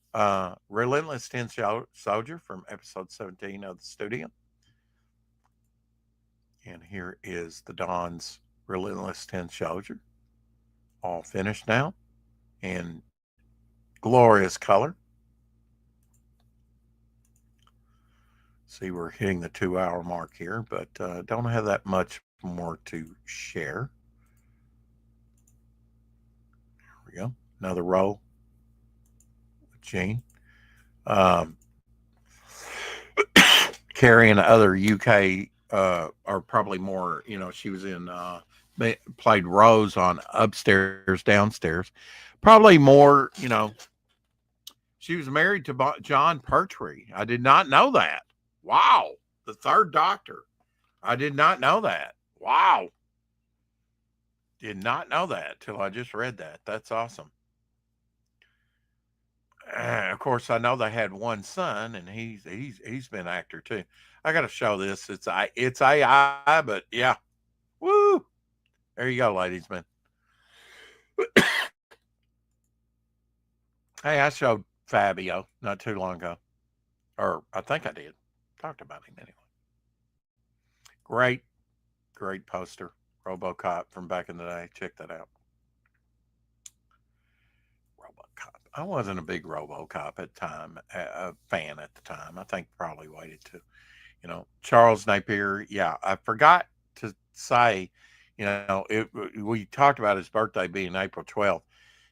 Relentless Tin Soldier from episode 17 of the studio. And here is the Dawn's Relentless Tin Soldier. All finished now. In glorious color. See, we're hitting the 2-hour mark here, but don't have that much more to share. There we go. Another row with Jean. Carrie and other UK are probably more, she was in, played Rose on Upstairs, Downstairs. Probably more, she was married to John Pertwee. I did not know that. Wow. The Third Doctor. I did not know that. Wow. Did not know that till I just read that. That's awesome. Of course, I know they had one son, and he's been actor too. I got to show this. It's AI, but yeah, woo! There you go, ladies, man. Hey, I showed Fabio not too long ago, or I think I did. Talked about him anyway. Great poster, RoboCop from back in the day. Check that out. RoboCop. I wasn't a big RoboCop at the time, a fan at the time. I think probably waited to, Charles Napier. Yeah, I forgot to say, We talked about his birthday being April 12th.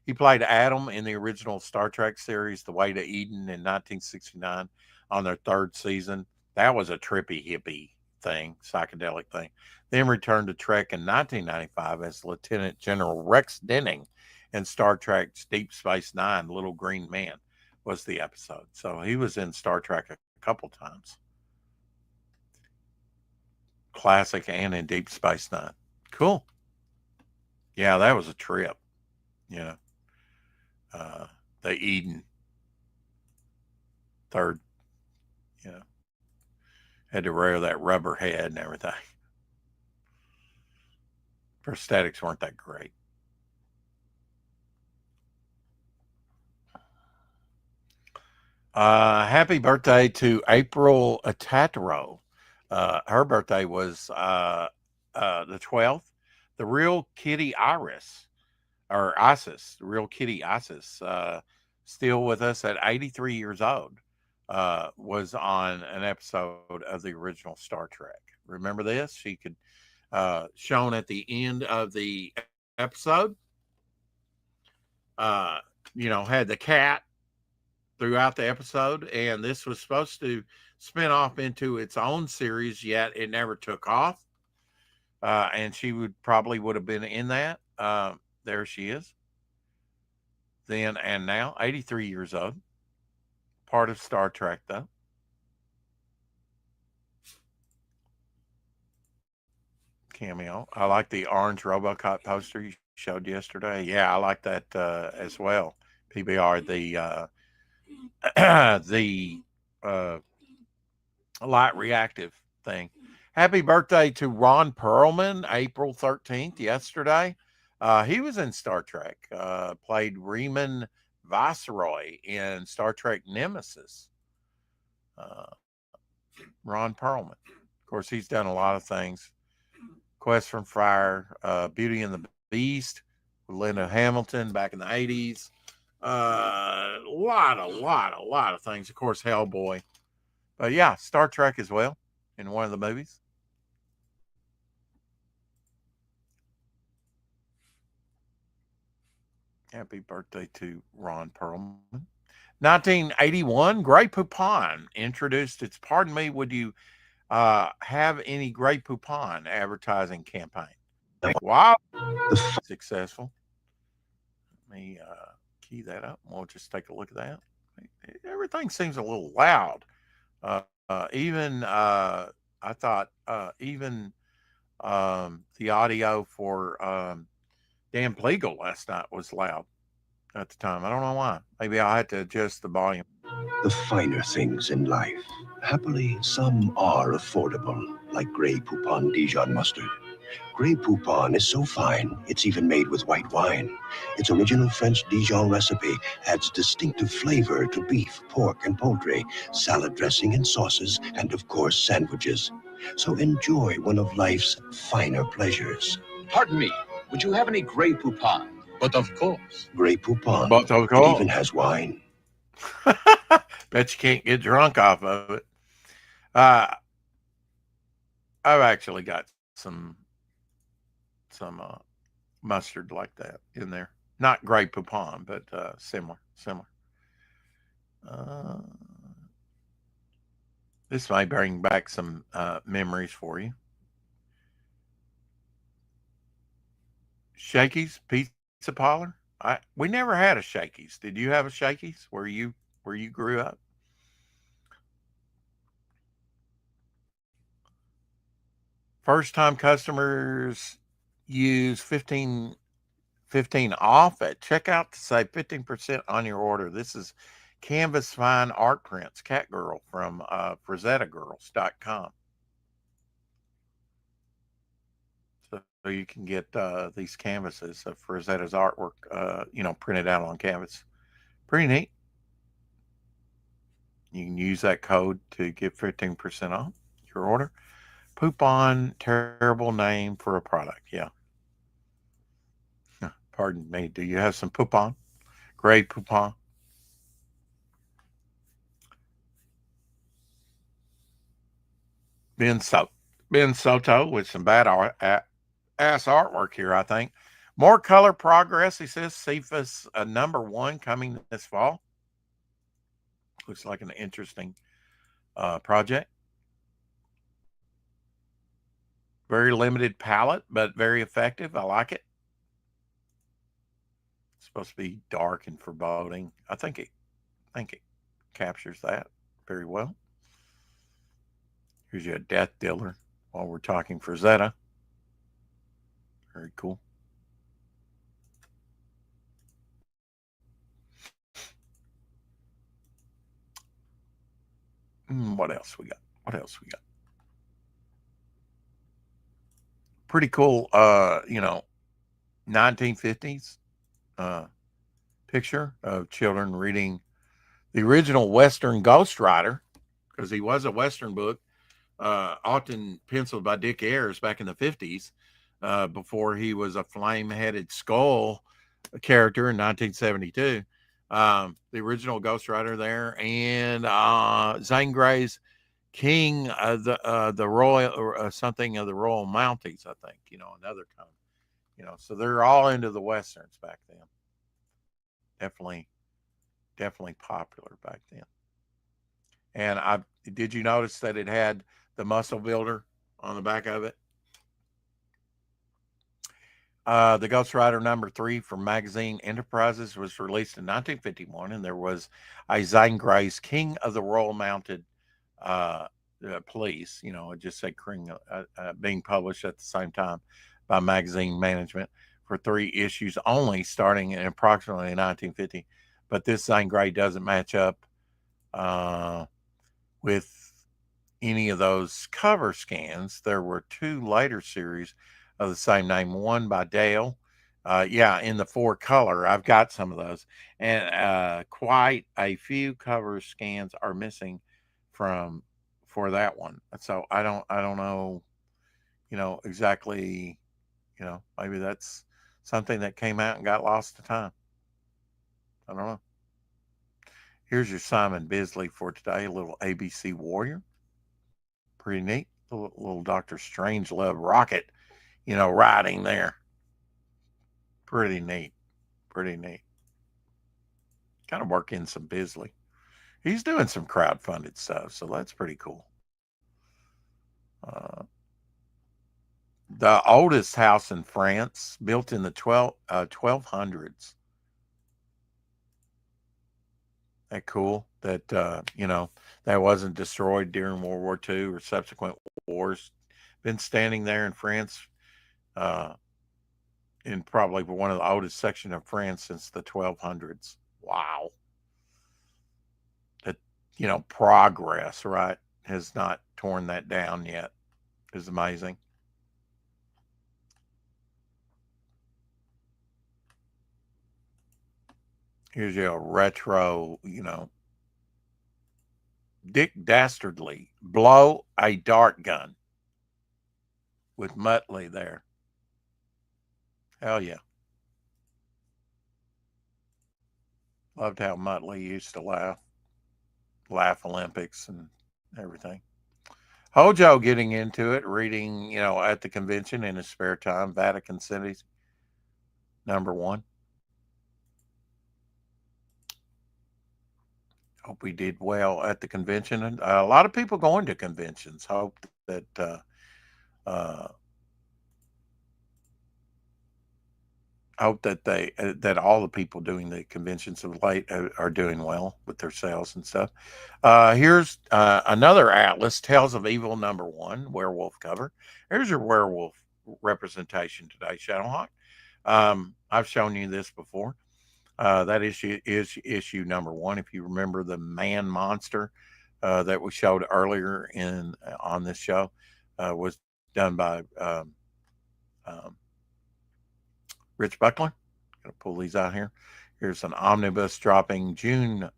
He played Adam in the original Star Trek series, The Way to Eden, in 1969 on their third season. That was a trippy hippie thing, psychedelic thing. Then returned to Trek in 1995 as Lieutenant General Rex Denning in Star Trek's Deep Space Nine. Little Green Man was the episode. So he was in Star Trek a couple times. Classic and in Deep Space Nine. Cool. Yeah, that was a trip. Yeah. The Eden third, you know, had to wear that rubber head and everything. Prosthetics weren't that great. Happy birthday to April Tataro. Her birthday was the 12th. The real Kitty Iris, or Isis, the real Kitty Isis, still with us at 83 years old, was on an episode of the original Star Trek. Remember this? She could, shown at the end of the episode, had the cat throughout the episode, and this was supposed to spin off into its own series, yet it never took off. And she would have been in that. There she is. Then and now, 83 years old. Part of Star Trek, though. Cameo. I like the orange RoboCop poster you showed yesterday. Yeah, I like that as well. PBR, the light reactive thing. Happy birthday to Ron Perlman, April 13th, yesterday. He was in Star Trek, played Riemann Viceroy in Star Trek Nemesis. Ron Perlman. Of course, he's done a lot of things. Quest from Fire, Beauty and the Beast with Linda Hamilton back in the 80s. A lot of things. Of course, Hellboy. But yeah, Star Trek as well in one of the movies. Happy birthday to Ron Perlman. 1981, Grey Poupon introduced its Pardon Me, Would You have any Grey Poupon advertising campaign? Wow. Successful. Let me key that up. We'll just take a look at that. Everything seems a little loud. Even I thought even the audio for Dan Pleagle last night was loud at the time. I don't know why. Maybe I had to adjust the volume. The finer things in life. Happily, some are affordable, like Grey Poupon Dijon mustard. Grey Poupon is so fine, it's even made with white wine. Its original French Dijon recipe adds distinctive flavor to beef, pork, and poultry, salad dressing and sauces, and of course, sandwiches. So enjoy one of life's finer pleasures. Pardon me, would you have any Grey Poupon? But of course. Grey Poupon. But of It course. even has wine. Bet you can't get drunk off of it. I've actually got some mustard like that in there. Not Grey Poupon, but similar. This may bring back some memories for you. Shakey's Pizza Parlor. We never had a Shakey's. Did you have a Shakey's where you grew up? First time customers use 15 off at checkout to save 15% on your order. This is Canvas Fine Art Prints, Catgirl from FrazettaGirls.com. So you can get these canvases of Frazetta's artwork, printed out on canvas. Pretty neat. You can use that code to get 15% off your order. Poupon, terrible name for a product. Yeah. Pardon me. Do you have some Poupon? Grey Poupon? Ben Soto with some bad ass artwork here, I think. More color progress, he says. Cephas #1 coming this fall. Looks like an interesting project. Very limited palette, but very effective. I like it. It's supposed to be dark and foreboding. I think it captures that very well. Here's your death dealer while we're talking Frazetta. Very cool. What else we got? Pretty cool, 1950s picture of children reading the original Western Ghost Rider, because he was a Western book, often penciled by Dick Ayers back in the 50s, before he was a flame-headed skull character in 1972. The original Ghost Rider there, and Zane Grey's King of the Royal, or something of the Royal Mounties, I think, another kind of, so they're all into the Westerns back then. Definitely popular back then. And did you notice that it had the muscle builder on the back of it? The Ghost Rider #3 from Magazine Enterprises was released in 1951, and there was a Zane Grey's King of the Royal Mounted Police, it just said King, being published at the same time by Magazine Management for 3 issues only, starting in approximately 1950. But this Zane Grey doesn't match up with any of those cover scans. There were 2 later series of the same name, one by Dale, in the 4 color. I've got some of those, and quite a few cover scans are missing for that one. So I don't know, exactly, maybe that's something that came out and got lost to time. I don't know. Here's your Simon Bisley for today, a little ABC Warrior. Pretty neat. Little Dr. Strangelove rocket, riding there. Pretty neat. Kind of work in some Bisley. He's doing some crowdfunded stuff, so that's pretty cool. The oldest house in France, built in the 1200s. That cool that that wasn't destroyed during World War II or subsequent wars. Been standing there in France, in probably one of the oldest sections of France since the 1200s. Wow. That progress, right, has not torn that down yet. Is amazing. Here's your retro, Dick Dastardly, Blow a Dart Gun with Muttley there. Hell yeah. Loved how Muttley used to laugh Olympics and everything. Hojo getting into it, reading, at the convention in his spare time, Vatican City's #1. Hope we did well at the convention. And a lot of people going to conventions. Hope that that all the people doing the conventions of late are doing well with their sales and stuff. Here's another Atlas, Tales of Evil #1, werewolf cover. Here's your werewolf representation today, Shadowhawk. I've shown you this before. That issue is issue #1. If you remember the man monster that we showed earlier on this show, was done by Rich Buckler. Gonna pull these out here. Here's an omnibus dropping June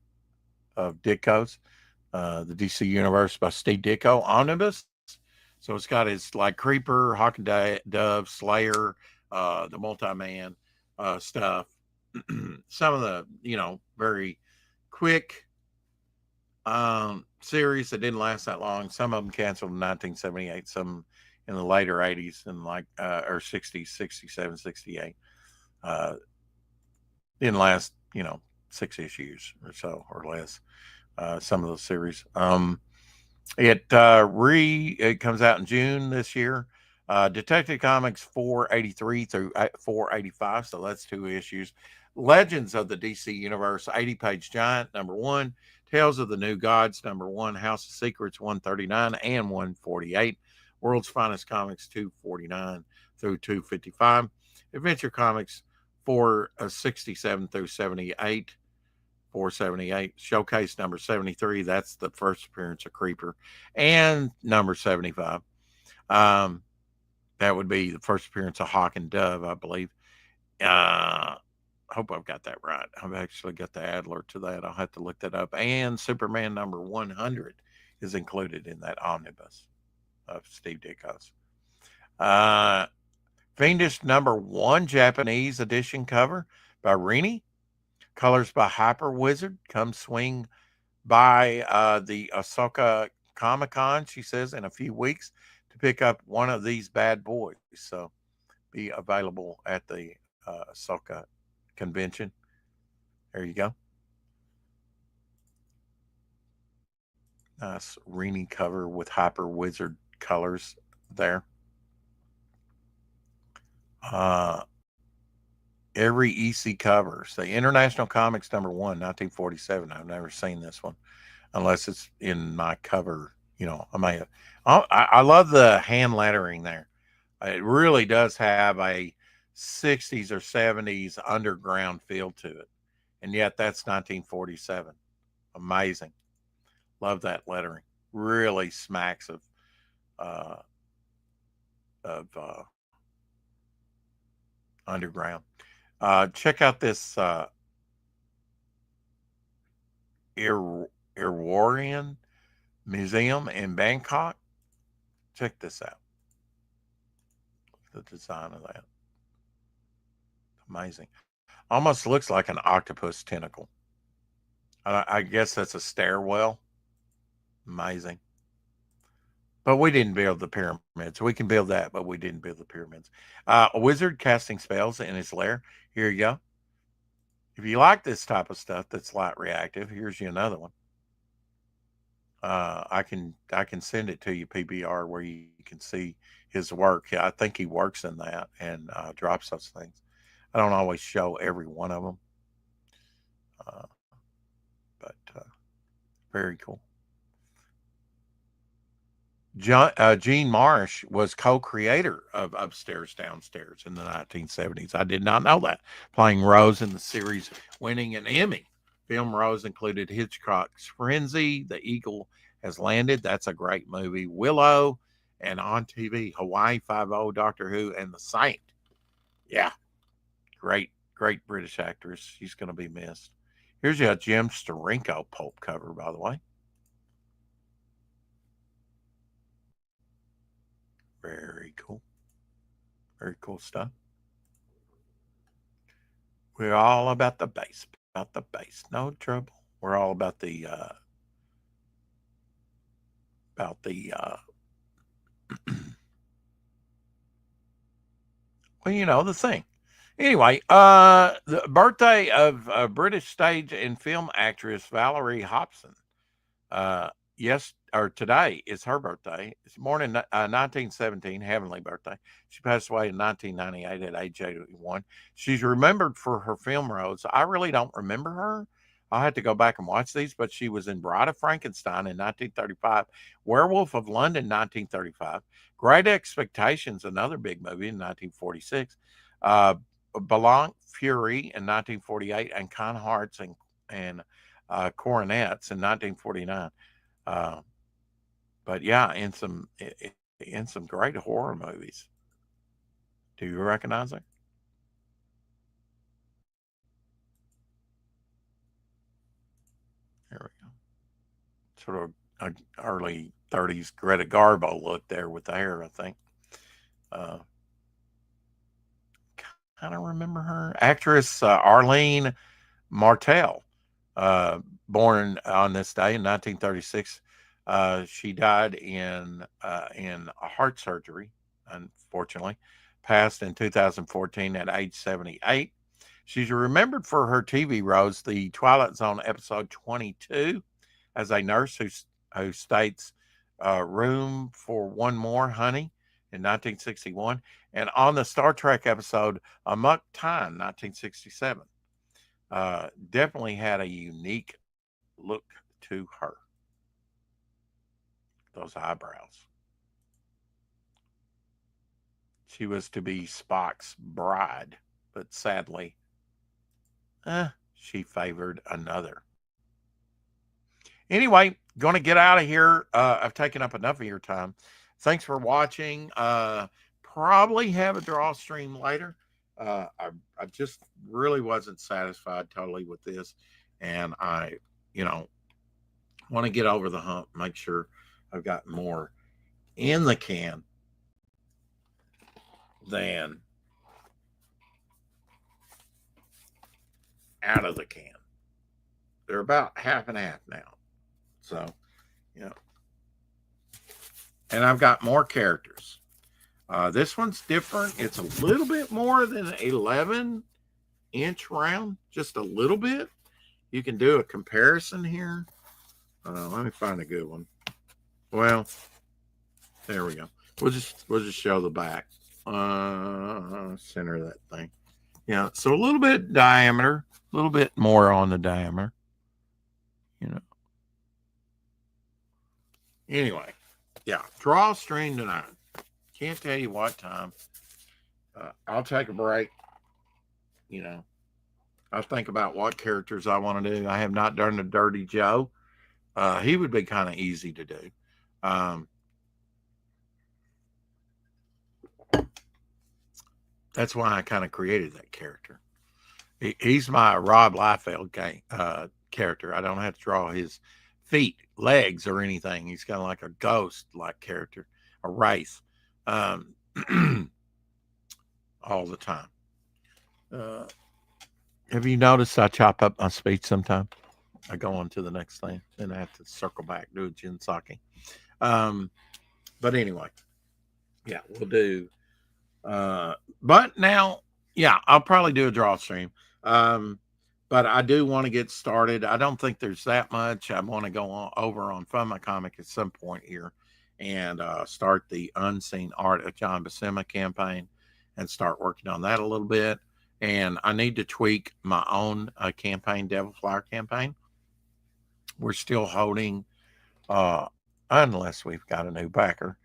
of Ditko's, the DC Universe by Steve Ditko omnibus. So it's got his like Creeper, Hawk and Dove, Slayer, the Multi-Man stuff. Some of the very quick series that didn't last that long. Some of them canceled in 1978. Some in the later 80s and or 60s, 67, 68. Didn't last, 6-ish years or so or less. Some of those series. It comes out in June this year. Detective Comics 483 through 485, so that's 2 issues. Legends of the DC Universe, 80-page giant, number 1. Tales of the New Gods, number 1. House of Secrets, 139 and 148. World's Finest Comics, 249 through 255. Adventure Comics, 467 through 78. 478. Showcase number 73. That's the first appearance of Creeper. And number 75. That would be the first appearance of Hawk and Dove, I believe. I hope I've got that right. I've actually got the Adler to that. I'll have to look that up. And Superman number 100 is included in that omnibus of Steve Ditko's. Fiendish number 1 Japanese edition cover by Rini. Colors by Hyper Wizard. Come swing by the Osaka Comic-Con, she says, in a few weeks to pick up one of these bad boys. So be available at the Osaka convention. There you go. Nice Rini cover with Hyper Wizard colors there. Every EC covers. The International Comics number 1, 1947. I've never seen this one unless it's in my cover. I may have. I love the hand lettering there. It really does have a 60s or 70s underground feel to it. And yet that's 1947. Amazing. Love that lettering. Really smacks of underground. Check out this Irwarian Museum in Bangkok. Check this out. The design of that. Amazing. Almost looks like an octopus tentacle. I guess that's a stairwell. Amazing. But we didn't build the pyramids. We can build that, but we didn't build the pyramids. A wizard casting spells in his lair. Here you go. If you like this type of stuff that's light reactive, here's you another one. I can send it to you, PBR, where you can see his work. I think he works in that and drops those things. I don't always show every one of them, but very cool. Gene Marsh was co-creator of Upstairs, Downstairs in the 1970s. I did not know that. Playing Rose in the series, winning an Emmy. Film roles included Hitchcock's Frenzy, The Eagle Has Landed. That's a great movie. Willow, and on TV, Hawaii Five-0, Doctor Who, and The Saint. Yeah, great British actress. She's going to be missed. Here's a Jim Steranko pulp cover, by the way. Very cool. Very cool stuff. We're all about the bass. About the bass. No trouble. We're all about the well, the thing. Anyway, the birthday of British stage and film actress Valerie Hobson. Today is her birthday. It's born in 1917, heavenly birthday. She passed away in 1998 at age 81. She's remembered for her film roles. I really don't remember her. I'll have to go back and watch these, but she was in Bride of Frankenstein in 1935, Werewolf of London 1935, Great Expectations, another big movie in 1946, Blanc Fury in 1948, and Kind Hearts and Coronets in 1949. But yeah, in some great horror movies. Do you recognize her? There we go. Sort of an early 30s Greta Garbo look there with the hair, I think. Kind of remember her. Actress Arlene Martel, born on this day in 1936. She died in a heart surgery unfortunately, passed in 2014 at age 78. She's remembered for her TV roles, the Twilight Zone episode 22, as a nurse who states, room for one more, honey, in 1961, and on the Star Trek episode Amok Time, 1967. Definitely had a unique look to her. Those eyebrows. She was to be Spock's bride, but sadly, she favored another. Anyway, going to get out of here. I've taken up enough of your time. Thanks for watching. Probably have a draw stream later. I just really wasn't satisfied totally with this, and I, want to get over the hump, make sure I've got more in the can than out of the can. They're about half and half now. So, and I've got more characters. This one's different. It's a little bit more than an 11-inch round, just a little bit. You can do a comparison here. Let me find a good one. Well, there we go. We'll just show the back. Center that thing. Yeah, so a little bit diameter, a little bit more on the diameter. Anyway, yeah, draw stream tonight. Can't tell you what time. I'll take a break. I'll think about what characters I want to do. I have not done the Dirty Joe. He would be kind of easy to do. That's why I kind of created that character. He's my Rob Liefeld character. I don't have to draw his feet, legs, or anything. He's kind of like a ghost-like character, a wraith, all the time. Have you noticed I chop up my speech sometime? I go on to the next thing, then I have to circle back, do a jinsaki. But anyway, yeah, we'll do. But now, yeah, I'll probably do a draw stream. But I do want to get started. I don't think there's that much. I want to go over on Fund My Comic at some point here and start the Unseen Art of John Buscema campaign and start working on that a little bit. And I need to tweak my own campaign, Devil Flower campaign. We're still holding, unless we've got a new backer.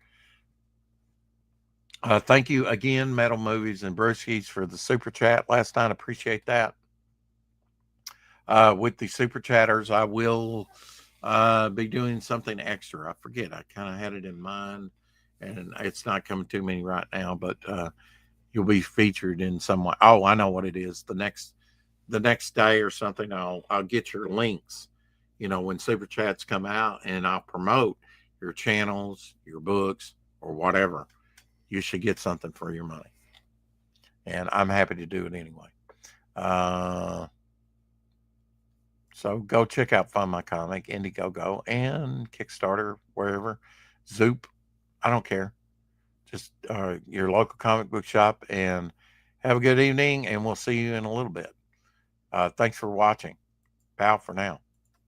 Thank you again, Metal Movies and Brewskis, for the super chat last night. Appreciate that. With the super chatters, I will be doing something extra. I forget. I kind of had it in mind, and it's not coming to me right now, but you'll be featured in some way. Oh, I know what it is. The next day or something, I'll get your links, when super chats come out, and I'll promote your channels, your books, or whatever. You should get something for your money. And I'm happy to do it anyway. So go check out Fund My Comic, Indiegogo, and Kickstarter, wherever. Zoop, I don't care. Just your local comic book shop, and have a good evening, and we'll see you in a little bit. Thanks for watching. Bow for now.